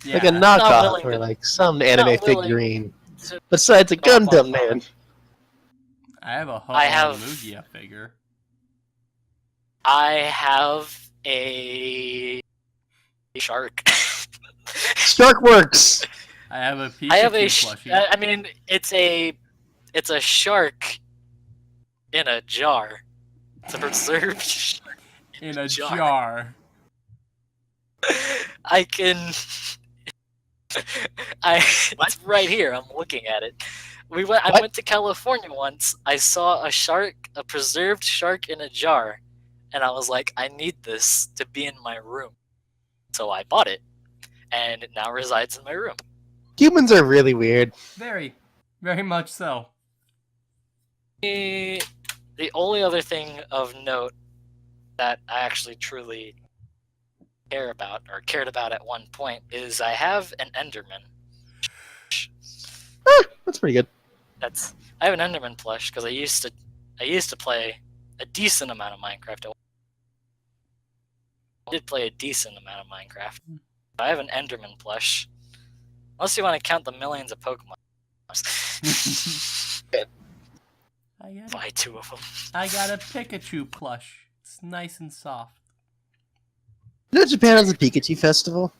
Yeah. like a Not knockoff willing or to- like some anime not willing figurine. to- Besides a Gundam, man. I have a I have- Mugia figure. I have a shark. Shark works. I have a Pikachu I have a. plushie. I mean, it's a shark in a jar. It's a preserved shark in a jar. I can. It's right here. I'm looking at it. I went to California once. I saw a preserved shark in a jar, and I was like, I need this to be in my room. So I bought it, and it now resides in my room. Humans are really weird. Very, very much so. The only other thing of note that I actually truly cared about at one point is I have an Enderman. That's pretty good. I have an Enderman plush because I used to play a decent amount of Minecraft. I did play a decent amount of Minecraft. I have an Enderman plush. Unless you want to count the millions of Pokemon. Buy 2 of them. I got a Pikachu plush. It's nice and soft. You know Japan has a Pikachu festival?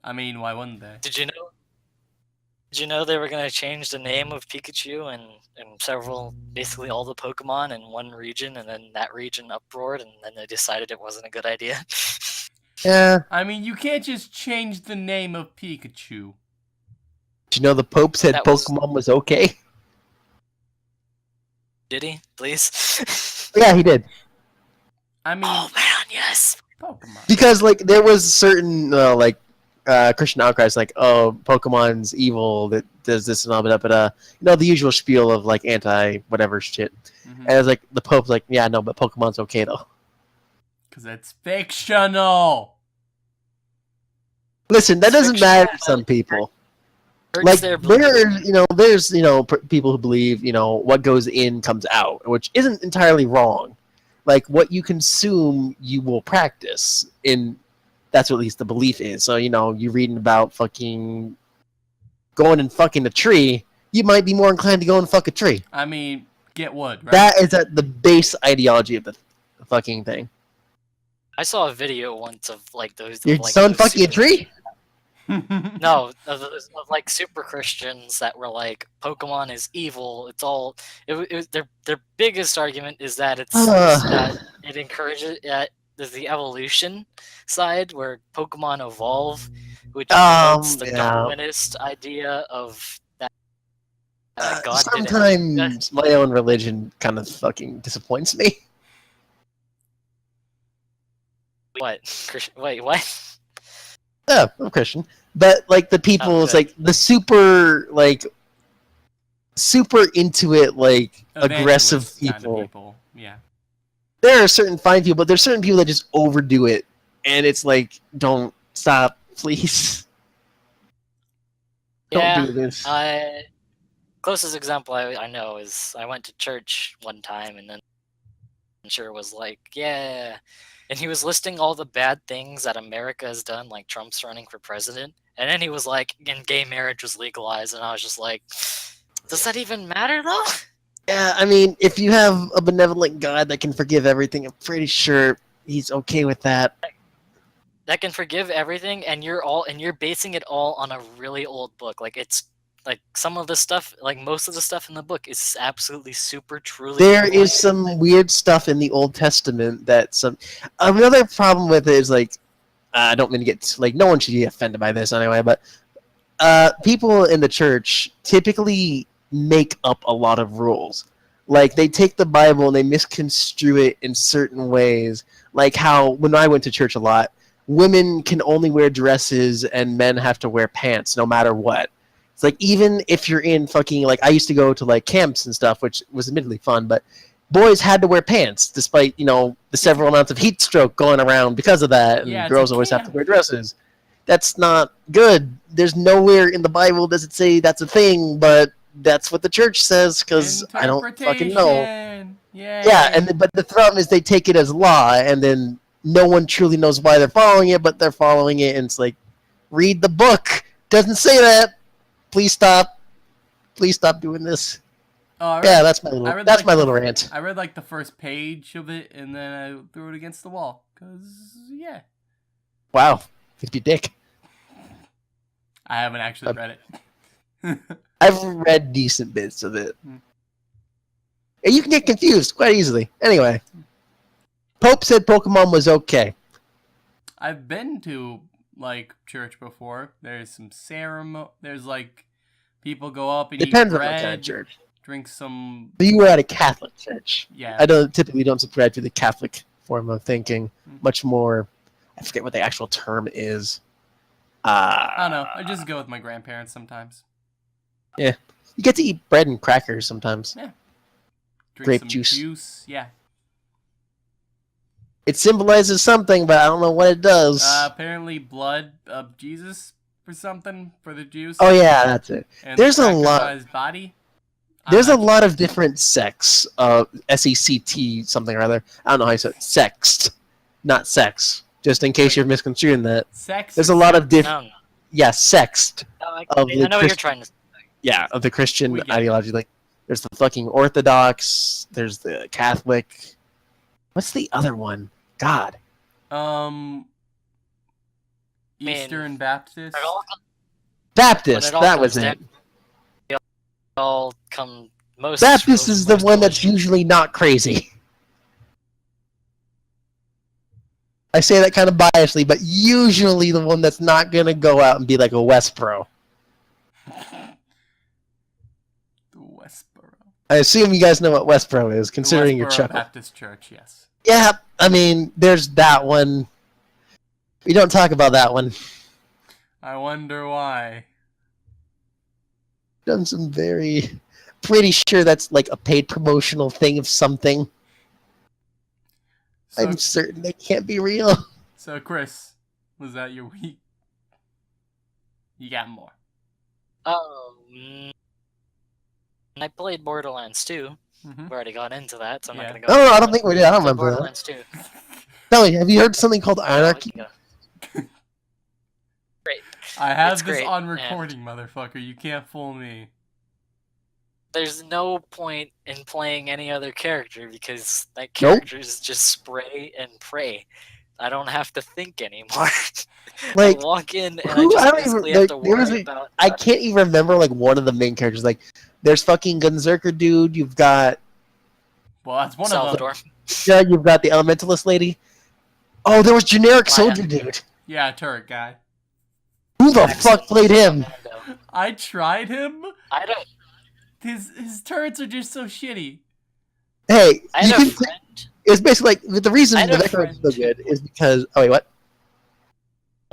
I mean, why wouldn't they? Did you know they were gonna change the name of Pikachu and basically all the Pokemon in one region, and then that region uproared, and then they decided it wasn't a good idea? Yeah. I mean, you can't just change the name of Pikachu. Did you know the Pope said That was- Pokemon was okay? Did he? Please? Yeah, he did. I mean, Oh man, yes. Pokemon. Because like there was certain Christian outcries like, oh, Pokemon's evil, that does this and all, but you know, the usual spiel of like anti whatever shit. Mhm. And it's like the Pope's like, yeah, no, but Pokemon's okay though. Because it's fictional. Listen, that doesn't Fictional, matter to some people. Hurts Like their belief. there's people who believe what goes in comes out, which isn't entirely wrong. Like what you consume, you will practice. That's what at least the belief is. So you're reading about fucking going and fucking a tree, you might be more inclined to go and fuck a tree. I mean, get wood, right? That is at the base ideology of the fucking thing. I saw a video once of like those. Your like, son those fucking a super- tree? No, of like super Christians that were like, Pokemon is evil. It's all. Their biggest argument is that it encourages there's the evolution side where Pokemon evolve which promotes the yeah. Darwinist idea of that God didn't. Sometimes my own religion kind of fucking disappoints me. What? Wait, what? Yeah, I'm Christian. But, like, the people, it's like, the super into it, like, aggressive Evangelist kind people. of people. Yeah. There are certain fine people, but there's certain people that just overdo it. And it's like, don't stop, please. Yeah, don't do this. Closest example I know is I went to church one time and then sure was like, yeah. And he was listing all the bad things that America has done, like Trump's running for president. And then he was like, and gay marriage was legalized. And I was just like, does that even matter though? Yeah, I mean, if you have a benevolent God that can forgive everything, I'm pretty sure he's okay with that. That can forgive everything, and you're basing it all on a really old book. Like it's like some of the stuff, like most of the stuff in the book is absolutely super truly. There is some weird stuff in the Old Testament that another problem with it is like, I don't mean to get, like, no one should be offended by this anyway, but people in the church typically make up a lot of rules. Like, they take the Bible and they misconstrue it in certain ways. Like how, when I went to church a lot, women can only wear dresses and men have to wear pants no matter what. It's like, even if you're in fucking, like, I used to go to, like, camps and stuff, which was admittedly fun, but boys had to wear pants despite, you know, the several amounts of heat stroke going around because of that, and girls always have to wear dresses. That's not good. There's nowhere in the Bible does it say that's a thing, but that's what the church says, because I don't fucking know. Yeah, but the problem is they take it as law, and then no one truly knows why they're following it, but they're following it, and it's like, read the book. Doesn't say that. Please stop. Please stop doing this. Oh, yeah, that's my little rant. I read like the first page of it, and then I threw it against the wall. Cause yeah. Wow, could be dick. I haven't actually read it. I've read decent bits of it. And you can get confused quite easily. Anyway, Pope said Pokemon was okay. I've been to, like, church before. There's some ceremony. There's, like, people go up and Depends eat bread. on what kind of church. Drink some... But you were at a Catholic church. Yeah. I typically don't subscribe to the Catholic form of thinking. Much more... I forget what the actual term is. I don't know. I just go with my grandparents sometimes. Yeah. You get to eat bread and crackers sometimes. Yeah. Drink grape some juice. Yeah. It symbolizes something, but I don't know what it does. Apparently blood of Jesus or something for the juice. Oh yeah, that's it. And there's a lot. His body. There's a lot of different sects. S-E-C-T something or other. I don't know how you say it. Sext, not sex. Just in case you're misconstruing that. Sex. There's a lot of different. No. Yeah, sext. I know what you're trying to say. Yeah, of the Christian ideology. Like, there's the fucking Orthodox. There's the Catholic. What's the other one? God. Eastern Baptist. Baptist. That was it. All come most. Baptist is the one that's usually not crazy. I say that kind of biasly, but usually the one that's not gonna go out and be like a Westboro. I assume you guys know what Westboro is, considering your chuckle. Baptist Church, yes. Yeah, I mean, there's that one. We don't talk about that one. I wonder why. Done some pretty sure that's like a paid promotional thing of something. So, I'm certain they can't be real. So, Chris, was that your week? You got more. I played Borderlands 2. We've already got into that, so I'm not going to go. Oh, I don't think we did. I don't remember Borderlands 2. Tell me, have you heard something called Anarchy? Great. I have this on recording, motherfucker. You can't fool me. There's no point in playing any other character because that character is just spray and pray. I don't have to think anymore. Like, I walk in and I just basically have to worry about... I can't even remember, like, one of the main characters. Like, there's fucking Gunzerker dude. You've got... Well, that's one Salvador. of them. Yeah, you've got the Elementalist lady. Oh, there was Generic Soldier dude. Yeah, turret guy. Who Who the fuck played him? I tried him. I don't. His turrets are just so shitty. Hey, I you had a can. friend. It's basically like the reason I had the a Vector is so friend good is because. Oh wait, what?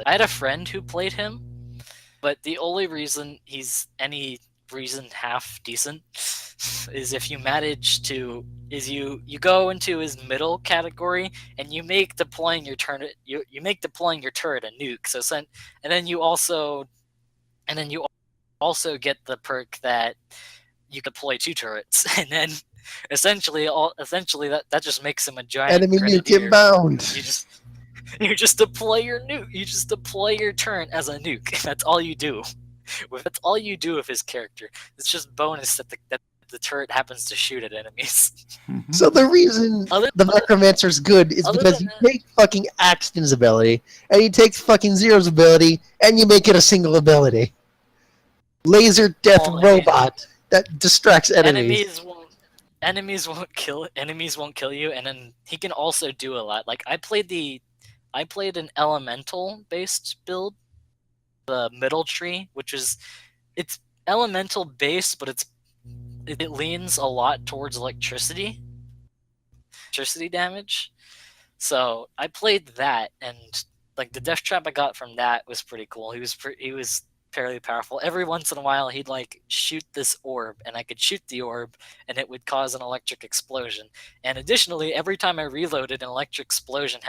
I had a friend who played him, but the only reason he's any reason half decent is if you manage to you go into his middle category and you make deploying your turret you make deploying your turret a nuke. And then you also get the perk that you deploy 2 turrets, and then essentially that just makes him a giant Enemy nuke grenadier. inbound. You just deploy your nuke. You just deploy your turret as a nuke. That's all you do. That's all you do with his character. It's just bonus that the turret happens to shoot at enemies. So the reason the Necromancer's good is because you take fucking Axton's ability, and you take fucking Zero's ability, and you make it a single ability. Laser death robot that distracts enemies. Enemies won't kill you, and then he can also do a lot. Like I played an elemental based build, the middle tree, it's elemental based, but it leans a lot towards electricity damage. So I played that, and like the death trap I got from that was pretty cool. He was fairly powerful. Every once in a while, he'd like shoot this orb, and I could shoot the orb, and it would cause an electric explosion. And additionally, every time I reloaded, an electric explosion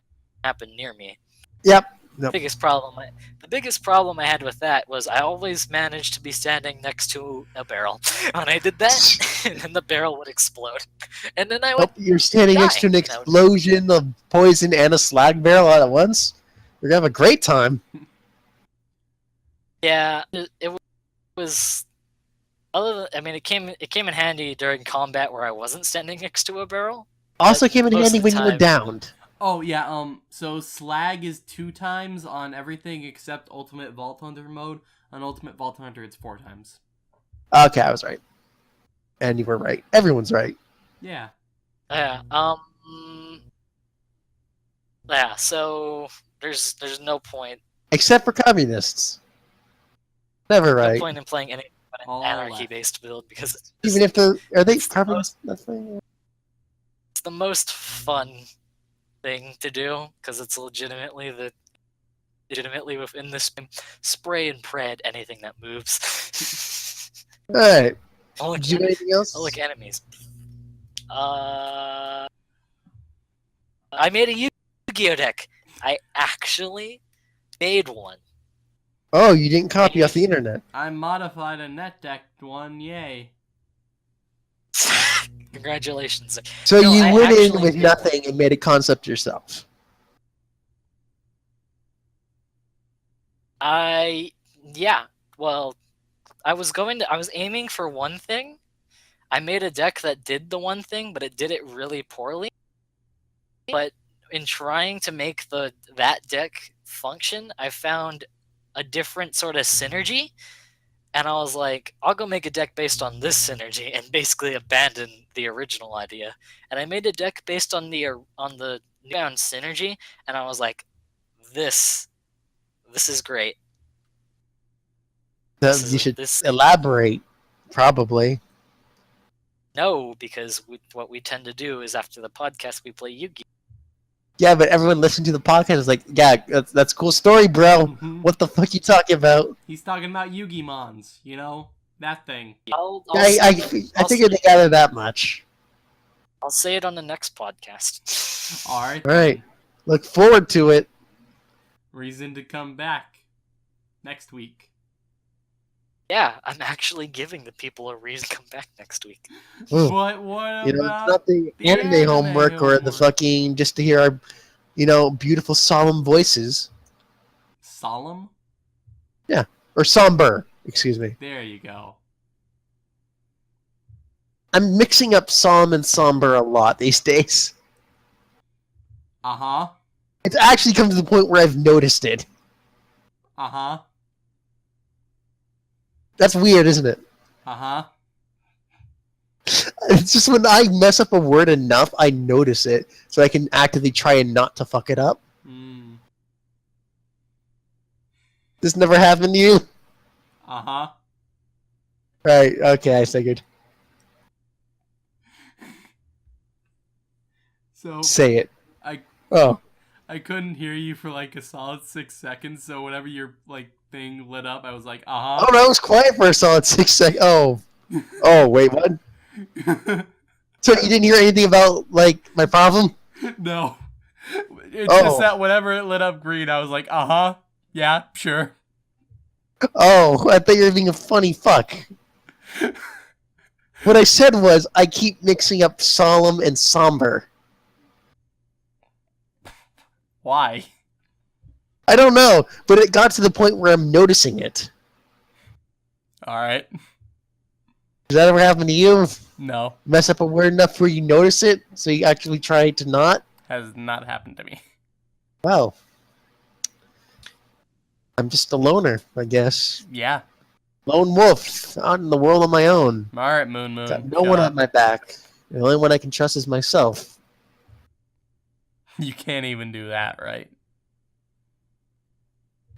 happened near me. Yep. The biggest problem I had with that was I always managed to be standing next to a barrel. When I did that, and then the barrel would explode, and then I would. You're standing next to an explosion of poison and a slag barrel all at once. You're gonna have a great time. Yeah, it was. It came in handy during combat where I wasn't standing next to a barrel. Also came in handy when you were downed. Oh yeah, so slag is 2 times on everything except Ultimate Vault Hunter mode. On Ultimate Vault Hunter, it's 4 times. Okay, I was right. And you were right. Everyone's right. Yeah. Yeah. Yeah. So there's no point. Except for communists. Never right. No point in playing any anarchy-based build because even if are they communists? It's the most fun thing to do because it's legitimately within this spray and pred anything that moves. All right. Did you do anything else? Like enemies. I made a Yu-Gi-Oh deck. I actually made one. Oh, you didn't copy off the internet. I modified a net deck one. Yay. Congratulations. So no, you went in with nothing and made a concept yourself. Yeah. Well, I was aiming for one thing. I made a deck that did the one thing, but it did it really poorly. But in trying to make that deck function, I found a different sort of synergy. And I was like, I'll go make a deck based on this synergy and basically abandon the original idea. And I made a deck based on the newfound synergy, and I was like, this is great. You should elaborate, probably. No, because what we tend to do is after the podcast we play Yu-Gi-Oh! Yeah, but everyone listening to the podcast is like, yeah, that's a cool story, bro. What the fuck you talking about? He's talking about Yu-Gi-Mons, you know? That thing. I figured they gathered that much. I'll say it on the next podcast. Alright. Alright. Look forward to it. Reason to come back next week. Yeah, I'm actually giving the people a reason to come back next week. What about it's not the anime homework or the fucking just to hear our, beautiful solemn voices. Solemn? Yeah, or somber. Excuse me. There you go. I'm mixing up solemn and somber a lot these days. Uh-huh. It's actually come to the point where I've noticed it. Uh-huh. That's weird, isn't it? Uh-huh. It's just when I mess up a word enough, I notice it, so I can actively try and not to fuck it up. This never happened to you? Uh-huh. Right, okay, I figured. So Say it. I Oh. I couldn't hear you for like a solid 6 seconds, so whenever your like thing lit up, I was like, Oh, no, I was quiet for a solid 6 seconds. Oh. Oh, wait, what? So you didn't hear anything about, like, my problem? No. It's just Oh. that whenever it lit up green, I was like, yeah, sure. Oh, I thought you were being a funny fuck. What I said was, I keep mixing up solemn and somber. Why? I don't know, but it got to the point where I'm noticing it. Alright. Does that ever happen to you? No. Mess up a word enough where you notice it, so you actually try to not? Has not happened to me. Well, I'm just a loner, I guess. Yeah. Lone wolf, out in the world on my own. Alright, Moon. Got no one on my back. The only one I can trust is myself. You can't even do that, right?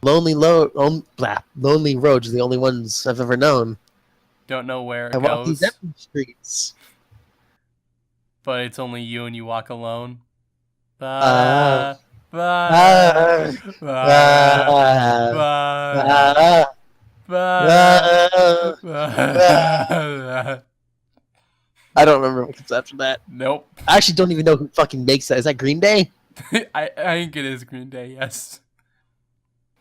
Lonely roads are the only ones I've ever known. Don't know where it I walk goes, these empty streets. but it's only you and you walk alone. Ah. Ba, Ah. ba, Ah. ba, Ah. ba. I don't remember what comes after that. Nope. I actually don't even know who fucking makes that. Is that Green Day? I think it is Green Day, yes.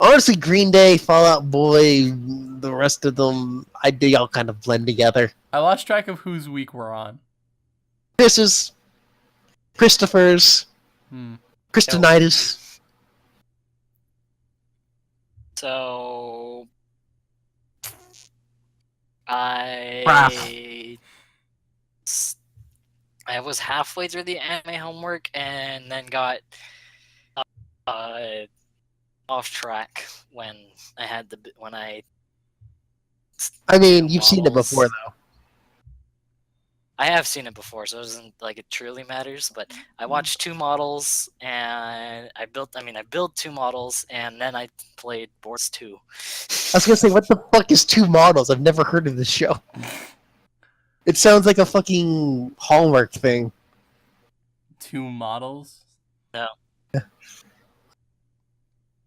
Honestly, Green Day, Fall Out Boy, the rest of them, they all kind of blend together. I lost track of whose week we're on. Christopher's, Christinitis. So I was halfway through the anime homework and then got off track when I mean, you've seen it before, though. I have seen it before, so it doesn't like it truly matters. But I watched 2 models, and I built 2 models, and then I played Boards 2. I was gonna say, what the fuck is 2 models? I've never heard of this show. It sounds like a fucking Hallmark thing. 2 models? No.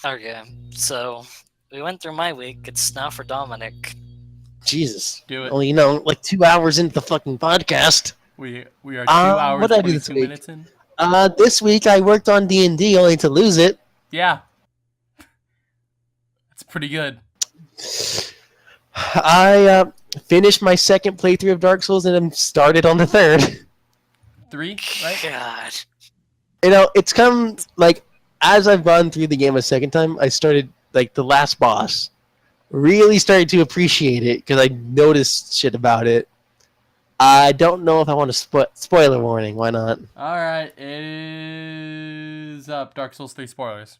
Okay, so we went through my week. It's now for Dominic. Jesus. Do it. Well, like 2 hours into the fucking podcast. We are 2 hours, what did I do 22 this week? minutes in. This week I worked on D&D only to lose it. Yeah. It's pretty good. I finished my 2nd playthrough of Dark Souls and I'm started on the 3rd. 3, right? God. You know, it's come, like, as I've gone through the game a 2nd time, I started, like, the last boss. Really started to appreciate it because I noticed shit about it. I don't know if I want to spoiler warning. Why not? Alright, it is up. Dark Souls 3 spoilers.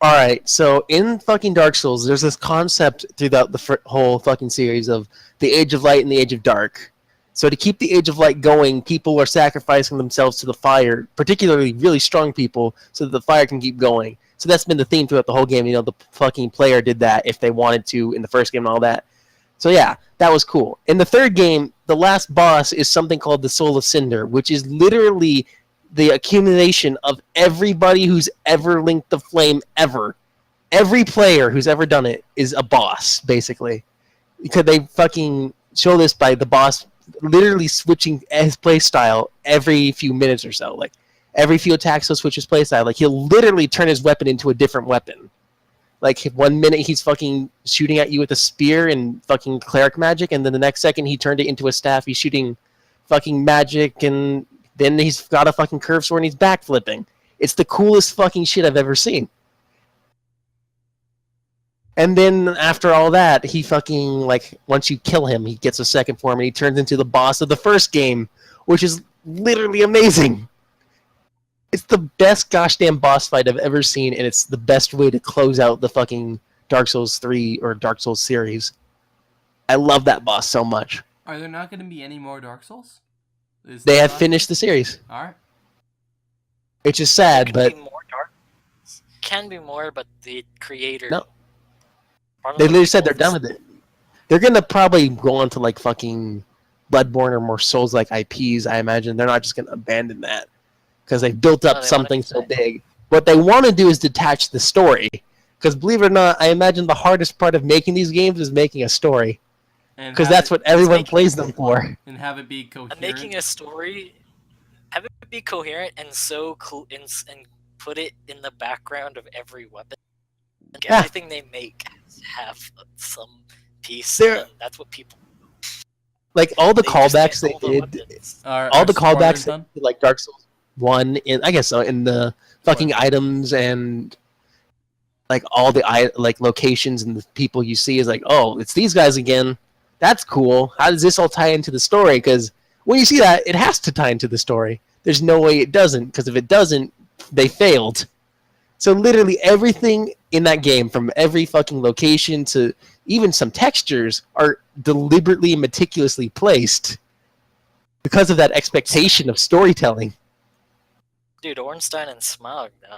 Alright, so in fucking Dark Souls, there's this concept throughout the whole fucking series of the Age of Light and the Age of Dark. So to keep the Age of Light going, people are sacrificing themselves to the fire, particularly really strong people, so that the fire can keep going. So that's been the theme throughout the whole game. You know, the fucking player did that if they wanted to in the first game and all that. So yeah, that was cool. In the 3rd game, the last boss is something called the Soul of Cinder, which is literally the accumulation of everybody who's ever linked the flame ever. Every player who's ever done it is a boss, basically. Because they fucking show this by the boss literally switching his playstyle every few minutes or so. Like, every few attacks he'll switch his playstyle. Like, he'll literally turn his weapon into a different weapon. Like, 1 minute he's fucking shooting at you with a spear and fucking cleric magic, and then the next second he turned it into a staff. He's shooting fucking magic, and then he's got a fucking curved sword and he's backflipping. It's the coolest fucking shit I've ever seen. And then after all that, he fucking, like, once you kill him, he gets a 2nd form and he turns into the boss of the 1st game, which is literally amazing. It's the best gosh damn boss fight I've ever seen, and it's the best way to close out the fucking Dark Souls 3 or Dark Souls series. I love that boss so much. Are there not going to be any more Dark Souls? They have finished the series. Alright. Which is sad, but... Can be more, but the creator... No. They literally said they're done with it. They're gonna probably go on to like fucking Bloodborne or more Souls-like IPs. I imagine they're not just gonna abandon that because they've built up something so big. What they want to do is detach the story. Because believe it or not, I imagine the hardest part of making these games is making a story. Because that's what everyone plays them for. And have it be coherent. And making a story, have it be coherent and so cool, and put it in the background of every weapon. Like everything they make have some piece. That's what people. Like all the callbacks they did, all the callbacks they did, like Dark Souls 1, I guess so, in the fucking items and like all the like locations and the people you see is like, oh, it's these guys again. That's cool. How does this all tie into the story? Because when you see that, it has to tie into the story. There's no way it doesn't, because if it doesn't, they failed. So literally everything in that game, from every fucking location to even some textures, are deliberately and meticulously placed because of that expectation of storytelling. Dude, Ornstein and Smaug, though.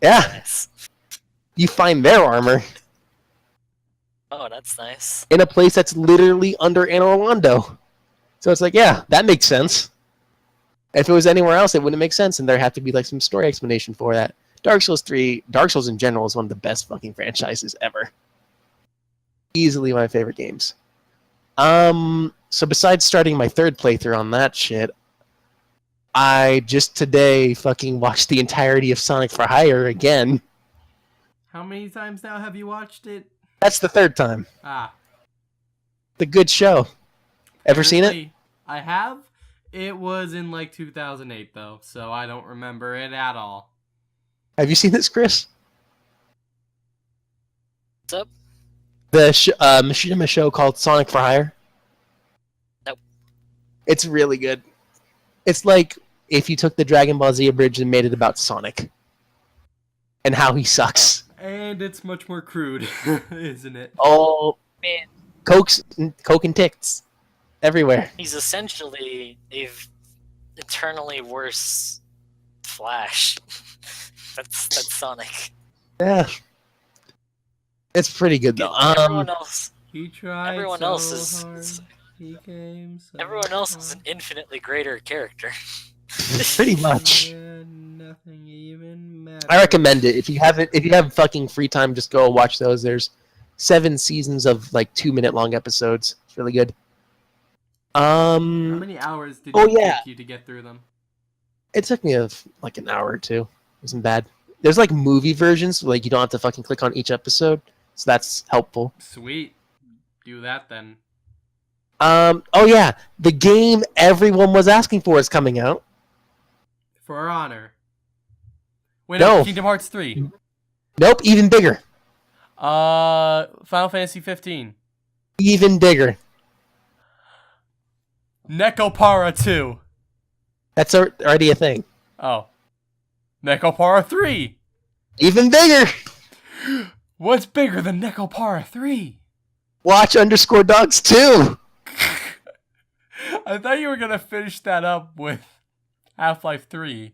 Yeah. Nice. You find their armor. Oh, that's nice. In a place that's literally under Anor Londo. So it's like, yeah, that makes sense. If it was anywhere else, it wouldn't make sense, and there have to be like some story explanation for that. Dark Souls 3, Dark Souls in general is one of the best fucking franchises ever. Easily my favorite games. So besides starting my third playthrough on that shit, I just today fucking watched the entirety of Sonic for Hire again. How many times now have you watched it? That's the third time. Ah. The good show. Ever seen it? I have. It was in like 2008 though, so I don't remember it at all. Have you seen this, Chris? What's up? The Machinima show called Sonic for Hire? Nope. It's really good. It's like if you took the Dragon Ball Z abridged and made it about Sonic. And how he sucks. And it's much more crude, isn't it? Oh, Man. Coke and ticks. Everywhere. He's essentially a eternally worse Flash. That's Sonic. Yeah. It's pretty good though. Everyone else. He tried. Everyone so else is. hard. He came so Everyone else is hard. an infinitely greater character. Pretty much. Yeah, nothing even matters. I recommend it. If you have fucking free time, just go watch those. There's 7 seasons of like 2-minute long episodes. It's really good. How many hours did it take you to get through them? It took me like an hour or two. It wasn't bad. There's like movie versions, like you don't have to fucking click on each episode, so that's helpful. Sweet. Do that then. Oh yeah, the game everyone was asking for is coming out. For Honor. Wait, No. Kingdom Hearts 3. Nope, even bigger. Final Fantasy 15. Even bigger. Necopara 2. That's already a thing. Oh. Necopara 3. Even bigger. What's bigger than Necopara 3? Watch _Dogs 2. I thought you were going to finish that up with Half-Life 3.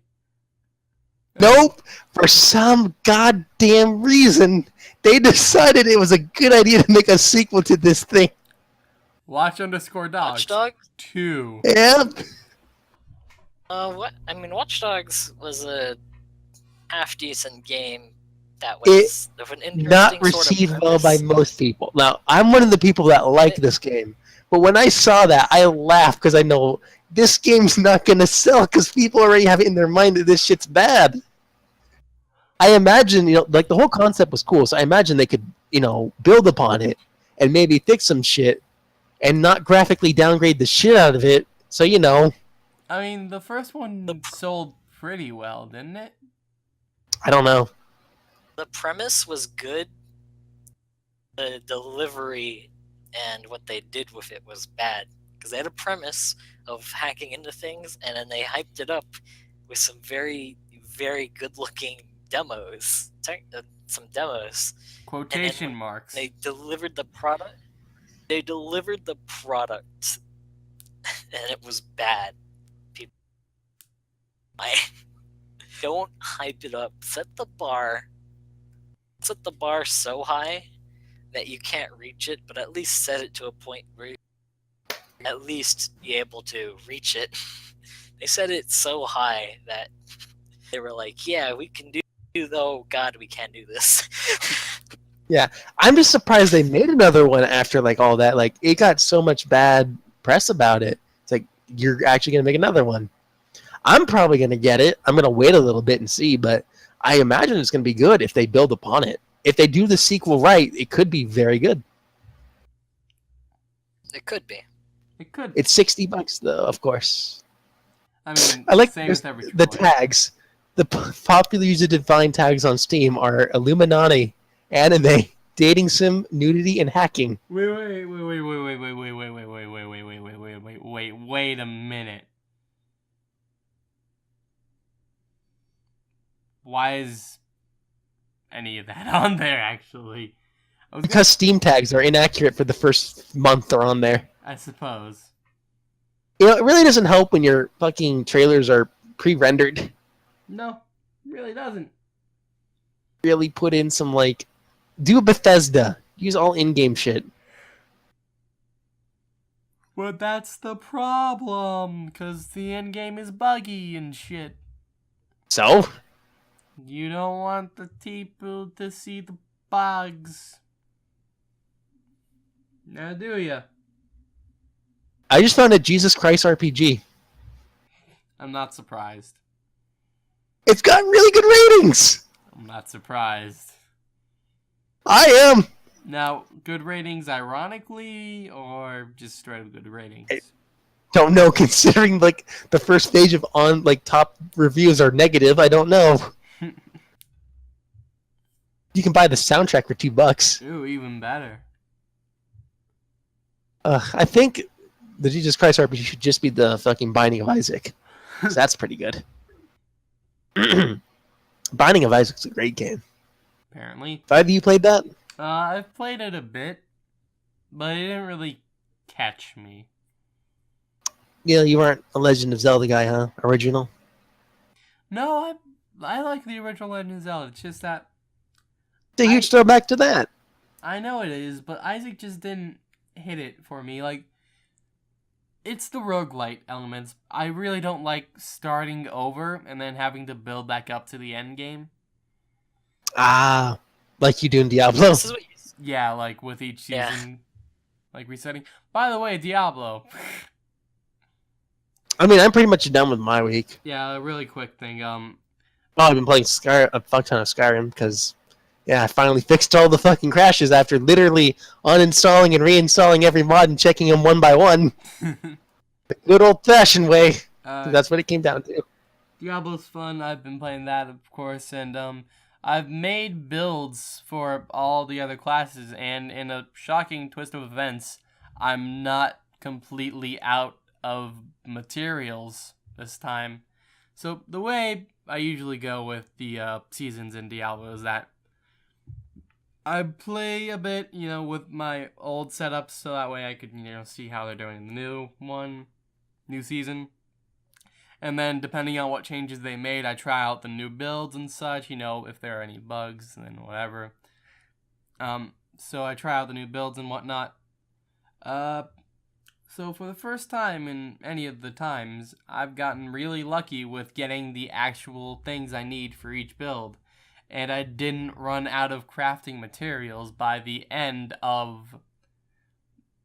Nope. For some goddamn reason, they decided it was a good idea to make a sequel to this thing. Watch _Dogs Watch Dogs? 2. Yep. What? I mean, Watch Dogs was a half-decent game that was of an interesting not received sort of well by most people. Now, I'm one of the people that like this game, but when I saw that, I laughed because I know this game's not going to sell because people already have it in their mind that this shit's bad. I imagine, like the whole concept was cool, so I imagine they could, build upon it and maybe fix some shit and not graphically downgrade the shit out of it. So, I mean, the first one sold pretty well, didn't it? I don't know. The premise was good. The delivery and what they did with it was bad. Because they had a premise of hacking into things, and then they hyped it up with some very, very good-looking demos. Some demos. Quotation marks. They delivered the product. They delivered the product, and it was bad. People, don't hype it up. Set the bar so high that you can't reach it, but at least set it to a point where you at least be able to reach it. They set it so high that they were like, yeah, we can do though. God, we can't do this. Yeah, I'm just surprised they made another one after like all that. Like it got so much bad press about it. It's like you're actually gonna make another one. I'm probably gonna get it. I'm gonna wait a little bit and see, but I imagine it's gonna be good if they build upon it. If they do the sequel right, it could be very good. It could be. It could. It's $60 though, of course. I mean, I like same with every the AAA. tags. The popular user-defined tags on Steam are Illuminati, anime, dating sim, nudity, and hacking. Wait a minute. Why is any of that on there, actually? Because Steam tags are inaccurate for the first month they're on there. I suppose. You know, it really doesn't help when your fucking trailers are pre-rendered. No, really doesn't. Really put in some, like, do Bethesda. Use all in-game shit. But that's the problem, because the endgame is buggy and shit. So? You don't want the people to see the bugs. Now do ya? I just found a Jesus Christ RPG. I'm not surprised. It's got really good ratings! I'm not surprised. I am! Now, good ratings ironically, or just straight up good ratings? Don't know, considering, like, the first page of top reviews are negative, I don't know. You can buy the soundtrack for $2. Ooh, even better. I think the Jesus Christ RPG should just be the fucking Binding of Isaac. So that's pretty good. Binding of Isaac's a great game. Apparently. Have either of you played that? I've played it a bit, but it didn't really catch me. Yeah, you aren't a Legend of Zelda guy, huh? Original? No, I like the original Legend of Zelda. It's just that It's a huge throwback to that. I know it is, but Isaac just didn't hit it for me. Like, it's the roguelite elements. I really don't like starting over and then having to build back up to the end game. Ah, like you do in Diablo. This is what you... Yeah, like with each season, Yeah. like resetting. By the way, Diablo. I mean, I'm pretty much done with my week. Yeah, a really quick thing. Well, I've been playing a fuck ton of Skyrim because, yeah, I finally fixed all the fucking crashes after literally uninstalling and reinstalling every mod and checking them one by one. The good old-fashioned way. That's what it came down to. Diablo's fun. I've been playing that, of course, and I've made builds for all the other classes, and in a shocking twist of events, I'm not completely out of materials this time. So the way I usually go with the seasons in Diablo is that I play a bit, with my old setups, so that way I could, see how they're doing in the new season. And then, depending on what changes they made, I try out the new builds and such, if there are any bugs, and whatever. So I try out the new builds and whatnot. So for the first time in any of the times, I've gotten really lucky with getting the actual things I need for each build. And I didn't run out of crafting materials by the end of,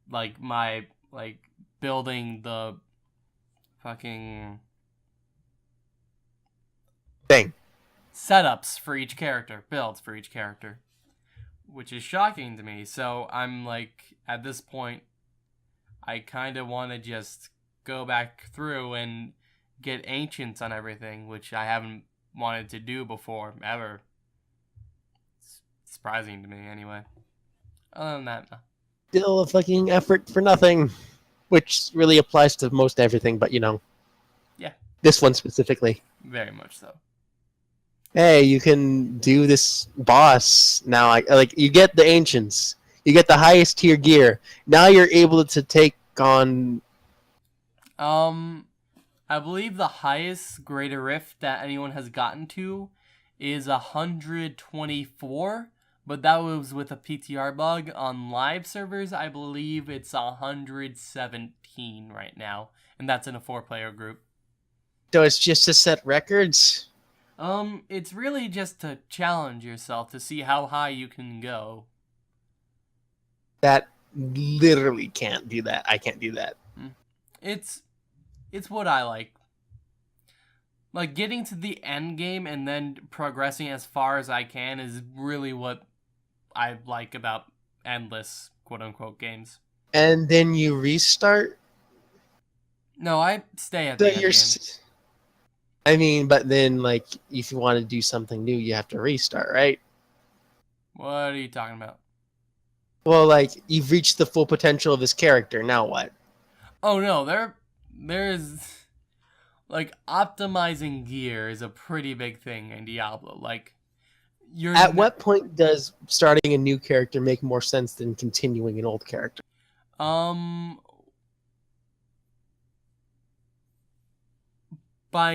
my, building the fucking Thing. setups for each character, builds for each character, which is shocking to me. So I'm at this point, I kind of want to just go back through and get ancients on everything, which I haven't wanted to do before, ever. It's surprising to me, anyway. Other than that, no. Still a fucking effort for nothing, which really applies to most everything, but Yeah. This one specifically. Very much so. Hey, you can do this boss now. You get the ancients, you get the highest tier gear. Now you're able to take on. I believe the highest greater rift that anyone has gotten to is 124, but that was with a PTR bug. On live servers, I believe it's 117 right now, and that's in a 4-player group. So it's just to set records? It's really just to challenge yourself to see how high you can go. That literally can't do that. I can't do that. It's what I like. Like, getting to the end game and then progressing as far as I can is really what I like about endless quote-unquote games. And then you restart? No, I stay at So the end you're... game. I mean, but then, like, if you want to do something new, you have to restart, right? What are you talking about? Well, like, you've reached the full potential of this character. Now what? Oh, no, there's... Like, optimizing gear is a pretty big thing in Diablo. Like, At what point does starting a new character make more sense than continuing an old character? By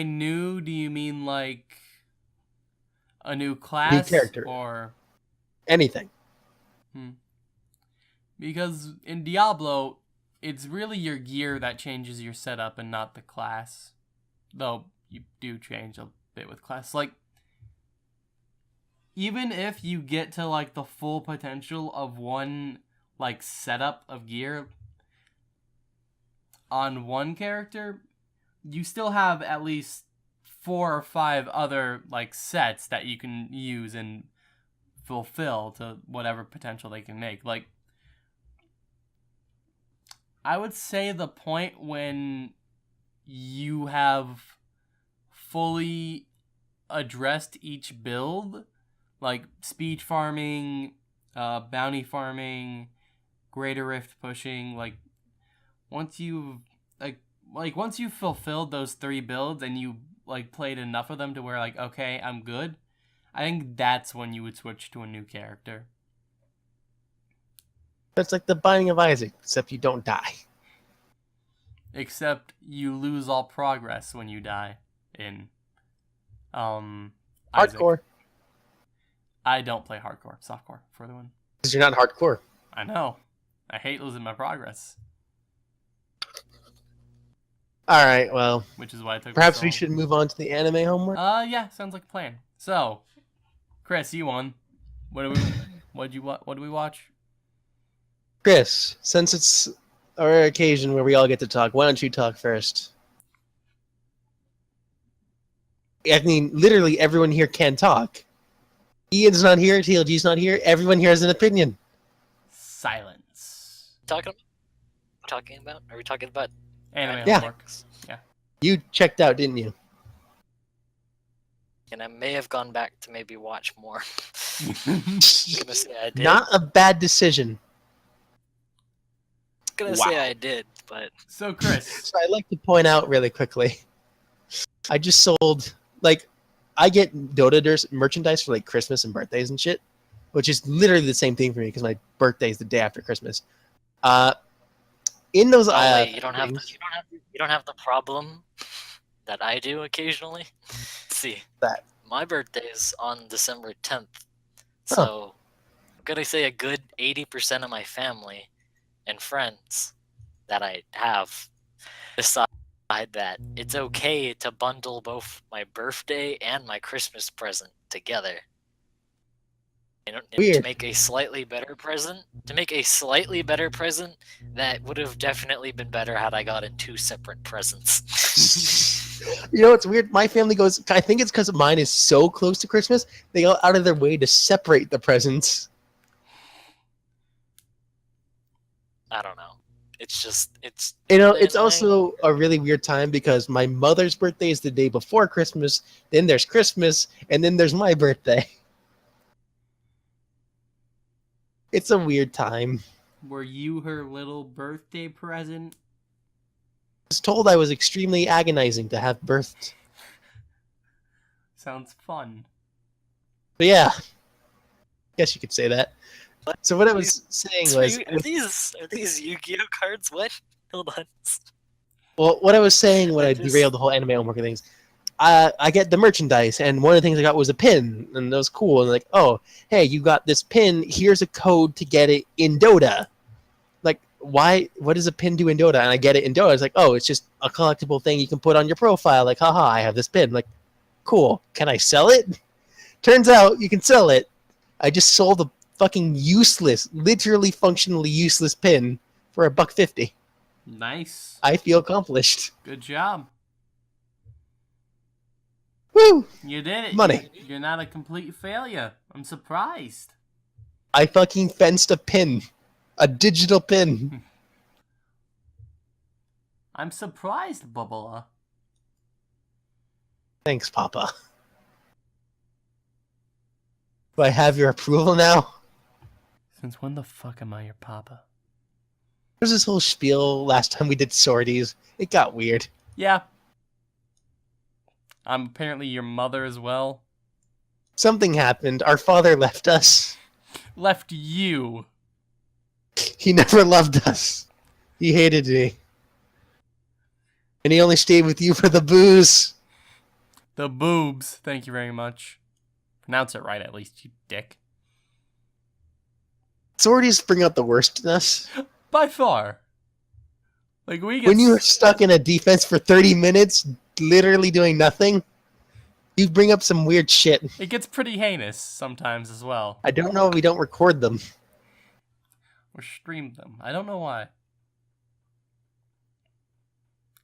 new, do you mean like a new class? New character. Or anything? Because in Diablo, it's really your gear that changes your setup and not the class. Though you do change a bit with class. Like, even if you get to like the full potential of one like setup of gear on one character, you still have at least 4 or 5 other like sets that you can use and fulfill to whatever potential they can make. Like, I would say the point when you have fully addressed each build, like speed farming, bounty farming, greater rift pushing, like once you've once you've fulfilled those 3 builds and you like played enough of them to where like, okay, I'm good, I think that's when you would switch to a new character. That's like the Binding of Isaac, except you don't die. Except you lose all progress when you die in Isaac. Hardcore. I don't play hardcore, softcore for the win. Because you're not hardcore. I know. I hate losing my progress. All right, well, which is why I took. Perhaps we should move on to the anime homework. Yeah, sounds like a plan. So, Chris, you won. What do we watch? Chris, since it's our occasion where we all get to talk, why don't you talk first? I mean, literally everyone here can talk. Ian's not here, TLG's not here. Everyone here has an opinion. Silence. Are we talking about anime Yeah. homework? Yeah. You checked out, didn't you? And I may have gone back to maybe watch more. I'm gonna say I did. Not a bad decision. Say I did, but So, Chris. So I'd like to point out really quickly, I just sold, like, I get Dota merchandise for like Christmas and birthdays and shit, which is literally the same thing for me because my birthday is the day after Christmas. In those wait, you don't have the problem that I do occasionally. See, that my birthday's on December 10th, so I'm gonna say a good 80% of my family and friends that I have decide that it's okay to bundle both my birthday and my Christmas present together. To make a slightly better present, that would have definitely been better had I gotten 2 separate presents. You know, it's weird. My family goes, I think it's because mine is so close to Christmas, they go out of their way to separate the presents. I don't know. It's You know, it's also a really weird time because my mother's birthday is the day before Christmas, then there's Christmas, and then there's my birthday. It's a weird time. Were you her little birthday present? I was told I was extremely agonizing to have birthed. Sounds fun. But yeah, guess you could say that. So what I was saying was... Are these Yu-Gi-Oh cards? What? Hold on. Well, what I was saying when I derailed the whole anime homework things, I get the merchandise, and one of the things I got was a pin, and that was cool. And like, oh, hey, you got this pin. Here's a code to get it in Dota. Like, why? What does a pin do in Dota? And I get it in Dota. It's like, oh, it's just a collectible thing you can put on your profile. Like, haha, I have this pin. Like, cool. Can I sell it? Turns out you can sell it. I just sold a fucking useless, literally functionally useless pin for $1.50. Nice. I feel accomplished. Good job. Woo! You did it. Money. You're not a complete failure. I'm surprised. I fucking fenced a pin. A digital pin. I'm surprised, Bubba. Thanks, Papa. Do I have your approval now? Since when the fuck am I your papa? There's this whole spiel last time we did sorties. It got weird. Yeah. I'm apparently your mother as well. Something happened. Our father left us. Left you. He never loved us. He hated me. And he only stayed with you for the booze. The boobs. Thank you very much. Pronounce it right at least, you dick. Sorties bring out the worst in us. By far. Like we get When you're stuck in a defense for 30 minutes, literally doing nothing, you bring up some weird shit. It gets pretty heinous sometimes as well. I don't know if we don't record them. Or stream them. I don't know why.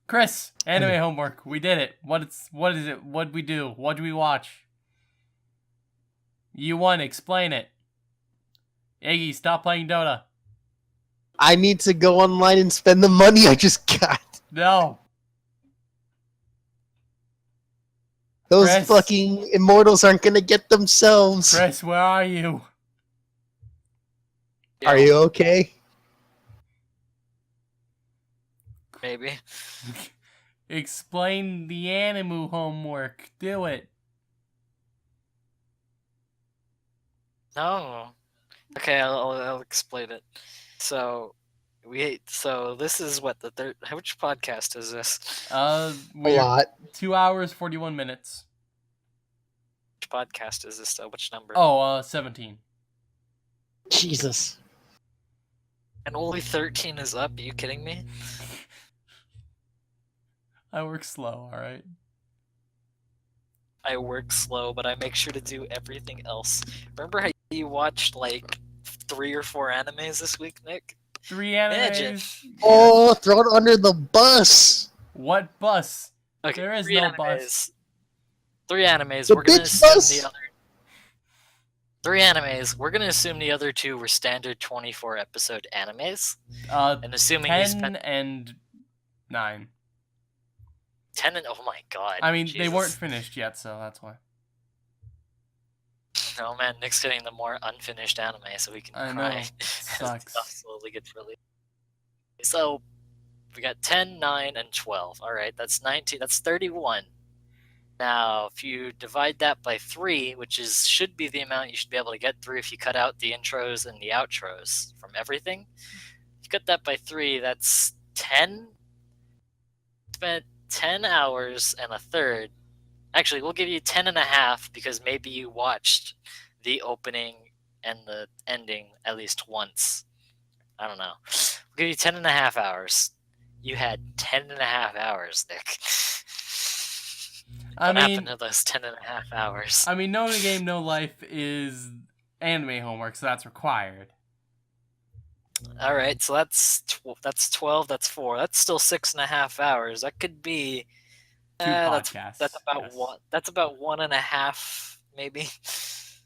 Chris, anime homework. We did it. What is it? What'd we do? What do we watch? You won. Explain it. Iggy, stop playing Dota. I need to go online and spend the money I just got. No. Those Chris. fucking immortals aren't gonna get themselves. Chris, where are you? Are you okay? Maybe. Explain the anime homework. Do it. No. Okay, I'll explain it. So this is what the third. Which podcast is this? A We're lot. 2 hours 41 minutes. Which podcast is this? Which number? Oh, 17. Jesus. And only 13 is up. Are you kidding me? I work slow. All right. I work slow, but I make sure to do everything else. Remember how you watched like 3 or 4 animes this week, Nick? 3 Imagine. animes. Oh, throw it under the bus. What bus? Okay, There is 3 no animes. bus. 3 animes. The We're gonna bitch assume bus. the other. 3 animes. We're gonna assume the other 2 were standard 24 episode animes, and assuming you 10 spent and 9. 10 and oh my god. I mean, they Jesus. weren't finished yet, so that's why. No man, Nick's getting the more unfinished anime, so we can I know. cry. Sucks. Stuff slowly gets released. So we got 10, 9, and 12. All right, that's 19. That's 31. Now, if you divide that by 3, which should be the amount you should be able to get through if you cut out the intros and the outros from everything. If you cut that by 3, that's 10. Spent 10 hours and a third. Actually, we'll give you 10 and a half because maybe you watched the opening and the ending at least once. I don't know. We'll give you 10 and a half hours. You had 10 and a half hours, Nick. What happened to those 10 and a half hours? I mean, No Game, No Life is anime homework, so that's required. All right, so that's 12. That's 4. That's still 6.5 hours. That could be 2 podcasts. That's about yes. one. That's about 1.5, maybe. It's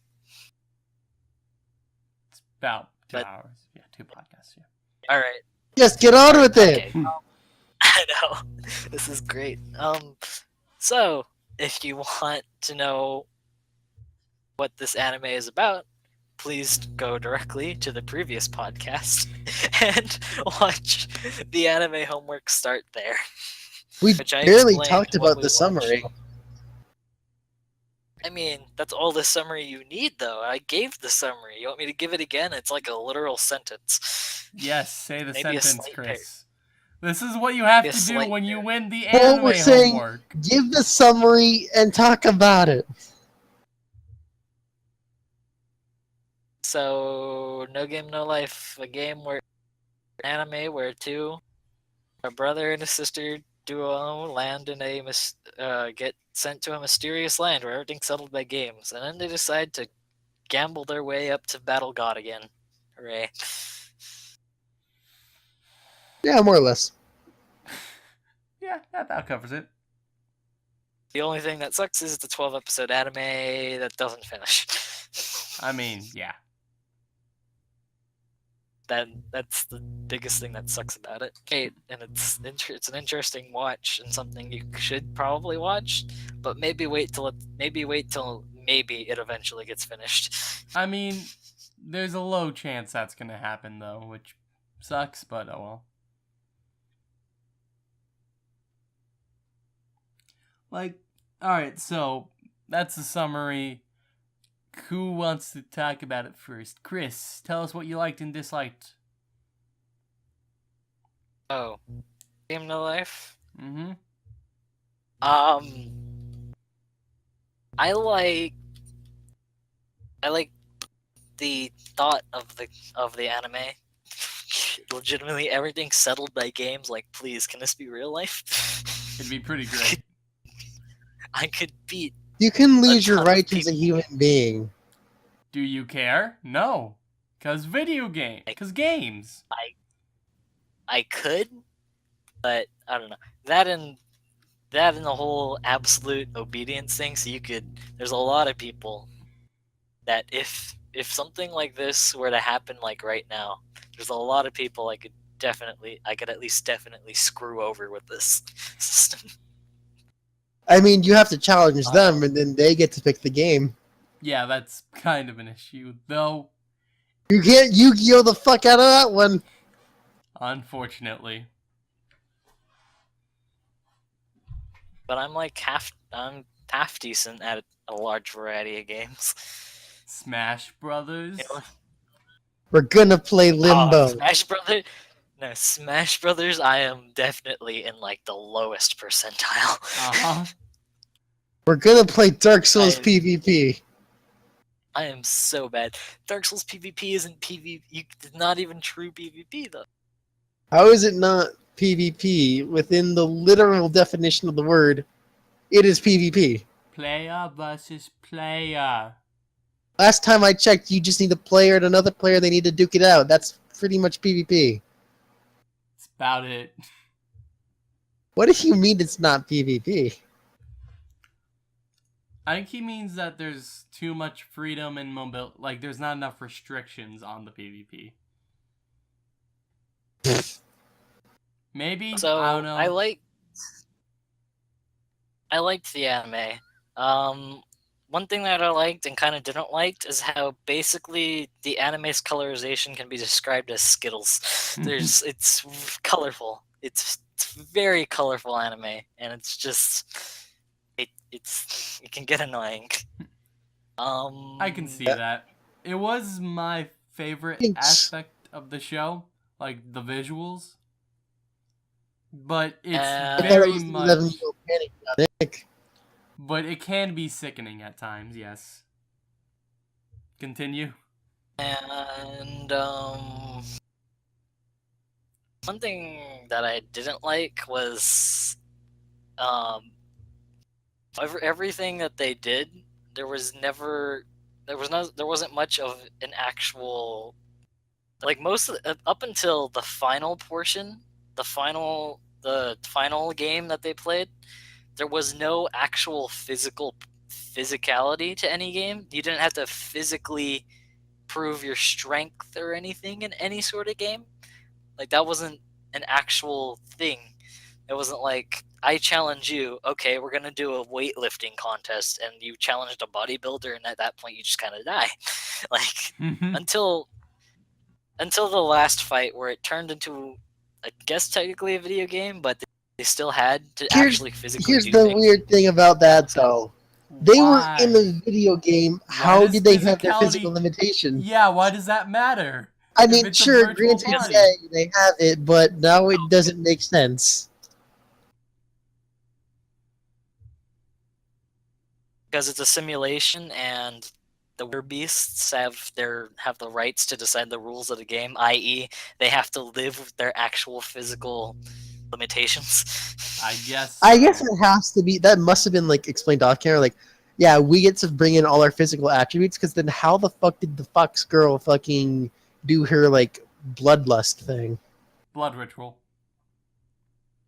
about 2 But- hours. Yeah, 2 podcasts. Yeah. All right. Yes, get on with it. Okay. I know. This is great. So if you want to know what this anime is about, please go directly to the previous podcast and watch the anime homework start there. We Which I barely explained talked when about we the watched. summary. I mean, that's all the summary you need, though. I gave the summary. You want me to give it again? It's like a literal sentence. Yes, say the Maybe a sentence, slight Chris. This is what you have to Yes, do like- when you win the Well, anime we're saying- homework. Give the summary and talk about it. So, No Game No Life, a game where anime where a brother and a sister duo land in get sent to a mysterious land where everything's settled by games, and then they decide to gamble their way up to Battle God again. Hooray! Yeah, more or less. Yeah, that covers it. The only thing that sucks is the 12-episode anime that doesn't finish. I mean, yeah. That's the biggest thing that sucks about it. And it's an interesting watch and something you should probably watch, but maybe wait till maybe it eventually gets finished. I mean, there's a low chance that's gonna happen though, which sucks, but oh well. Like, alright, so that's the summary. Who wants to talk about it first? Chris, tell us what you liked and disliked. Oh, Game No Life. Mm-hmm. I like the thought of the anime. Legitimately, everything settled by games. Like, please, can this be real life? It'd be pretty great. I could beat. You can lose your ton of rights as a human being. Do you care? No. Cause games. I could, but I don't know. That and the whole absolute obedience thing. So there's a lot of people that if something like this were to happen like right now, there's a lot of people I could at least definitely screw over with this system. I mean, you have to challenge them, and then they get to pick the game. Yeah, that's kind of an issue, though. You can't Yu-Gi-Oh the fuck out of that one. Unfortunately. But I'm half decent at a large variety of games. Smash Brothers. You know? We're gonna play Limbo. Smash Brothers, I am definitely in like the lowest percentile. Uh-huh. We're gonna play Dark Souls PvP. I am so bad. Dark Souls PvP isn't PvP. It's not even true PvP though. How is it not PvP? Within the literal definition of the word, it is PvP. Player versus player. Last time I checked, you just need a player and another player. They need to duke it out. That's pretty much PvP. That's about it. What do you mean it's not PvP? I think he means that there's too much freedom and mobility. Like, there's not enough restrictions on the PvP. Maybe? So I don't know. I liked the anime. One thing that I liked and kind of didn't like is how basically the anime's colorization can be described as Skittles. It's colorful. It's very colorful anime, and it's just it can get annoying. I can see that. It was my favorite aspect of the show, like the visuals. But it's very much. But it can be sickening at times, yes. Continue. And one thing that I didn't like was everything that they did. There wasn't much of an actual, like, up until the final portion, the final game that they played. There was no actual physicality to any game. You didn't have to physically prove your strength or anything in any sort of game. Like, that wasn't an actual thing. It wasn't like, I challenge you, okay, we're gonna do a weightlifting contest, and you challenged a bodybuilder, and at that point you just kind of die. Like, until the last fight where it turned into, I guess technically a video game, but they still had to actually physically do things. Here's the weird thing about that, though. They were in a video game. How did they have their physical limitations? Yeah, why does that matter? I If mean, it's a sure, virtual granted, body. yeah, they have it, but now it doesn't make sense. Because it's a simulation, and the beasts have the rights to decide the rules of the game, i.e., they have to live with their actual physical limitations. I guess. I guess it has to be. That must have been like explained off camera. Like, yeah, we get to bring in all our physical attributes because then how the fuck did the fox girl fucking do her like bloodlust thing? Blood ritual.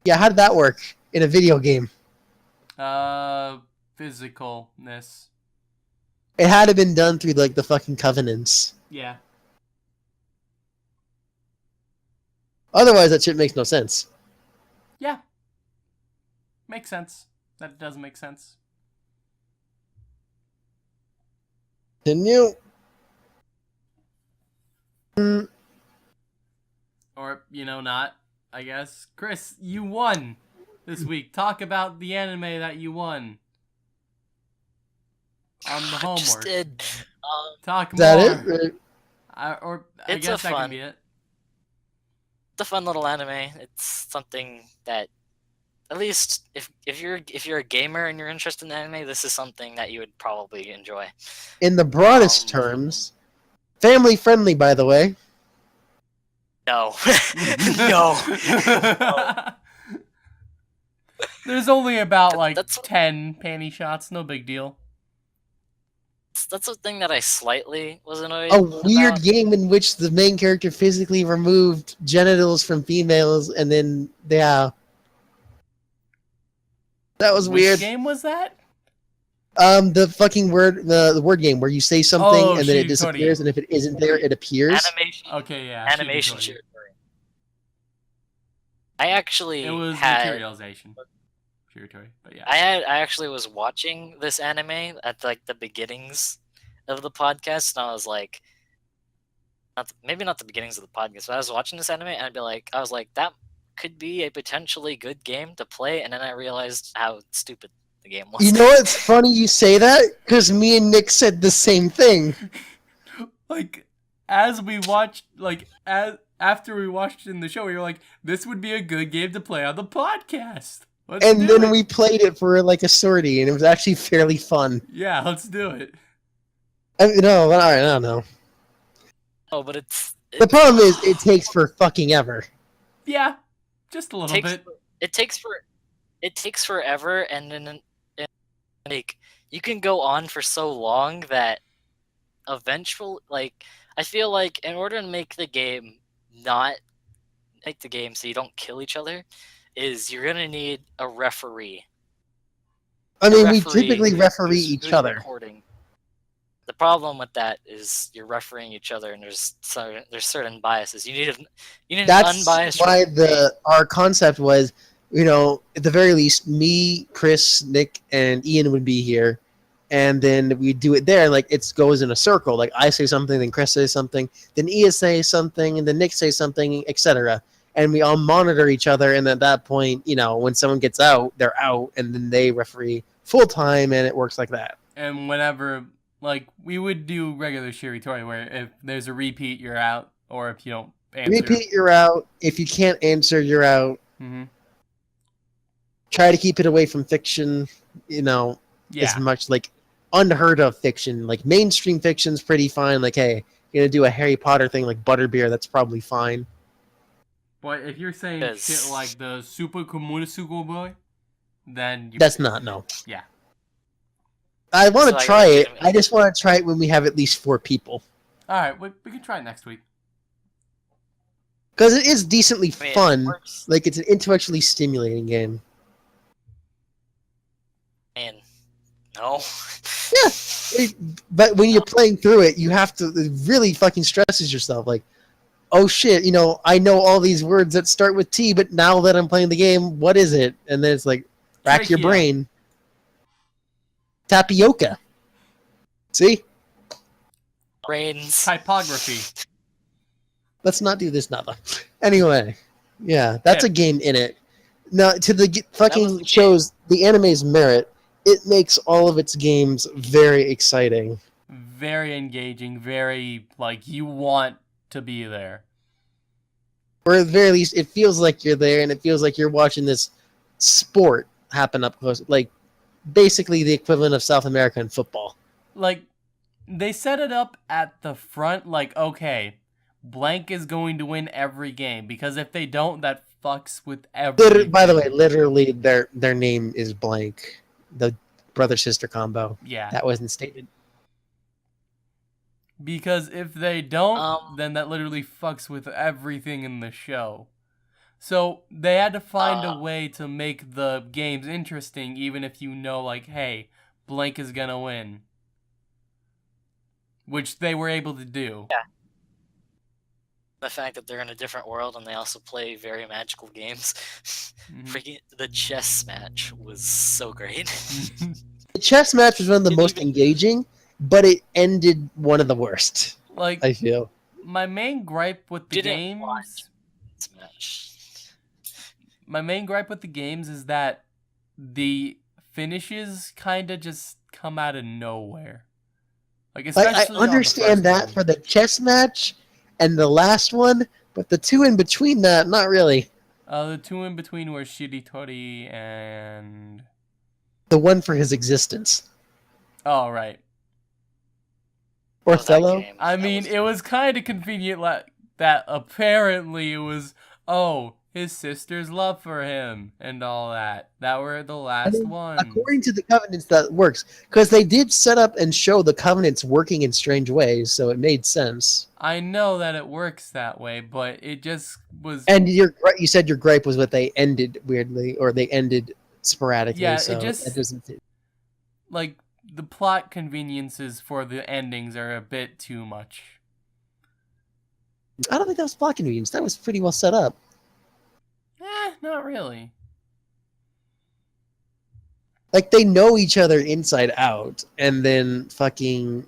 Yeah, how did that work in a video game? Physicalness. It had to been done through like the fucking covenants. Yeah. Otherwise, that shit makes no sense. Yeah. Makes sense. That does make sense. Didn't you? Or, not, I guess. Chris, you won this week. Talk about the anime that you won. On the homework. I just did. Talk Is more. that it? I It's guess a that fun- can be it. It's a fun little anime. It's something that, at least if you're a gamer and you're interested in anime, this is something that you would probably enjoy. In the broadest terms, family friendly, by the way. No, no. There's only about like That's- 10 panty shots. No big deal. That's the thing that I slightly was annoyed. A weird about. game in which the main character physically removed genitals from females, and then yeah, that was Which weird. game was that? The fucking the word game where you say something Oh, and then it Shiritori. disappears, and if it isn't there, it appears. Animation. Okay, yeah. Animation Shiritori. Shiritori. I actually It was had. materialization. Shiritori, but yeah. I actually was watching this anime at like the beginnings of the podcast, and I was like, maybe not the beginnings of the podcast, but I was watching this anime, and I was like, that could be a potentially good game to play, and then I realized how stupid the game was. You know what's funny you say that? Because me and Nick said the same thing. Like, as we watched, after we watched it in the show, we were like, this would be a good game to play on the podcast. Let's And do then it. we played it for like a sortie, and it was actually fairly fun. Yeah, let's do it. No, all right, I don't know. Oh, but The problem is it takes for fucking ever. Yeah, just a little bit. It takes forever, and then like you can go on for so long that eventually, like, I feel like in order to make the game so you don't kill each other, is you're gonna need a referee. I mean, we referee typically referee each who's other. recording. The problem with that is you're refereeing each other, and there's certain biases. You need an That's unbiased. why referee. our concept was, at the very least, me, Chris, Nick, and Ian would be here, and then we do it there. Like it goes in a circle. Like I say something, then Chris says something, then Ian says something, and then Nick says something, etc. And we all monitor each other. And at that point, when someone gets out, they're out, and then they referee full time, and it works like that. And whenever, like, we would do regular Shiritori, where if there's a repeat, you're out, or if you don't answer. Repeat, you're out. If you can't answer, you're out. Mm-hmm. Try to keep it away from fiction, Yeah. as much like unheard of fiction. Like mainstream fiction's pretty fine. Like, hey, you're gonna do a Harry Potter thing like Butterbeer, that's probably fine. But if you're saying shit like the Super Komunosuko boy, then That's not, no. Yeah. I want So to I try it. legitimately- I just want to try it when we have at least 4 people. Alright, we can try it next week. Because it is decently I mean, it fun. works. Like, it's an intellectually stimulating game. Man, no. But when you're playing through it, you have to, it really fucking stresses yourself. Like, oh shit, I know all these words that start with T, but now that I'm playing the game, what is it? And then it's like, rack your Trachea. brain. Tapioca. See? Brains. Typography. Let's not do this now, though. Anyway, yeah, that's a game in it. Now, to the was fucking the shows the anime's merit, it makes all of its games very exciting. Very engaging, very, like, you want to be there. Or at the very least, it feels like you're there, and it feels like you're watching this sport happen up close. Like, basically the equivalent of South American football. Like, they set it up at the front, like, okay, blank is going to win every game, because if they don't, that fucks with everything. By the way, literally, their name is blank. The brother-sister combo. Yeah. That wasn't stated. Because if they don't, Um, then that literally fucks with everything in the show. So they had to find a way to make the games interesting, even if you know, like, hey, blank is gonna win. Which they were able to do. Yeah. The fact that they're in a different world and they also play very magical games. Freaking the chess match was so great. The chess match was one of the most engaging, but it ended one of the worst. Like, I feel. my main gripe with the games... My main gripe with the games is that the finishes kind of just come out of nowhere. Like, especially I understand that for the chess match and the last one, but the two in between that, not really. The two in between were Shiritori and... The one for his existence. Oh, right. Othello? I mean, it was kind of convenient that apparently it was, oh, his sister's love for him and all that. That were the last ones. According to the Covenants, that works. Because they did set up and show the Covenants working in strange ways, so it made sense. I know that it works that way, but it just was... And you said your gripe was that they ended weirdly, or they ended sporadically. Yeah, so it just... that doesn't... Like, the plot conveniences for the endings are a bit too much. I don't think that was plot convenience. That was pretty well set up. Not really. Like, they know each other inside out, and then fucking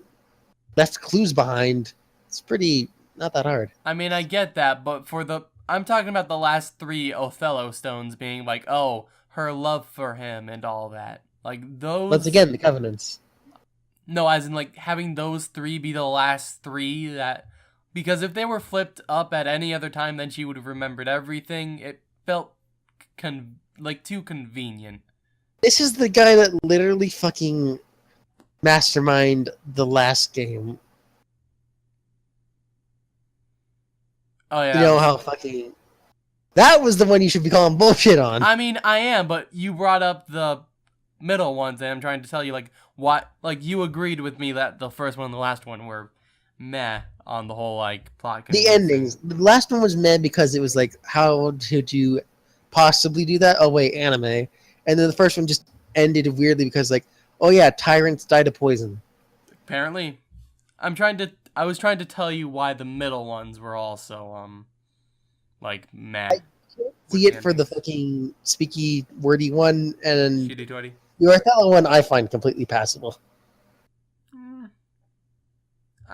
left clues behind. It's pretty... not that hard. I mean, I get that, but for the... I'm talking about the last 3 Othello stones being like, oh, her love for him and all that. Like, those... Once again, the Covenants. No, as in, like, having those 3 be the last 3 that... Because if they were flipped up at any other time, then she would have remembered everything. It felt, too convenient. This is the guy that literally fucking mastermind the last game. Oh, yeah. You know how fucking... That was the one you should be calling bullshit on. I mean, I am, but you brought up the middle ones, and I'm trying to tell you, like, what... Like, you agreed with me that the first one and the last one were meh on the whole, like, plot. The endings. The last one was meh because it was like, how did you possibly do that? Oh, wait, anime. And then the first one just ended weirdly because, like, oh, yeah, tyrants died of poison. Apparently. I was trying to tell you why the middle ones were also, like, meh. I can't see it for the fucking speaky, wordy one, and Shitty-twitty. the Othello one I find completely passable.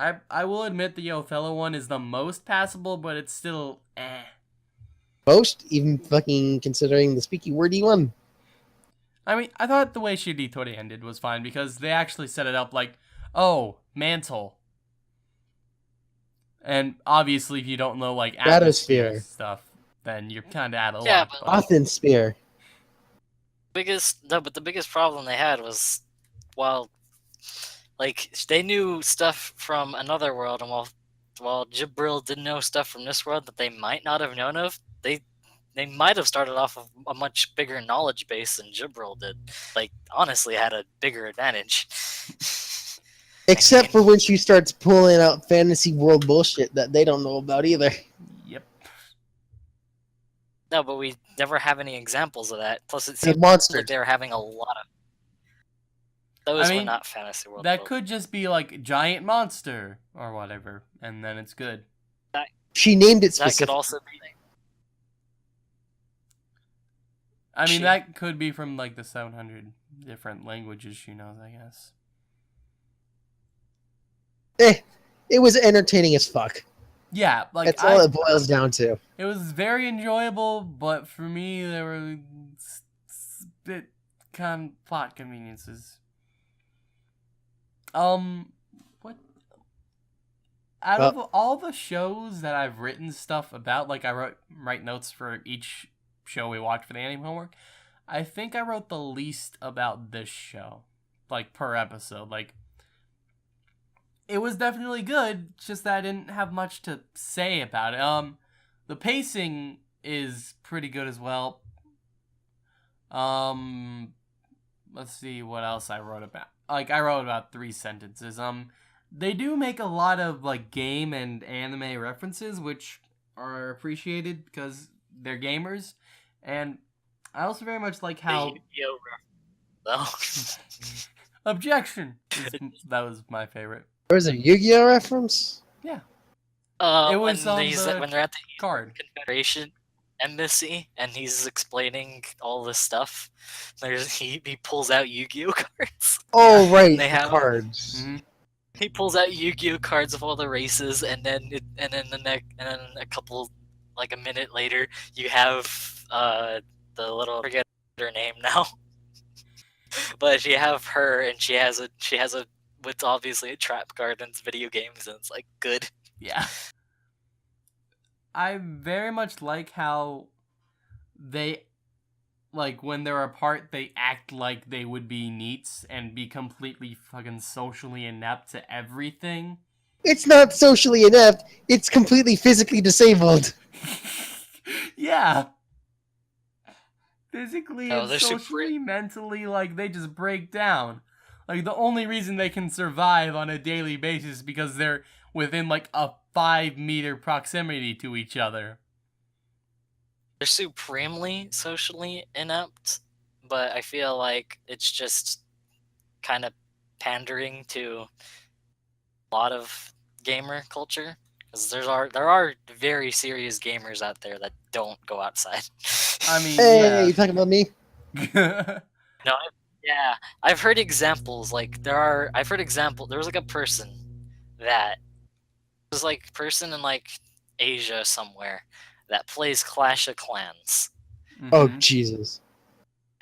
I will admit the Othello one is the most passable, but it's still eh. Most, even fucking considering the speaky, wordy one. I mean, I thought the way Shiritori ended was fine because they actually set it up like, oh, mantle. And obviously, if you don't know, like, atmosphere stuff, then you're kind of out of luck. But Often spear. but the biggest problem they had was, while, like, they knew stuff from another world, and while Jibril didn't know stuff from this world that they might not have known of, they might have started off of a much bigger knowledge base than Jibril did. Like, honestly, had a bigger advantage. Except for when she starts pulling out fantasy world bullshit that they don't know about either. Yep. No, but we never have any examples of that. Plus, it seems like they were having a lot of... Those were not fantasy world. That could just be, like, giant monster or whatever, and then it's good. She named it specifically. That could also be... I mean, that could be from, like, the 700 different languages she knows, I guess. It was entertaining as fuck. Yeah, like, that's all it boils down to. It was very enjoyable, but for me, there were bit plot conveniences. What? Out of all the shows that I've written stuff about, like I write notes for each show we watch for the anime homework, I think I wrote the least about this show, like per episode. Like it was definitely good, it's just that I didn't have much to say about it. The pacing is pretty good as well. Let's see what else I wrote about. Like I wrote about 3 sentences. They do make a lot of like game and anime references, which are appreciated because they're gamers. And I also very much like how objection. That was my favorite. There was a Yu-Gi-Oh reference? Yeah. It was on the when they're at the card. Confederation embassy and he's explaining all this stuff. He pulls out Yu-Gi-Oh cards. Oh right, They have cards. Mm-hmm. He pulls out Yu-Gi-Oh cards of all the races, and then a couple, like a minute later, you have the little, I forget her name now, but you have her, and she has a what's obviously a trap card in video games, and it's like good. Yeah. I very much like how they, like, when they're apart, they act like they would be neats and be completely fucking socially inept to everything. It's not socially inept, it's completely physically disabled. Yeah. Physically Oh, and they're socially, mentally, like, they just break down. Like, the only reason they can survive on a daily basis is because they're within, like, a 5-meter proximity to each other. They're supremely socially inept, but I feel like it's just kind of pandering to a lot of gamer culture, because there are very serious gamers out there that don't go outside. I mean, Hey, you talking about me? yeah. No, I've heard examples. Like there was like a person that was like person in like Asia somewhere that plays Clash of Clans. Oh Jesus.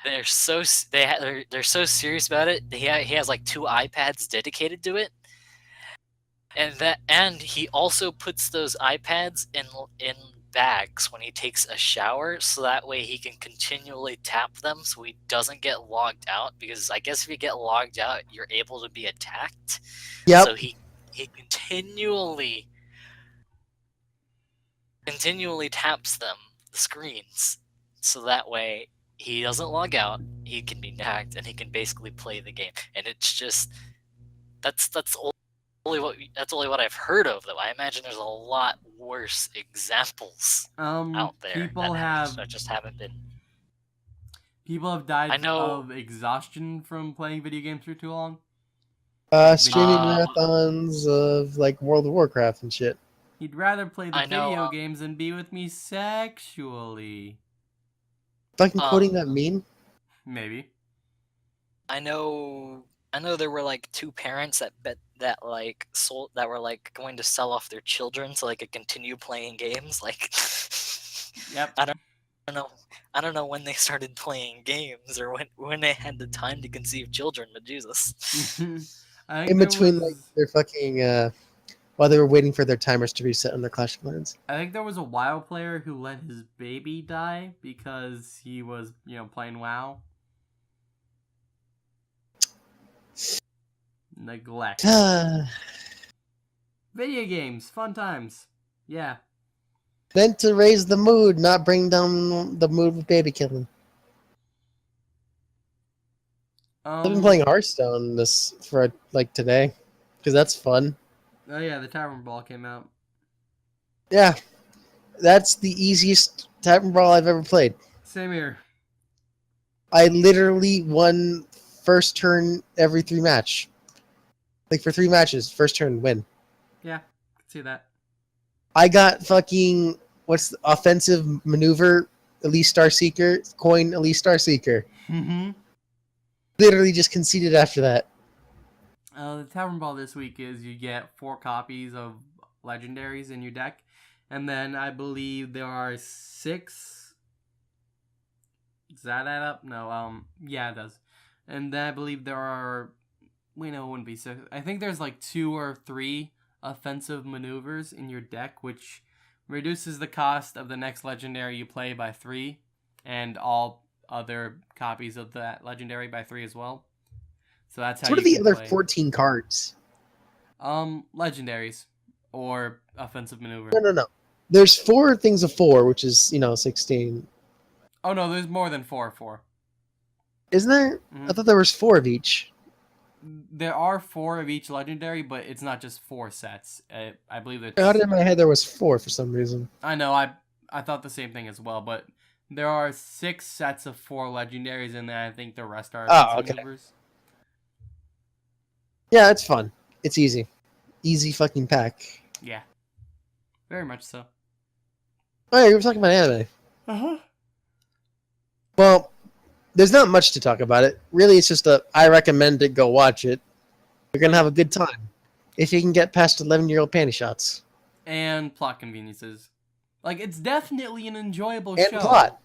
They're so they're so serious about it. He has like 2 iPads dedicated to it, and he also puts those iPads in bags when he takes a shower, so that way he can continually tap them so he doesn't get logged out. Because I guess if you get logged out, you're able to be attacked. Yep. So he continually taps the screens, so that way he doesn't log out, he can be hacked, and he can basically play the game. And it's just that's only what I've heard of, though. I imagine there's a lot worse examples out there people that just haven't been. People have died I know. of exhaustion from playing video games for too long. Streaming marathons of like World of Warcraft and shit. He'd rather play the I know, video games than be with me sexually. Fucking quoting that meme? Maybe. I know there were like 2 parents that were like going to sell off their children so they could continue playing games. Like, Yep. I don't know when they started playing games or when they had the time to conceive children, but Jesus. In between like their fucking while they were waiting for their timers to reset on their Clash of Clans. I think there was a WoW player who let his baby die because he was, playing WoW. Neglect. Video games, fun times. Yeah. Meant to raise the mood, not bring down the mood with baby killing. I've been playing Hearthstone for like today, because that's fun. Oh yeah, the Tavern Brawl came out. Yeah, that's the easiest Tavern Brawl I've ever played. Same here. I literally won first turn every 3 match. Like for 3 matches, first turn win. Yeah, I can see that. I got fucking what's the offensive maneuver, Elite Star Seeker, coin Elite Star Seeker. Mm-hmm. Literally just conceded after that. The Tavern Brawl this week is you get 4 copies of legendaries in your deck, and then I believe there are 6. Does that add up? No. Yeah, it does. And then I believe there are. Wait, no, it wouldn't be 6. I think there's like 2 or 3 offensive maneuvers in your deck, which reduces the cost of the next legendary you play by 3, and all other copies of that legendary by 3 as well. So that's how So what you are the can other play. 14 cards? Legendaries or offensive maneuver. No. There's 4 things of 4, which is, 16. Oh no, there's more than 4. Isn't there? Mhm. I thought there was 4 of each. There are 4 of each legendary, but it's not just 4 sets. I believe it's... I had it in my head there was 4 for some reason. I know, I thought the same thing as well, but there are 6 sets of 4 legendaries, and then I think the rest are offensive maneuvers. Yeah, it's fun. It's easy. Easy fucking pack. Yeah. Very much so. Oh, yeah, you were talking about anime. Uh-huh. Well, there's not much to talk about it. Really, it's just I recommend it. Go watch it. You're going to have a good time. If you can get past 11-year-old panty shots. And plot conveniences. Like, it's definitely an enjoyable And show. plot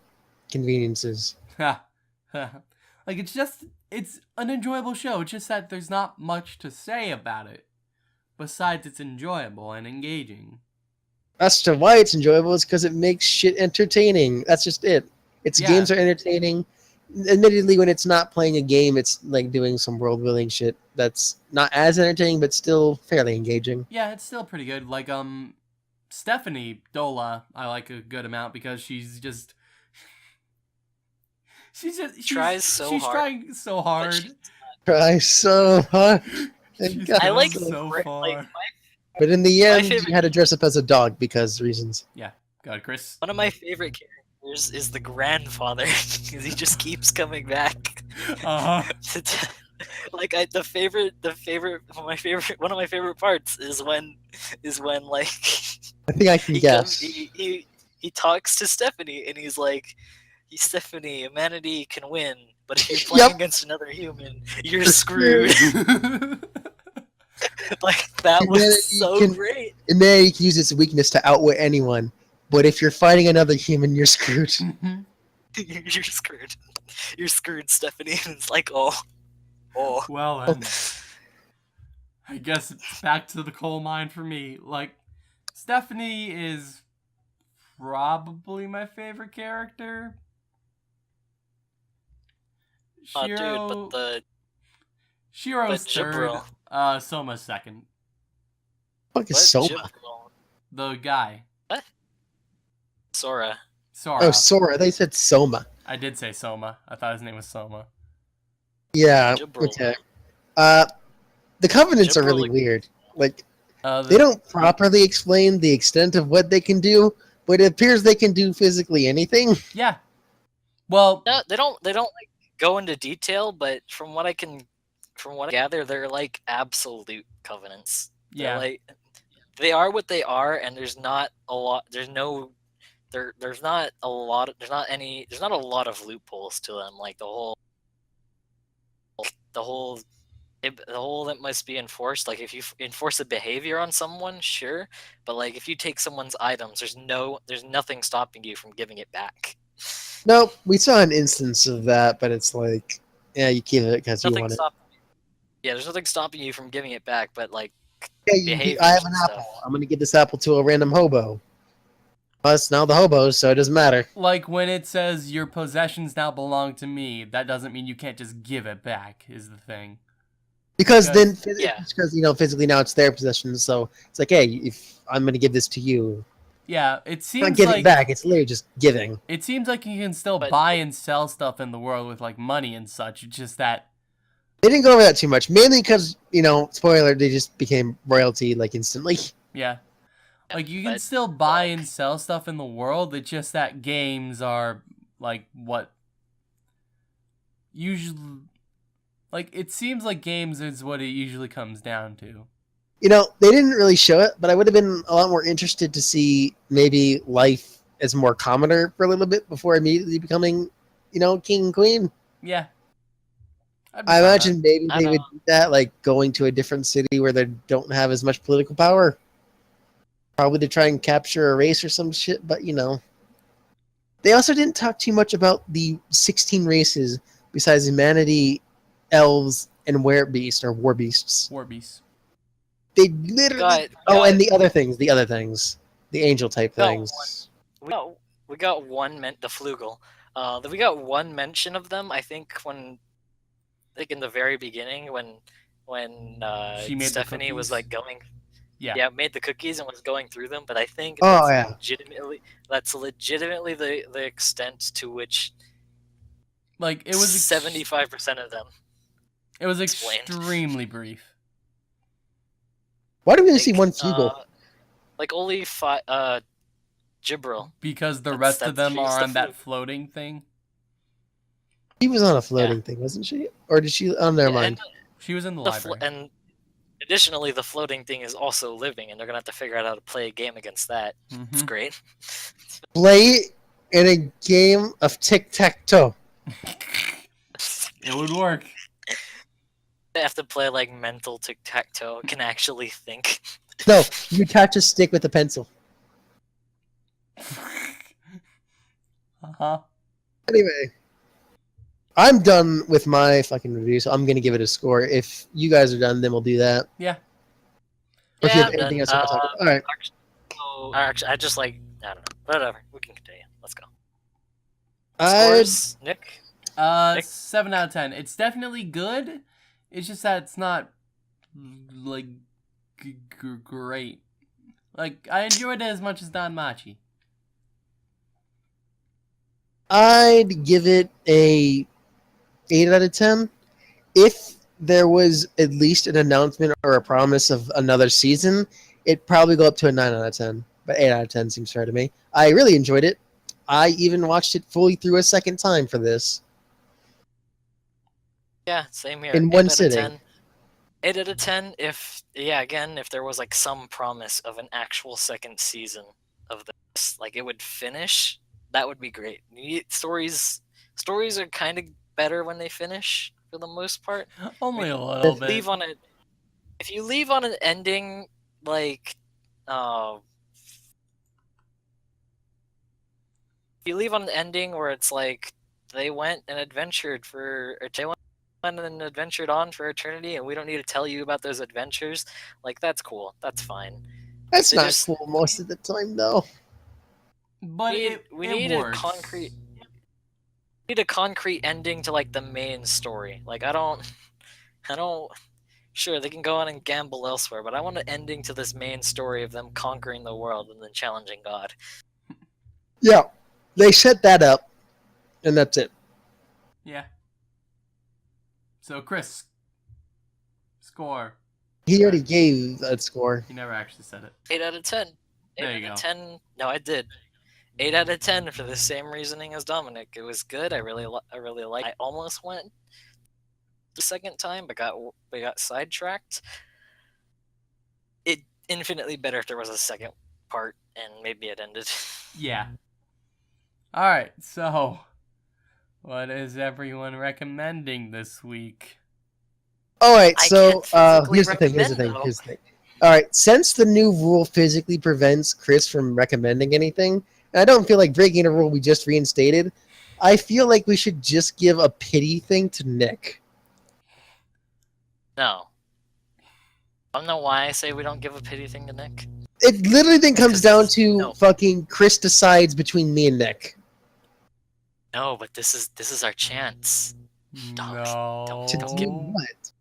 conveniences. Like, it's an enjoyable show. It's just that there's not much to say about it. Besides, it's enjoyable and engaging. As to why it's enjoyable is because it makes shit entertaining. That's just it. Its games are entertaining. Admittedly, when it's not playing a game, it's like doing some world-building shit that's not as entertaining, but still fairly engaging. Yeah, it's still pretty good. Like, Stephanie Dola, I like a good amount because she's tries so hard. Trying so hard. Try so hard. I like so far. Like, but in the end, favorite- you had to dress up as a dog because reasons. Yeah, go ahead, Chris. one of my favorite characters is the grandfather because he just keeps coming back. Uh-huh. Like one of my favorite parts is when like I think I can guess. he talks to Stephanie and he's like, Stephanie, humanity can win, but if you're playing against another human, you're screwed. Like, that was so great. And then you can use its weakness to outwit anyone. But if you're fighting another human, you're screwed. You're screwed. You're screwed, Stephanie. And it's like, oh. Well, then. I guess it's back to the coal mine for me. Like, Stephanie is probably my favorite character. Shiro... Dude, but Shiro's third. Jibril. Soma's second. Fuck is Soma? Jibril? The guy. What? Sora. Sora. Oh, Sora. They said Soma. I did say Soma. I thought his name was Soma. Yeah, Jibril. okay. The Covenants are really weird. Like, they don't properly explain the extent of what they can do, but it appears they can do physically anything. Yeah. Well... No, they don't like go into detail, but from what I gather, they're like absolute covenants. Yeah. Like, they are what they are, and there's not a lot. There's not a lot of loopholes to them. Like the whole that must be enforced. Like, if you enforce a behavior on someone, sure, but like if you take someone's items, there's nothing stopping you from giving it back. No, we saw an instance of that, but it's like, yeah, you give it because you want it. Yeah, there's nothing stopping you from giving it back, but like, hey, I have an apple. I'm going to give this apple to a random hobo. Well, it's now the hobo's, so it doesn't matter. Like, when it says your possessions now belong to me, that doesn't mean you can't just give it back, is the thing. Because physically now it's their possession, so it's like, hey, if I'm going to give this to you. Yeah, it seems not getting it back, it's literally just giving. It seems like you can still buy and sell stuff in the world with, like, money and such. It's just that... They didn't go over that too much, mainly because, spoiler, they just became royalty, like, instantly. Yeah. Like, you can still buy and sell stuff in the world, it's just that games are, like, what... Usually... Like, it seems like games is what it usually comes down to. They didn't really show it, but I would have been a lot more interested to see maybe life as more commoner for a little bit before immediately becoming, king and queen. Yeah. I imagine maybe they would do that, like going to a different city where they don't have as much political power. Probably to try and capture a race or some shit, but They also didn't talk too much about the 16 races besides humanity, elves, and werebeasts or war beasts. War beasts. They literally. And the other things, the angel type things. We got one the Flugel. We got one mention of them. I think in the very beginning when She made Stephanie the was cookies. like going. Yeah. Yeah, made the cookies and was going through them, but I think that's legitimately the extent to which Like it was 75% of them. It was explained. extremely brief. Why do we only see one Flugel? Like only Gibril. Because the rest of them are on that floating thing. She was on a floating thing, wasn't she? Or did she? Oh, never mind. She was in the library. And additionally, the floating thing is also living, and they're gonna have to figure out how to play a game against that. It's great. Play in a game of tic-tac-toe. It would work. They have to play like mental tic-tac-toe, can actually think. No, you touch a stick with a pencil. Anyway, I'm done with my fucking review, so I'm gonna give it a score. If you guys are done, then we'll do that. Yeah. Yeah, or if you have anything else to talk about. All right. Actually, I just like, I don't know. Whatever. We can continue. Let's go. I Scores, Nick? 7 out of 10. It's definitely good. It's just that it's not like great. Like I enjoyed it as much as Don Machi. I'd give it a 8 out of 10. If there was at least an announcement or a promise of another season, it'd probably go up to a 9 out of 10. But 8 out of 10 seems fair to me. I really enjoyed it. I even watched it fully through a second time for this. Yeah, same here. In one sitting. 8 out of 10 if there was like some promise of an actual second season of this, like it would finish, that would be great. Stories are kind of better when they finish for the most part. Only a little bit. If you leave on an ending like if you leave on an ending where it's like they went and adventured on for eternity and we don't need to tell you about those adventures, like that's cool. That's fine. That's not cool most of the time though. But we it need works. a concrete ending to like the main story. Like I don't sure they can go on and gamble elsewhere, but I want an ending to this main story of them conquering the world and then challenging God. Yeah. They set that up and that's it. Yeah. So Chris, score. He already gave that score. He never actually said it. 8 out of 10. There you go. 10. No, I did. 8 out of 10 for the same reasoning as Dominic. It was good. I really liked. I almost went the second time, but got sidetracked. It infinitely better if there was a second part and maybe it ended. Yeah. All right. So, what is everyone recommending this week? All right. So here's the thing. All right. Since the new rule physically prevents Chris from recommending anything, and I don't feel like breaking a rule we just reinstated, I feel like we should just give a pity thing to Nick. No. I don't know why I say we don't give a pity thing to Nick. It literally then comes down to fucking Chris decides between me and Nick. No, but this is our chance. No. To do what?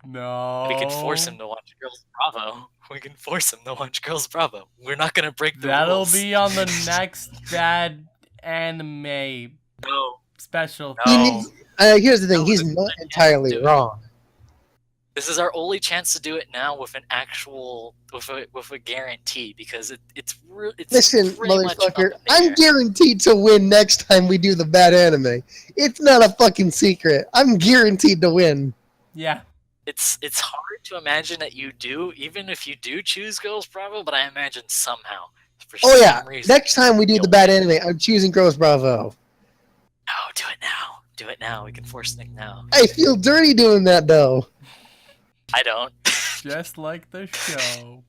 No. We can force him to watch Girls Bravo. We can force him to watch Girls Bravo. We're not gonna break the rules. That'll be on the next bad anime special. No. Here's the thing. He's not entirely wrong. This is our only chance to do it now with an actual, with a guarantee, because it's listen, motherfucker. I'm guaranteed to win next time we do the bad anime. It's not a fucking secret. I'm guaranteed to win. Yeah. It's hard to imagine that you do, even if you do choose Girls Bravo, but I imagine somehow. For some reason, next time we do the bad anime, I'm choosing Girls Bravo. No, do it now. Do it now. We can force Nick now. I feel dirty doing that, though. I don't. Just like the show.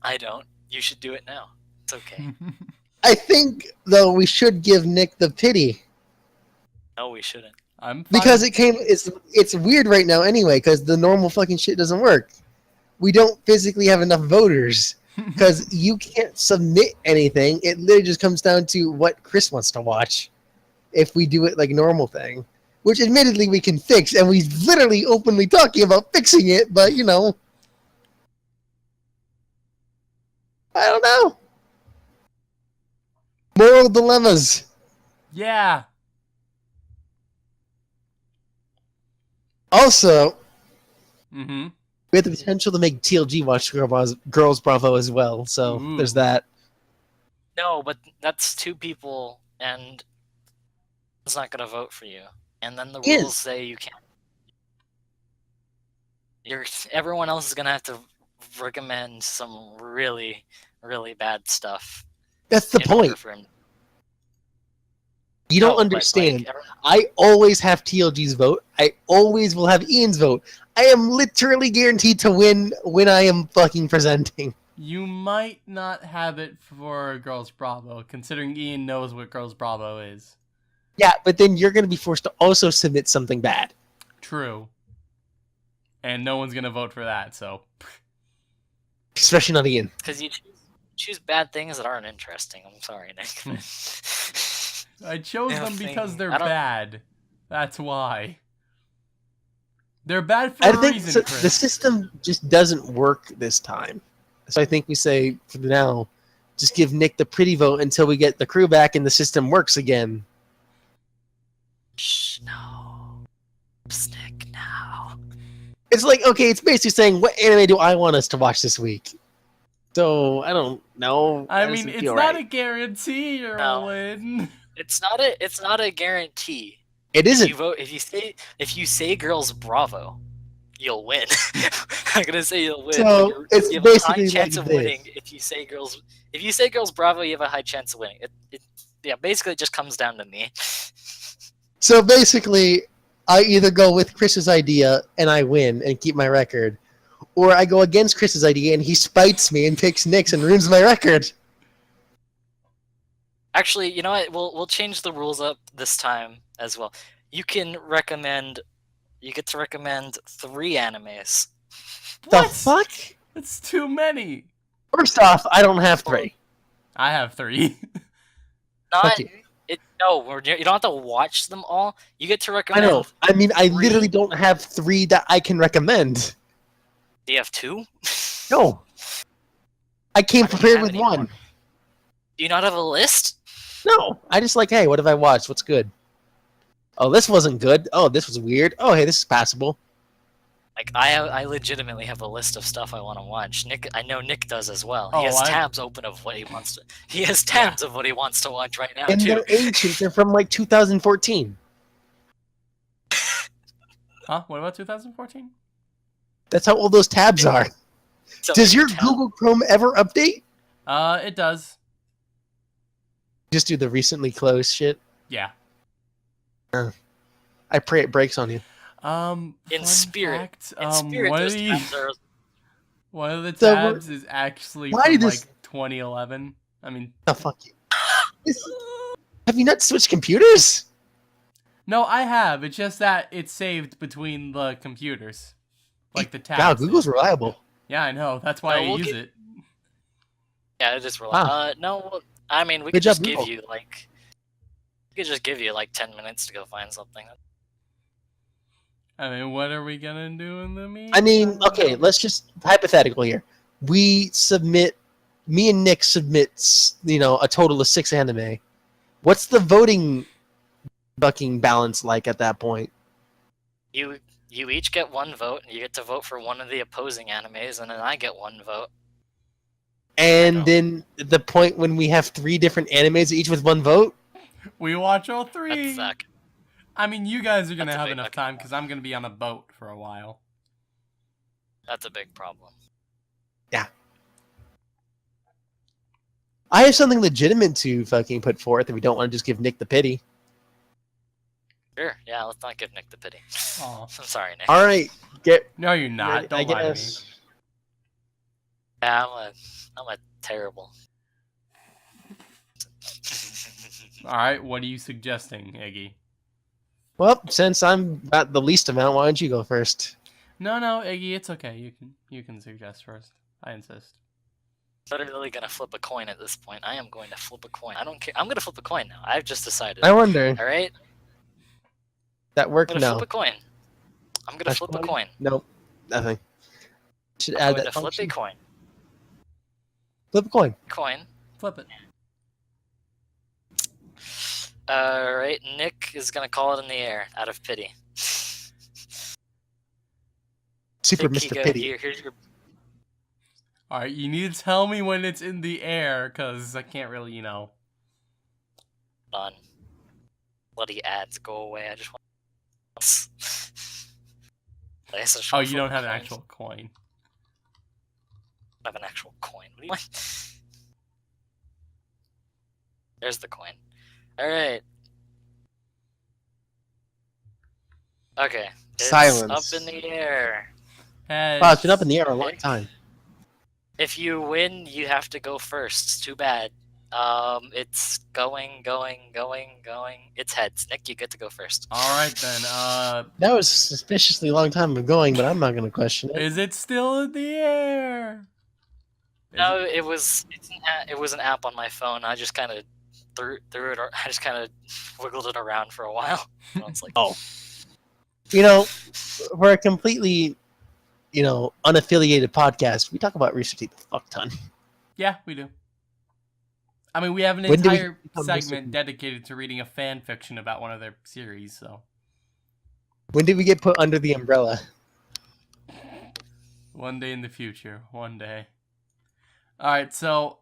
I don't. You should do it now. It's okay. I think, though, we should give Nick the pity. No, we shouldn't. I'm fine. Because it's weird right now anyway, because the normal fucking shit doesn't work. We don't physically have enough voters. Because you can't submit anything. It literally just comes down to what Chris wants to watch. If we do it like normal thing. Which admittedly we can fix, and we literally openly talking about fixing it, but you know. I don't know. Moral dilemmas. Yeah. Also, Mm-hmm. we have the potential to make TLG watch Girls Bravo as well, so Ooh. there's that. No, but that's 2 people, and it's not gonna vote for you. And then the Yes. rules say you can't. Everyone else is gonna have to recommend some really, really bad stuff. That's the in order point. for him. You don't No, but, understand. like, I always have TLG's vote. I always will have Ian's vote. I am literally guaranteed to win when I am fucking presenting. You might not have it for Girls Bravo, considering Ian knows what Girls Bravo is. Yeah, but then you're going to be forced to also submit something bad. True. And no one's going to vote for that, so... Especially not Ian. Because you choose bad things that aren't interesting. I'm sorry, Nick. I chose Yeah, them because thing. they're I don't- bad. That's why. They're bad for I a think reason, Chris. the system just doesn't work this time. So I think we say, for now, just give Nick the pretty vote until we get the crew back and the system works again. Shh, no. Nick, no. It's like, okay, it's basically saying, what anime do I want us to watch this week? So, I don't know. I That mean, doesn't it's feel not right. a guarantee you're No. a win. It's not a guarantee. It isn't. If you say Girls Bravo, you'll win. I'm gonna say you'll win. So, it's you have a high basically chance like of this. winning if you say Girls Bravo, you have a high chance of winning. Basically it just comes down to me. So basically, I either go with Chris's idea and I win and keep my record, or I go against Chris's idea and he spites me and picks Nick's and ruins my record. Actually, you know what? We'll change the rules up this time as well. You get to recommend 3 animes. The What? fuck? That's too many. First off, I don't have 3. I have 3. Not Fuck you. you don't have to watch them all. You get to I recommend. know. I mean, I 3? literally don't have 3 that I can recommend. Do you have 2? No. I came I don't prepared have with any 1. more. Do you not have a list? No. I just like, hey, what have I watched? What's good? Oh, this wasn't good. Oh, this was weird. Oh, hey, this is passable. Like I legitimately have a list of stuff I want to watch. I know Nick does as well. He Oh, has tabs open of what he wants to. He has tabs of what he wants to watch right now And too. they're ancient. They're from like 2014. Huh? What about 2014? That's how old those tabs are. So Does your tell- Google Chrome ever update? It does. Just do the recently closed shit. Yeah. I pray it breaks on you. in fun spirit, fact, in spirit, one of those the tabs are one of the So tabs is actually why from did this- like 2011. I mean, Oh, fuck you. Have you not switched computers? no, I have. It's just that it's saved between the computers, like the tabs. Wow, Google's reliable. Yeah, I know. That's why No, I we'll use get- it. yeah, it is reliable. Wow. No, I mean we Good could just job, give Google. you like. We could just give you like 10 minutes to go find something. I mean, what are we gonna do in the meantime? I mean, okay, let's just hypothetical here. We submit, me and Nick submits, you know, a total of 6 anime. What's the voting bucking balance like at that point? You each get 1 vote, and you get to vote for one of the opposing animes, and then I get 1 vote. And then the point when we have 3 different animes, each with 1 vote? We watch all 3. That's I mean, you guys are gonna That's a have big enough fucking time because I'm gonna be on a boat for a while. that's a big problem. I have something legitimate to fucking put forth, and we don't want to just give Nick the pity. Sure, yeah, let's not give Nick the pity. Aw. I'm sorry, Nick. All right, get. No, you're not. ready, Don't lie to me. Yeah, I'm a terrible. All right, what are you suggesting, Iggy? Well, since I'm at the least amount, why don't you go first? No, Iggy, it's okay. You can suggest first. I insist. Literally gonna flip a coin at this point. I am going to flip a coin. I don't care. I'm gonna flip a coin now. I've just decided. I wonder. All right. That I'm worked? gonna No. flip a coin. I'm gonna flip a coin. Nope. Nothing. Should I'm add going that to flip a function. coin. Flip a coin. Coin. Flip it. Alright, Nick is gonna call it in the air out of pity. Super Nick, Mr. Pity. here's your. Alright, you need to tell me when it's in the air, because I can't really, On. Bloody ads go away. I just want. I guess I just Oh, wanna you don't flip have a an coin. actual coin. I have an actual coin. What do you want? There's the coin. Alright. Okay. It's Silence. up in the air. Wow, it's been up in the air a long time. If you win, you have to go first. It's too bad. It's going. It's heads. Nick, you get to go first. Alright then, That was a suspiciously long time of going, but I'm not going to question it. is it still in the air? No, it was an app on my phone. I just kind of threw it. I just kind of wiggled it around for a while. And I was like, Oh. You know, we're a completely, unaffiliated podcast. We talk about Rooster Teeth a fuck ton. Yeah, we do. I mean, we have an When do we entire become Mr. segment Teeth? dedicated to reading a fan fiction about one of their series, so. When did we get put under the umbrella? One day in the future. One day. Alright, so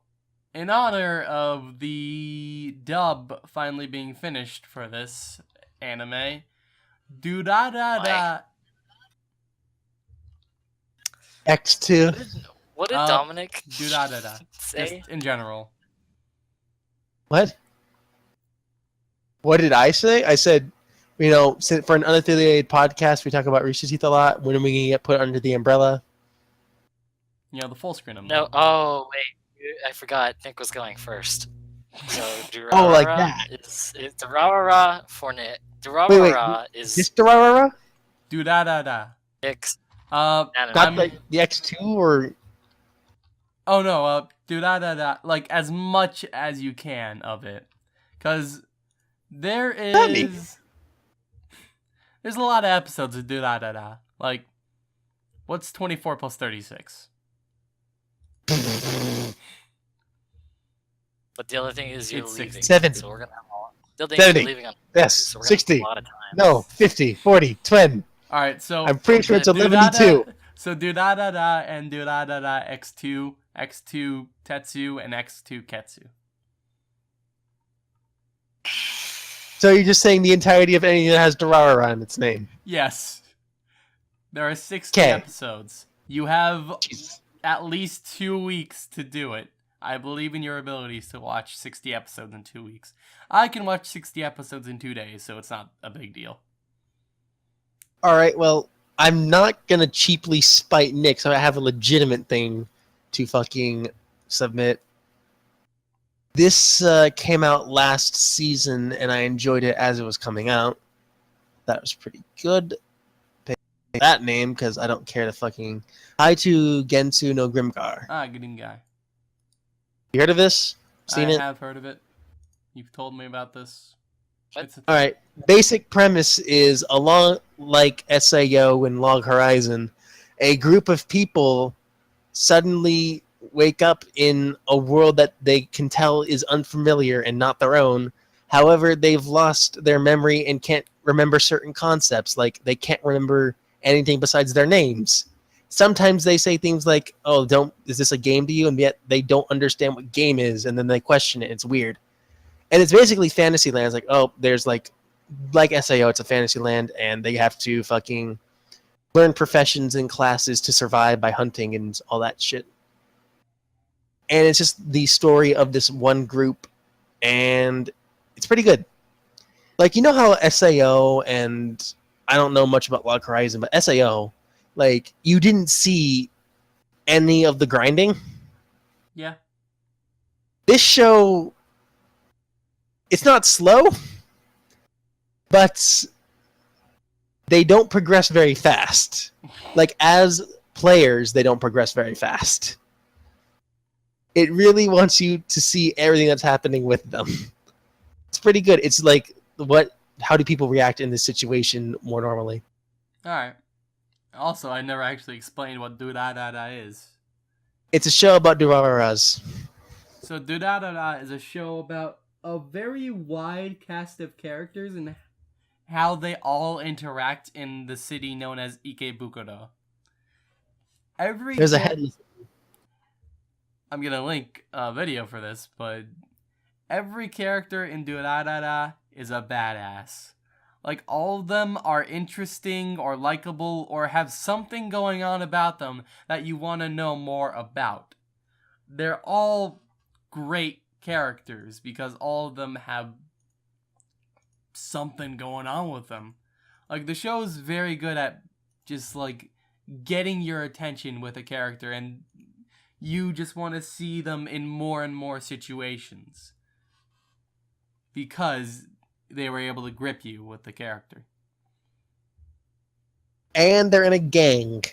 in honor of the dub finally being finished for this anime, do-da-da-da. X2. what did Dominic Do-da-da-da. say? Just in general. What? What did I say? I said, for an unaffiliated podcast, we talk about Rooster Teeth a lot. When are we going to get put under the umbrella? The full screen. No. Oh wait, I forgot. Nick was going first. So Oh, like that. It's Durarara for Nick. Wait, Durarara is This Durarara? Do-da-da-da. Nick's I'm- Not like the X2 or... Oh no, do-da-da-da. Like, as much as you can of it. Because there is... There's a lot of episodes of do-da-da-da. Like, what's 24 plus 36? But the other thing is you're It's leaving. 60. 70. So we're gonna have the other thing is 70. you're leaving on. Yes, So we're gonna have 60. a lot of time. No, 50, 40, 20. Alright, so... I'm pretty sure it's do-da-da- 11-2. So do-da-da-da and do-da-da-da X2, X2 Tetsu, and X2 Ketsu. So you're just saying the entirety of anything that has Durarara in its name? Yes. There are 60 Okay. episodes. You have Jesus. at least 2 weeks to do it. I believe in your abilities to watch 60 episodes in 2 weeks. I can watch 60 episodes in 2 days, so it's not a big deal. All right, well, I'm not going to cheaply spite Nick, so I have a legitimate thing to fucking submit. This came out last season, and I enjoyed it as it was coming out. That was pretty good. Pay that name, because I don't care to fucking... Hi to Gensu no Grimgar. Ah, good guy. You heard of this? Seen it? I have heard of it. You've told me about this. What? It's a All right. Basic premise is, along like SAO and Log Horizon, a group of people suddenly wake up in a world that they can tell is unfamiliar and not their own. However, they've lost their memory and can't remember certain concepts. Like, they can't remember anything besides their names. Sometimes they say things like, oh, is this a game to you? And yet they don't understand what game is, and then they question it. It's weird. And it's basically Fantasyland. It's like, oh, there's like SAO, it's a Fantasyland, and they have to fucking learn professions and classes to survive by hunting and all that shit. And it's just the story of this one group, and it's pretty good. Like, you know how SAO, and I don't know much about Log Horizon, but SAO, like, you didn't see any of the grinding. Yeah. This show, it's not slow, but they don't progress very fast. Like, as players, they don't progress very fast. It really wants you to see everything that's happening with them. It's pretty good. It's like, how do people react in this situation more normally? Alright. Also, I never actually explained what Do-Da-Da-Da is. It's a show about Durararas. So Do-Da-Da-Da is a show about a very wide cast of characters and how they all interact in the city known as Ikebukuro. There's a headless. I'm gonna link a video for this, but every character in Do-Da-Da-Da is a badass. Like, all of them are interesting or likable or have something going on about them that you want to know more about. They're all great characters because all of them have something going on with them. Like, the show is very good at just, like, getting your attention with a character, and you just want to see them in more and more situations because they were able to grip you with the character. And they're in a gang.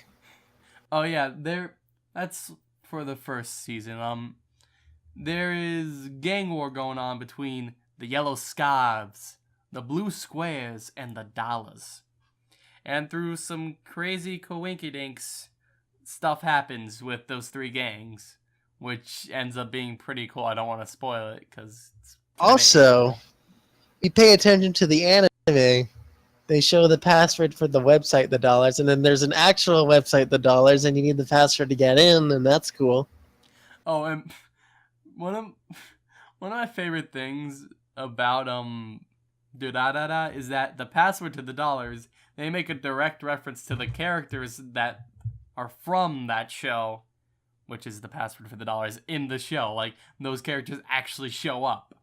Oh yeah, that's for the first season. There is gang war going on between the yellow scabs, the blue squares, and the dollars. And through some crazy coinkydinks, stuff happens with those three gangs, which ends up being pretty cool. I don't want to spoil it because Also, you pay attention to the anime, they show the password for the website, the dollars, and then there's an actual website, the dollars, and you need the password to get in, and that's cool. Oh, and one of my favorite things about Do-Da-Da-Da is that the password to the dollars, they make a direct reference to the characters that are from that show, which is the password for the dollars in the show. Like, those characters actually show up.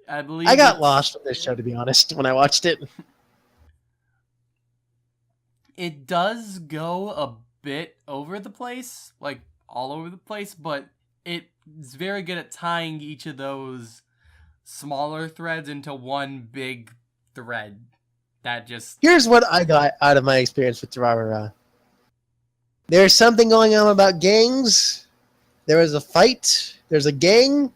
I believe I got lost with this show, to be honest, when I watched it. It does go a bit over the place, like all over the place, but it's very good at tying each of those smaller threads into one big thread that just... Here's what I got out of my experience with Durarara. There's something going on about gangs. There was a fight. There's a gang.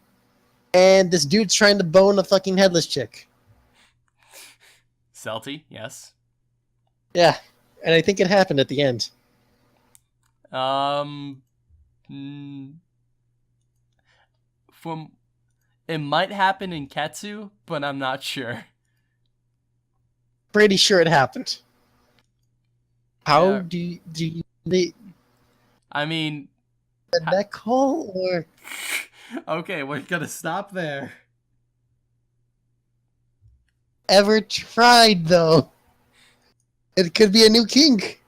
And this dude's trying to bone a fucking headless chick. Celty, yes. Yeah. And I think it happened at the end. It might happen in Ketsu, but I'm not sure. Pretty sure it happened. How Yeah. do you I mean... the neck hole or... Okay, we're gonna stop there. Ever tried, though? It could be a new kink.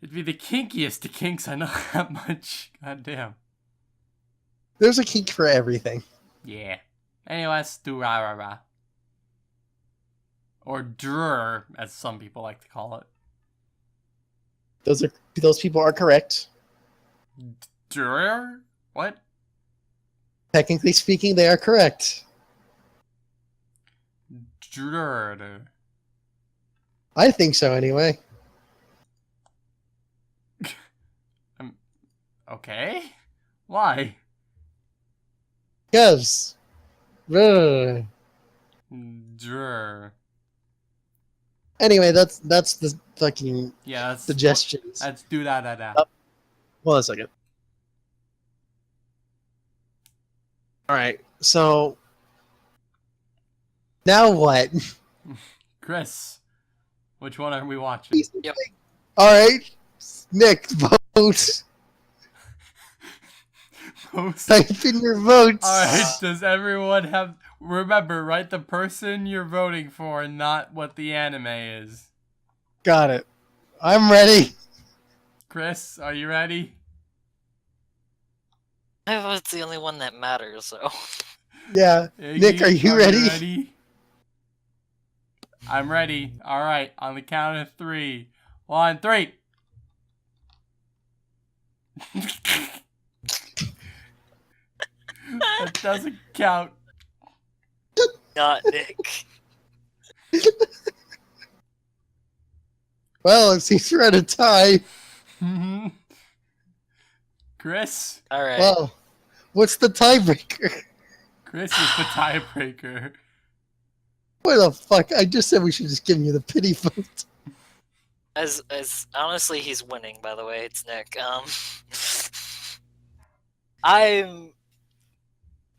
It'd be the kinkiest of kinks, I know that much. God damn. There's a kink for everything. Yeah. Anyways, Do-Ra-Ra-Ra. Or Drr, as some people like to call it. Those people are correct. Drr? What? Technically speaking, they are correct. Drr. I think so, anyway. Okay? Why? Because... Drr. Anyway, that's the fucking Yeah, that's... suggestions. That's Do-Da-Da-Da. Hold on a second. Alright, so... Now what? Chris, which one are we watching? Yep. Alright, Nick, vote. Type in your votes. Alright, does everyone have... Remember, write the person you're voting for and not what the anime is. Got it. I'm ready. Chris, are you ready? I was the only one that matters, so... Yeah. Iggy, Nick, are you ready? I'm ready. Alright, on the count of 3. 1, 3! That doesn't count. Not Nick. Well, it seems we're at a tie. Chris? All right. Well, what's the tiebreaker? Chris is the tiebreaker. What the fuck? I just said we should just give you the pity vote. As honestly, he's winning. By the way, it's Nick. I'm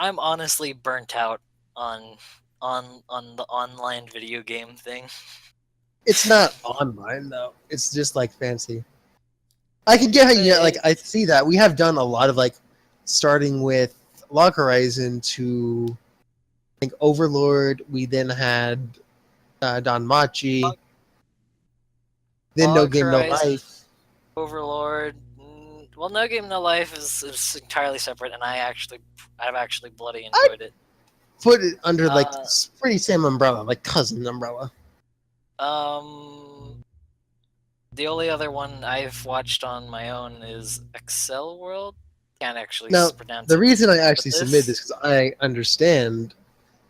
honestly burnt out on the online video game thing. It's not online though. It's just like fancy. I can get how you like. I see that we have done a lot of like, starting with Log Horizon to, I think, Overlord. We then had Don Machi. Then No Log Game No Horizon, Life. Overlord. Well, No Game No Life is entirely separate, and I've actually bloody enjoyed it. Put it under like pretty same umbrella, like cousin umbrella. The only other one I've watched on my own is Excel World. Can't actually pronounce it. The reason I actually submit this because I understand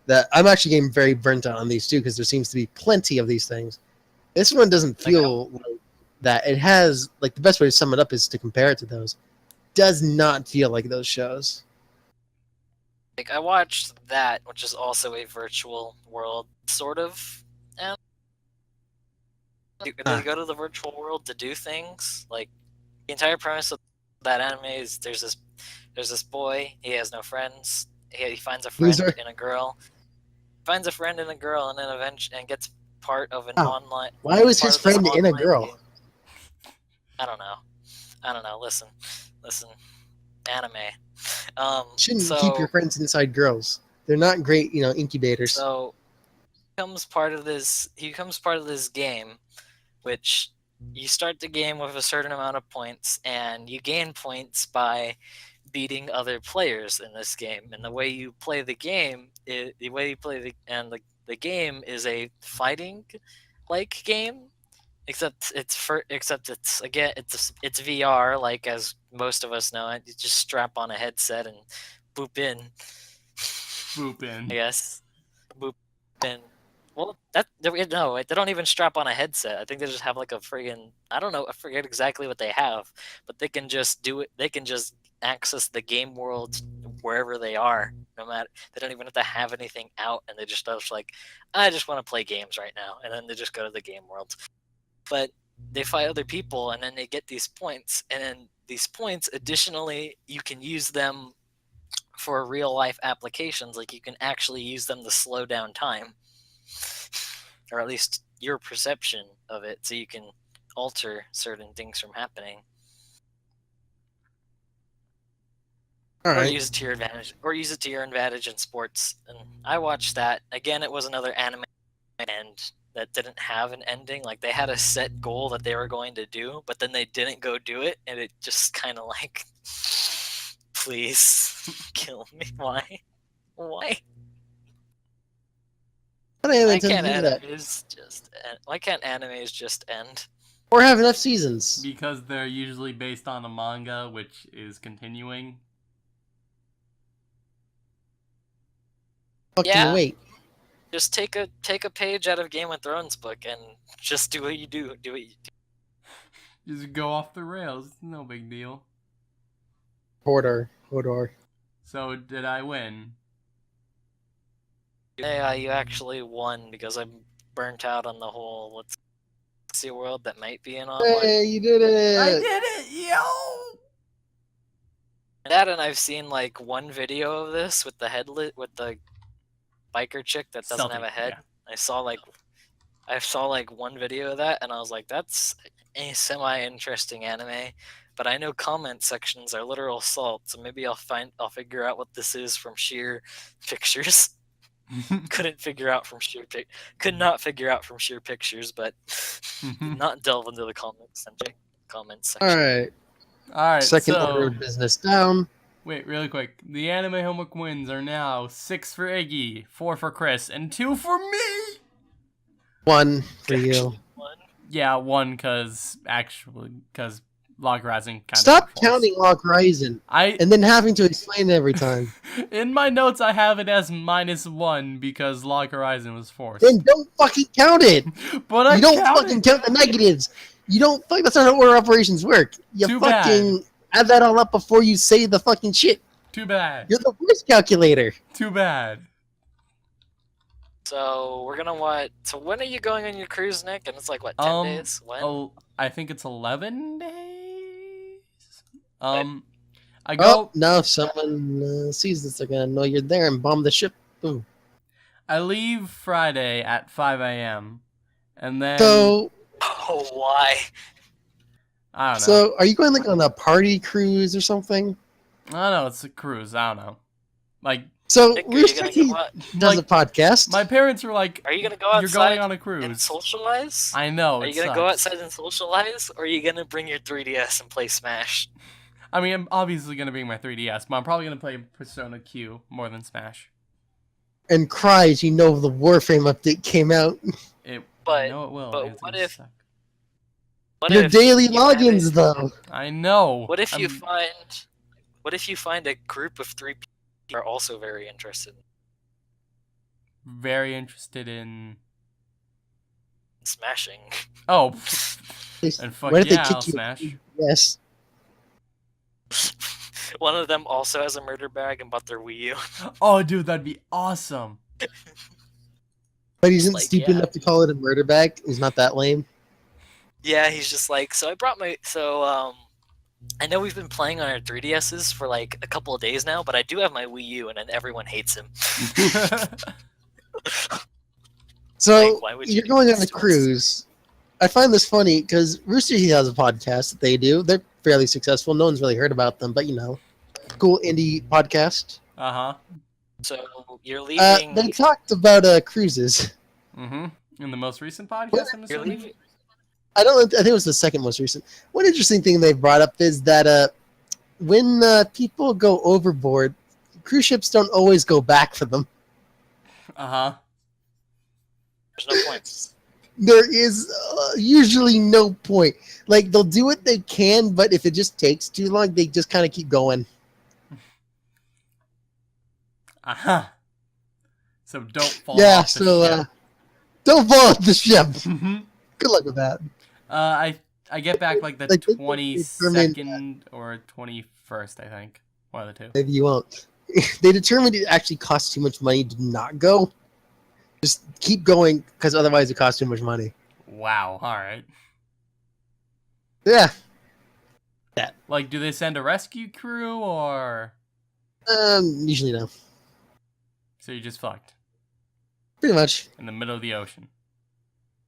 that I'm actually getting very burnt out on these two because there seems to be plenty of these things. This one doesn't feel like that. It has, like, the best way to sum it up is to compare it to those. Does not feel like those shows. Like, I watched that, which is also a virtual world, sort of. And they go to the virtual world to do things. Like, the entire premise of that anime is there's this boy. He has no friends. He finds a friend in a girl. Finds a friend in a girl, and then eventually gets part of an online. Why was his friend in a girl? Game. I don't know. Listen. Anime. Shouldn't keep your friends inside girls. They're not great, incubators. So he becomes part of this game, which you start the game with a certain amount of points, and you gain points by beating other players in this game. And the way you play the game, the game is a fighting like game, except it's VR, like as most of us know it. You just strap on a headset and boop in. I guess. Boop in. Well, they don't even strap on a headset. I think they just have like a friggin', I don't know, I forget exactly what they have, but they can just do it. They can just access the game world wherever they are. No matter, they don't even have to have anything out, and they just like, I just want to play games right now, and then they just go to the game world. But they fight other people, and then they get these points, and then these points, additionally, you can use them for real life applications. Like, you can actually use them to slow down time, or at least your perception of it, so you can alter certain things from happening. Or use it to your advantage in sports. And I watched that. Again, it was another anime and that didn't have an ending. Like, they had a set goal that they were going to do, but then they didn't go do it, and it just kind of like, please kill me. Why? Why can't animes just end? Or have enough seasons? Because they're usually based on a manga, which is continuing. Fucking wait. Just take a page out of Game of Thrones book and just do what you do. Just go off the rails. It's no big deal. Hodor. So did I win? Yeah, you actually won because I'm burnt out on the whole let's see world that might be an online. Hey, you did it! I did it, yo! That, and I've seen like one video of this with the biker chick that doesn't have a head. Yeah. I saw like one video of that, and I was like, that's a semi-interesting anime. But I know comment sections are literal assault, so maybe I'll figure out what this is from sheer pictures. Could not figure out from sheer pictures, but not delve into the comments section. All right. Second order of business down. Wait, really quick. The anime homework wins are now 6 for Iggy, 4 for Chris, and 2 for me. 1 for you. Yeah, 1 because Log Horizon kind Stop of counting Log Horizon I and then having to explain it every time. in my notes I have it as -1 because Log Horizon was forced. Then don't fucking count it. But I You don't counted. fucking count the negatives. You don't. That's not how order operations work. You Too fucking add that all up before you say the fucking shit. Too bad. You're the voice calculator. Too bad. So we're gonna what? So when are you going on your cruise, Nick? And it's like what, 10 days? When? Oh, I think it's 11 days. I Oh, go. now if someone sees this, they're gonna know you're there and bomb the ship. Boom. I leave Friday at 5 a.m. and then So, Oh, why? I don't know. so are you going like on a party cruise or something? I don't know. It's a cruise. I don't know. Like, So Nick, are you Rooster gonna Teeth go out? does like, a podcast. my parents were like, Are you gonna go "You're outside going on a and cruise." socialize? I know. Are It you gonna go sucks. outside and socialize, or are you gonna bring your 3DS and play Smash? I mean, I'm obviously gonna bring my 3DS, but I'm probably gonna play Persona Q more than Smash. And cry as you know the Warframe update came out. I But- know it will. but It's what gonna if- suck. What Your if daily you have logins, a- though. I know. What if you I'm find? What if you find a group of 3 people who are also very interested in very interested in? smashing? Oh, and fuck Where did yeah, they I'll kick you? smash. Yes. One of them also has a murder bag and bought their Wii U. Oh, dude, that'd be awesome. But he isn't Like, stupid yeah. enough to call it a murder bag. He's not that lame. Yeah, he's just like, so I brought my I know we've been playing on our 3DSs for like a couple of days now, but I do have my Wii U, and then everyone hates him. So Like, why would you you're do going on this a to us? cruise. I find this funny because Rooster Teeth has a podcast that they do. They're fairly successful. No one's really heard about them, but you know, cool indie podcast. Uh-huh. So you're leaving. They talked about cruises. Mm-hmm. In the most recent podcast, I'm You're assuming? leaving. I think it was the second most recent. One interesting thing they brought up is that when people go overboard, cruise ships don't always go back for them. Uh-huh. There's no point. There is usually no point. Like, they'll do what they can, but if it just takes too long, they just kind of keep going. Uh-huh. So don't fall Yeah, off the so ship. don't fall off the ship. Mhm. Good luck with that. I get back like the Like, they 22nd or 21st, I think. One of the two. Maybe you won't. They determined it actually costs too much money to not go. Just keep going, because otherwise it costs too much money. Wow, alright. Yeah. Like, do they send a rescue crew, or... Usually no. So you just fucked Pretty much. in the middle of the ocean.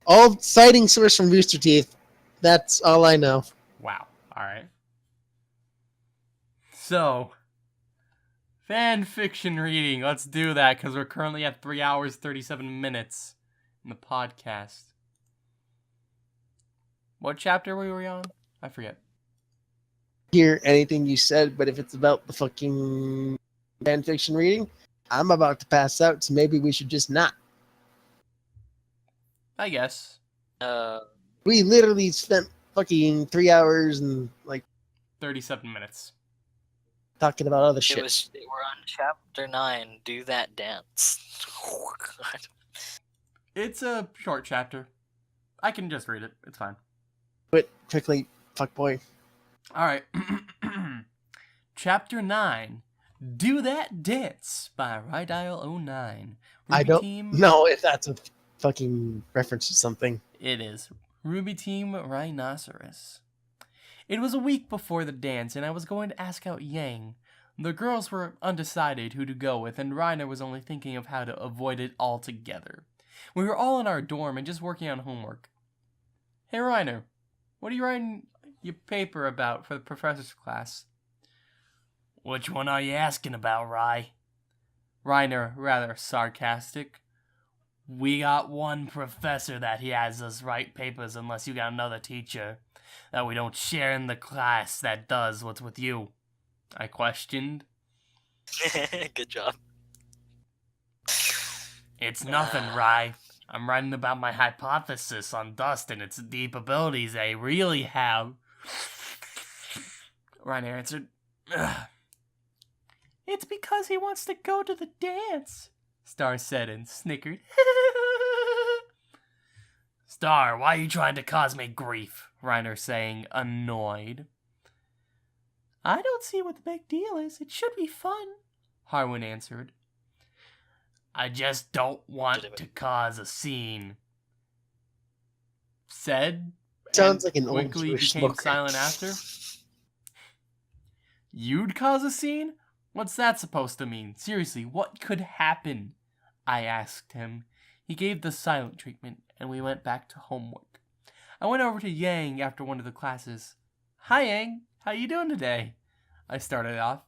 All sighting source from Rooster Teeth. That's all I know. Wow, alright. So, fan fiction reading. Let's do that, because we're currently at 3 hours, 37 minutes in the podcast. What chapter were we on? I forget. Hear anything you said, but if it's about the fucking fan fiction reading, I'm about to pass out, so maybe we should just not. I guess. We literally spent fucking 3 hours and like 37 minutes. talking about other We're shit. on chapter 9. Do that dance. It's a short chapter. I can just read it. It's fine. Quit quickly, fuckboy. Alright. Chapter 9. Do That Dance by Rydial09. I Ruby don't Team... know if that's a fucking reference to something. It is. Ruby Team Rhinoceros. It was a week before the dance, and I was going to ask out Yang. The girls were undecided who to go with, and Reiner was only thinking of how to avoid it altogether. We were all in our dorm and just working on homework. Hey Reiner, what are you writing your paper about for the professor's class? Which one are you asking about, Rye? Reiner, rather sarcastic. We got one professor that he has us write papers unless you got another teacher that we don't share in the class that does what's with you. I questioned. Good job. It's nothing, Rye. I'm writing about my hypothesis on dust and its deep abilities they really have. Reiner answered. Ugh. It's because he wants to go to the dance, Star said and snickered. Star, why are you trying to cause me grief? Reiner saying, annoyed. I don't see what the big deal is. It should be fun, Harwin answered. I just don't want to cause a scene, said. Sounds like an old quickly Jewish became smoker. silent after. You'd cause a scene? What's that supposed to mean? Seriously, what could happen? I asked him. He gave the silent treatment, and we went back to homework. I went over to Yang after one of the classes. Hi, Yang. How you doing today? I started off.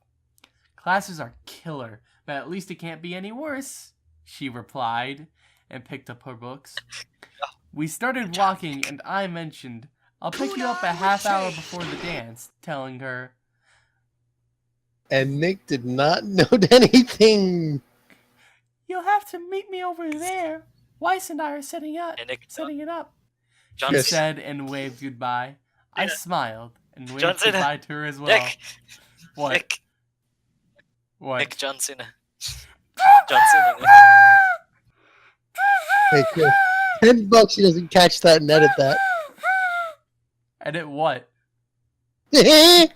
Classes are killer, but at least it can't be any worse, she replied, and picked up her books. We started walking, and I mentioned, I'll pick you up a half hour before the dance, telling her. And Nick did not note anything. You'll have to meet me over there. Weiss and I are setting it up. John, She said and waved goodbye. I smiled and waved John Cena. goodbye to her as well. Nick. What? Nick. What? Nick John Cena. John Cena. Hey, Chris, $10 he doesn't catch that and edit that. Edit what? Hey,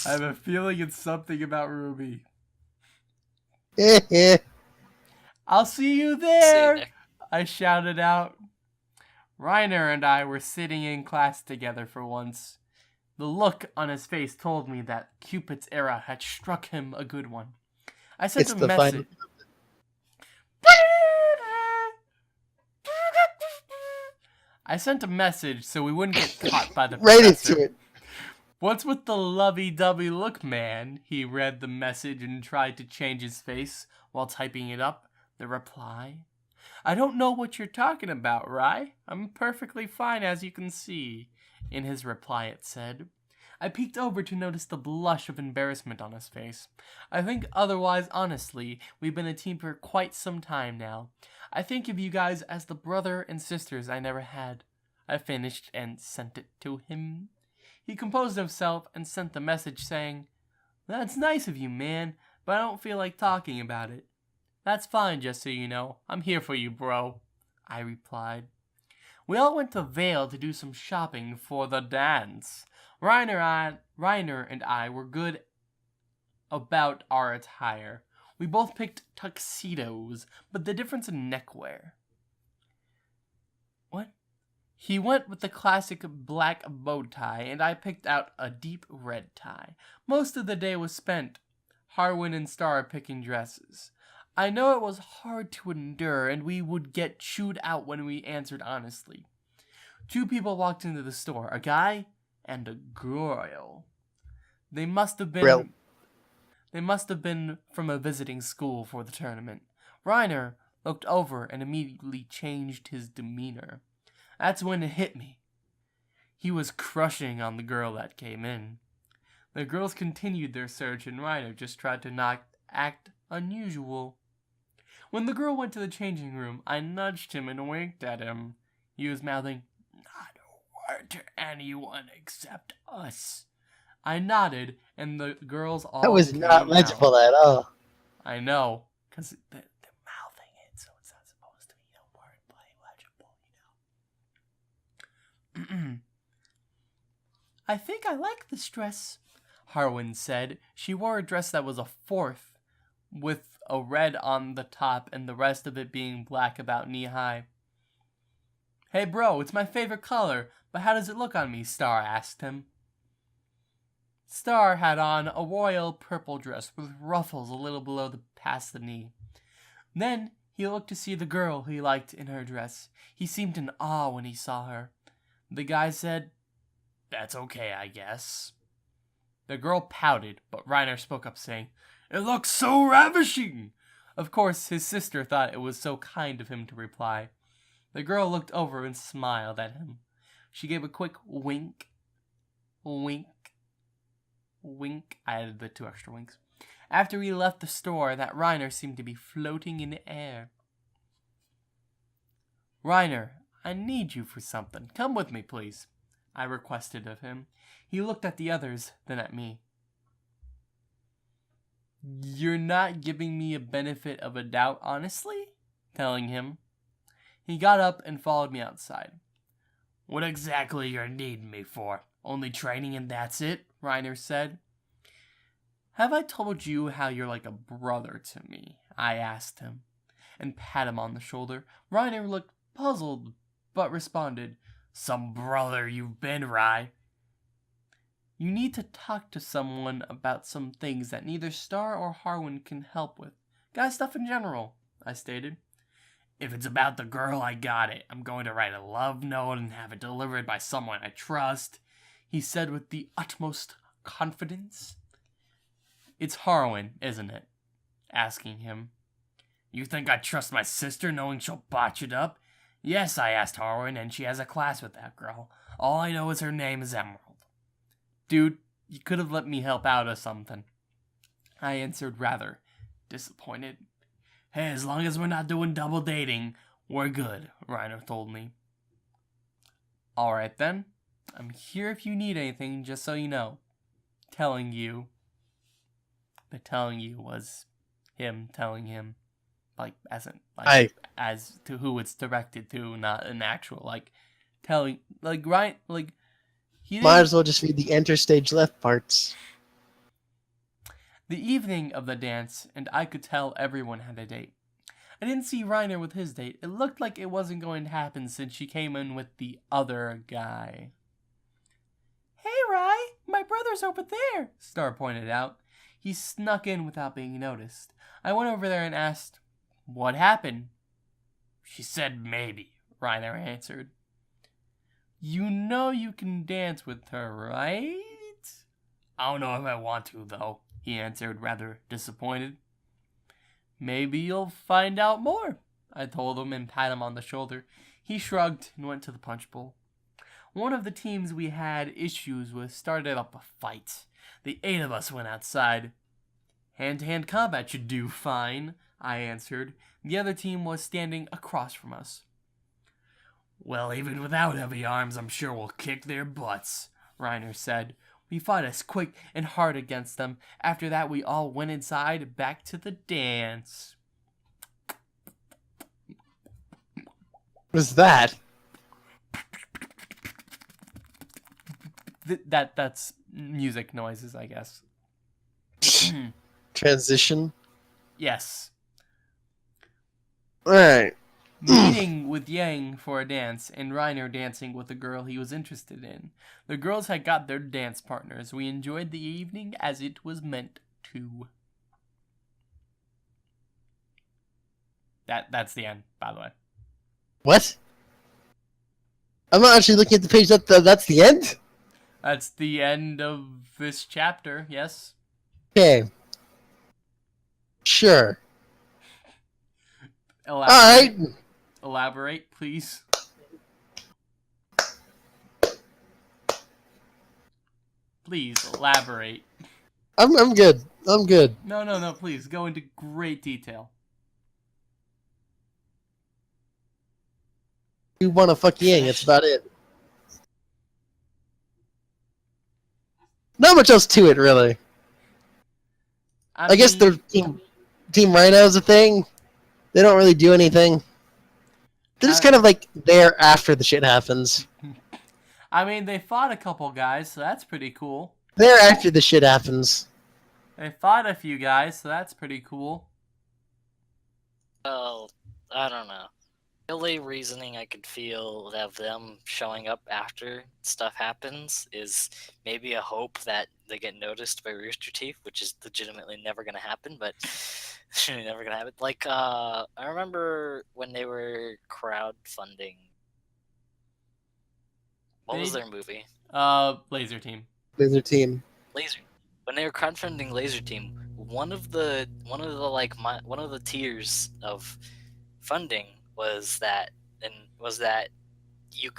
I have a feeling it's something about Ruby. I'll see you there! See you, Nick. I shouted out. Reiner and I were sitting in class together for once. The look on his face told me that Cupid's era had struck him a good one. I sent It's a the message. I sent a message so we wouldn't get caught by the right professor. into it. What's with the lovey-dovey look, man? He read the message and tried to change his face while typing it up. The reply. I don't know what you're talking about, Rye. I'm perfectly fine, as you can see. In his reply, it said. I peeked over to notice the blush of embarrassment on his face. I think otherwise, honestly, we've been a team for quite some time now. I think of you guys as the brother and sisters I never had. I finished and sent it to him. He composed himself and sent the message saying, That's nice of you, man, but I don't feel like talking about it. That's fine, just so you know. I'm here for you, bro, I replied. We all went to Vale to do some shopping for the dance. Reiner and I were good about our attire. We both picked tuxedos, but the difference in neckwear. What? He went with the classic black bow tie, and I picked out a deep red tie. Most of the day was spent, Harwin and Star picking dresses. I know it was hard to endure, and we would get chewed out when we answered honestly. Two people walked into the store, a guy and a girl. They must have been from a visiting school for the tournament. Reiner looked over and immediately changed his demeanor. That's when it hit me. He was crushing on the girl that came in. The girls continued their search, and Reiner just tried to not act unusual. When the girl went to the changing room, I nudged him and winked at him. He was mouthing, Not a word to anyone except us. I nodded, and the girls all That was came not out. legible at all. I know, because they're mouthing it, so it's not supposed to be a wordplay legible, you know. I think I like this dress, Harwin said. She wore a dress that was a fourth, with a red on the top and the rest of it being black about knee-high. Hey bro, it's my favorite color, but how does it look on me? Star asked him. Star had on a royal purple dress with ruffles a little below past the knee. Then he looked to see the girl he liked in her dress. He seemed in awe when he saw her. The guy said, That's okay, I guess. The girl pouted, but Reiner spoke up saying, It looks so ravishing! Of course, his sister thought it was so kind of him to reply. The girl looked over and smiled at him. She gave a quick wink. Wink. Wink. I added the 2 extra winks. After we left the store, that Reiner seemed to be floating in the air. Reiner, I need you for something. Come with me, please. I requested of him. He looked at the others, then at me. You're not giving me a benefit of a doubt, honestly? Telling him. He got up and followed me outside. What exactly you're needing me for? Only training and that's it? Reiner said. Have I told you how you're like a brother to me? I asked him, and pat him on the shoulder. Reiner looked puzzled, but responded, Some brother you've been, Rye. You need to talk to someone about some things that neither Star or Harwin can help with. Guy stuff in general, I stated. If it's about the girl, I got it. I'm going to write a love note and have it delivered by someone I trust, he said with the utmost confidence. It's Harwin, isn't it? Asking him. You think I trust my sister knowing she'll botch it up? Yes, I asked Harwin, and she has a class with that girl. All I know is her name is Emerald. Dude, you could have let me help out or something. I answered rather disappointed. Hey, as long as we're not doing double dating, we're good, Reiner told me. Alright then. I'm here if you need anything, just so you know. Telling you. The telling you was him telling him. Like, as to who it's directed to, not an actual, like, telling, like, right, like, he didn't... Might as well just read the enter stage left parts. The evening of the dance, and I could tell everyone had a date. I didn't see Reiner with his date. It looked like it wasn't going to happen since she came in with the other guy. Hey, Rye, my brother's over there, Star pointed out. He snuck in without being noticed. I went over there and asked, What happened? She said maybe, Reiner answered. You know you can dance with her, right? I don't know if I want to, though, he answered, rather disappointed. Maybe you'll find out more, I told him and pat him on the shoulder. He shrugged and went to the punch bowl. One of the teams we had issues with started up a fight. The 8 of us went outside. Hand-to-hand combat should do fine, I answered. The other team was standing across from us. Well, even without heavy arms, I'm sure we'll kick their butts, Reiner said. We fought as quick and hard against them. After that, we all went inside, back to the dance. What's that? That's music noises, I guess. Transition? Yes. Alright. Meeting with Yang for a dance, and Reiner dancing with a girl he was interested in. The girls had got their dance partners. We enjoyed the evening as it was meant to. That's the end, by the way. What? I'm not actually looking at the page. That's the end? That's the end of this chapter, yes? Okay. Sure. Elaborate. Alright. Elaborate, please. Please, elaborate. I'm good. I'm good. No, please, go into great detail. You want to fuck Yang, that's about it. Not much else to it, really. I guess their Team Rhino is a thing. They don't really do anything. They're just kind of like there after the shit happens. I mean, they fought a couple guys, so that's pretty cool. There after the shit happens. They fought a few guys, so that's pretty cool. Well, I don't know. The only reasoning I could feel of them showing up after stuff happens is maybe a hope that they get noticed by Rooster Teeth, which is legitimately never going to happen, but never going to happen. Like, I remember when they were crowdfunding. What was their movie? Laser Team. Laser Team. Laser. When they were crowdfunding Laser Team, one of the tiers of funding was that you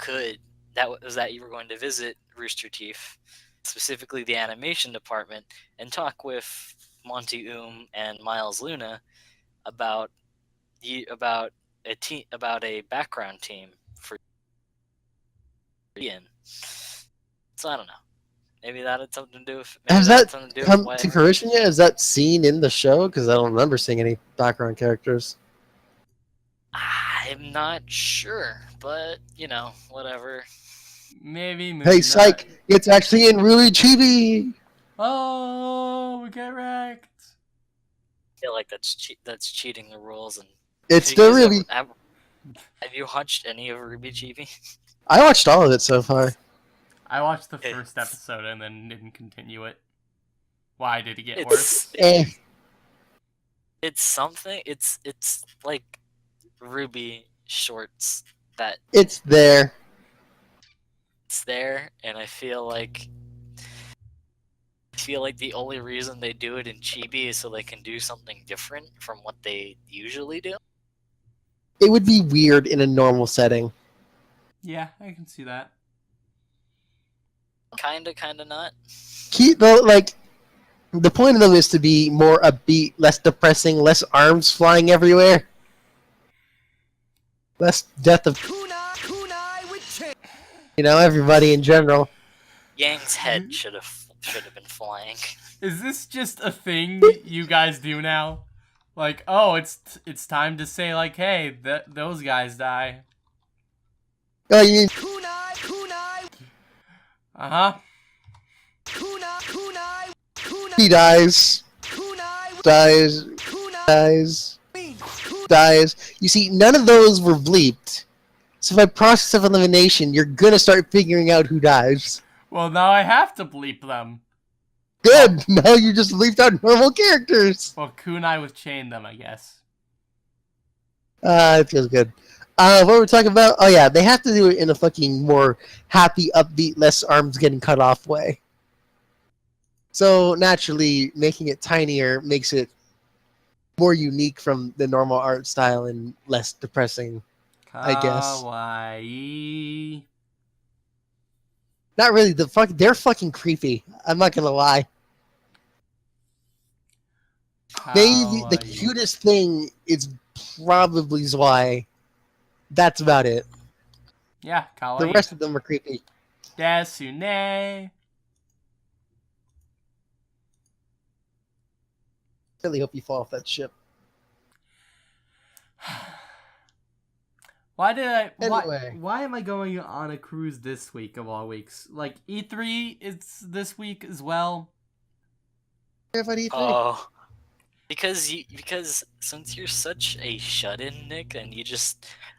were going to visit Rooster Teeth, specifically the animation department, and talk with Monty and Miles Luna about a background team for Ian. So I don't know. Maybe that had something to do with. Maybe Has that had that something to do with come why. to fruition yet? Is that seen in the show? Because I don't remember seeing any background characters. I'm not sure, but whatever. Maybe Moon Hey, Knight. psych! It's actually in Ruby Chibi! Oh, we get wrecked. I feel like that's cheating the rules. And It's have you still guys Ruby. have you watched any of Ruby Chibi? I watched all of it so far. I watched the It's- first episode and then didn't continue it. Why did it get worse? It's something. It's like Ruby shorts that It's there. it's there, and I feel like the only reason they do it in Chibi is so they can do something different from what they usually do. It would be weird in a normal setting. Yeah, I can see that. Kinda not. The point of them is to be more upbeat, less depressing, less arms flying everywhere. Less death of, everybody in general. Yang's head should have been flying. Is this just a thing you guys do now? Like, oh, it's time to say like, hey, those guys die. Oh, you mean Uh-huh. he dies. You see, none of those were bleeped. So by process of elimination, you're gonna start figuring out who dies. Well, now I have to bleep them. Good! Now you just bleeped out normal characters! Well, kunai with chain them, I guess. It feels good. What were we talking about? Oh yeah, they have to do it in a fucking more happy, upbeat, less arms getting cut off way. So naturally, making it tinier makes it more unique from the normal art style and less depressing, I guess. Kawaii. Not really. They're fucking creepy. I'm not gonna lie. Maybe the Kawaii. cutest thing is probably Zwei. That's about it. Yeah, kawaii. The rest of them are creepy. Desune. Really hope you fall off that ship. Why did I? Anyway. Why am I going on a cruise this week of all weeks? Like E3 is this week as well. Everybody, Oh, because since you're such a shut-in, Nick, and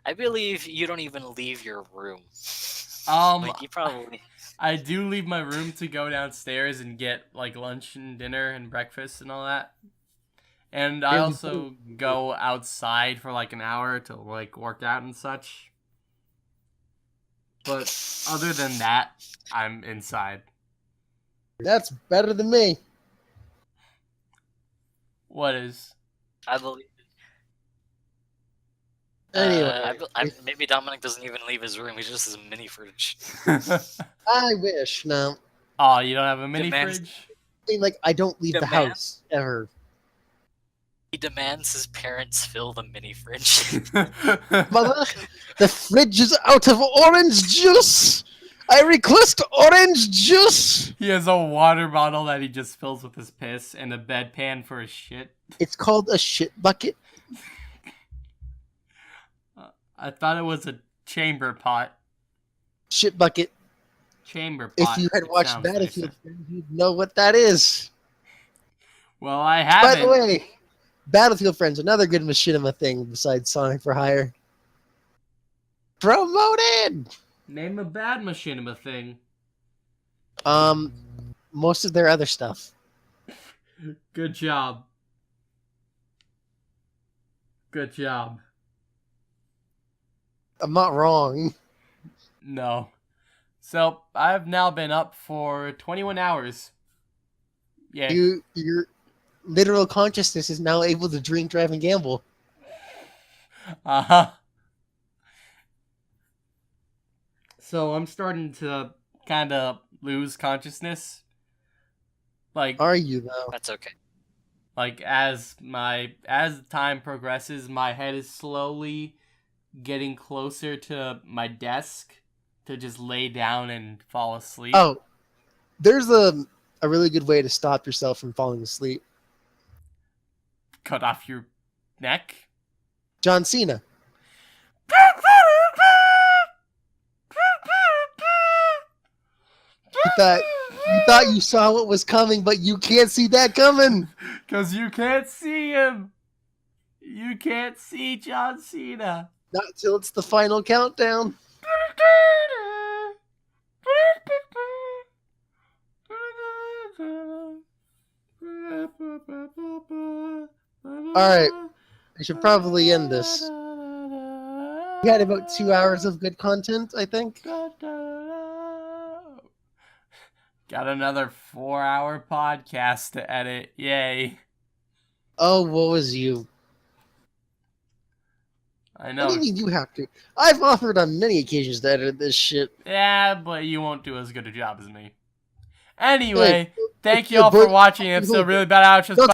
I believe you don't even leave your room. Like you probably. I do leave my room to go downstairs and get like lunch and dinner and breakfast and all that. And I also go outside for like an hour to like work out and such. But other than that, I'm inside. That's better than me. What is? I believe. Anyway, Maybe Dominic doesn't even leave his room. He just has a mini fridge. I wish. No, Oh, you don't have a mini Demands- fridge? I mean, like I don't leave the house ever. He demands his parents fill the mini fridge. Mother, the fridge is out of orange juice. I request orange juice. He has a water bottle that he just fills with his piss and a bedpan for his shit. It's called a shit bucket. I thought it was a chamber pot. Shit bucket. Chamber pot. If you had It watched sounds Battlefield, nicer. you'd know what that is. Well, I By haven't. the way, Battlefield Friends, another good machinima thing besides Sonic for Hire. Promoted! Name a bad machinima thing. Most of their other stuff. Good job. Good job. I'm not wrong. No. So, I've now been up for 21 hours. Yeah. Your literal consciousness is now able to drink, drive, and gamble. Uh-huh. So, I'm starting to kind of lose consciousness. Like, Are you, though? That's okay. like as time progresses, my head is slowly getting closer to my desk to just lay down and fall asleep. Oh, There's a really good way to stop yourself from falling asleep. Cut off your neck? John Cena. You thought you saw what was coming, but you can't see that coming. Because you can't see him. You can't see John Cena. Not till it's the final countdown. Alright, I should probably end this. We had about 2 hours of good content, I think. Got another 4-hour podcast to edit. Yay. Oh, what was you? I know. What do you mean you have to? I've offered on many occasions to edit this shit. Yeah, but you won't do as good a job as me. Anyway, Hey, thank you all for watching. It's a really bad outro.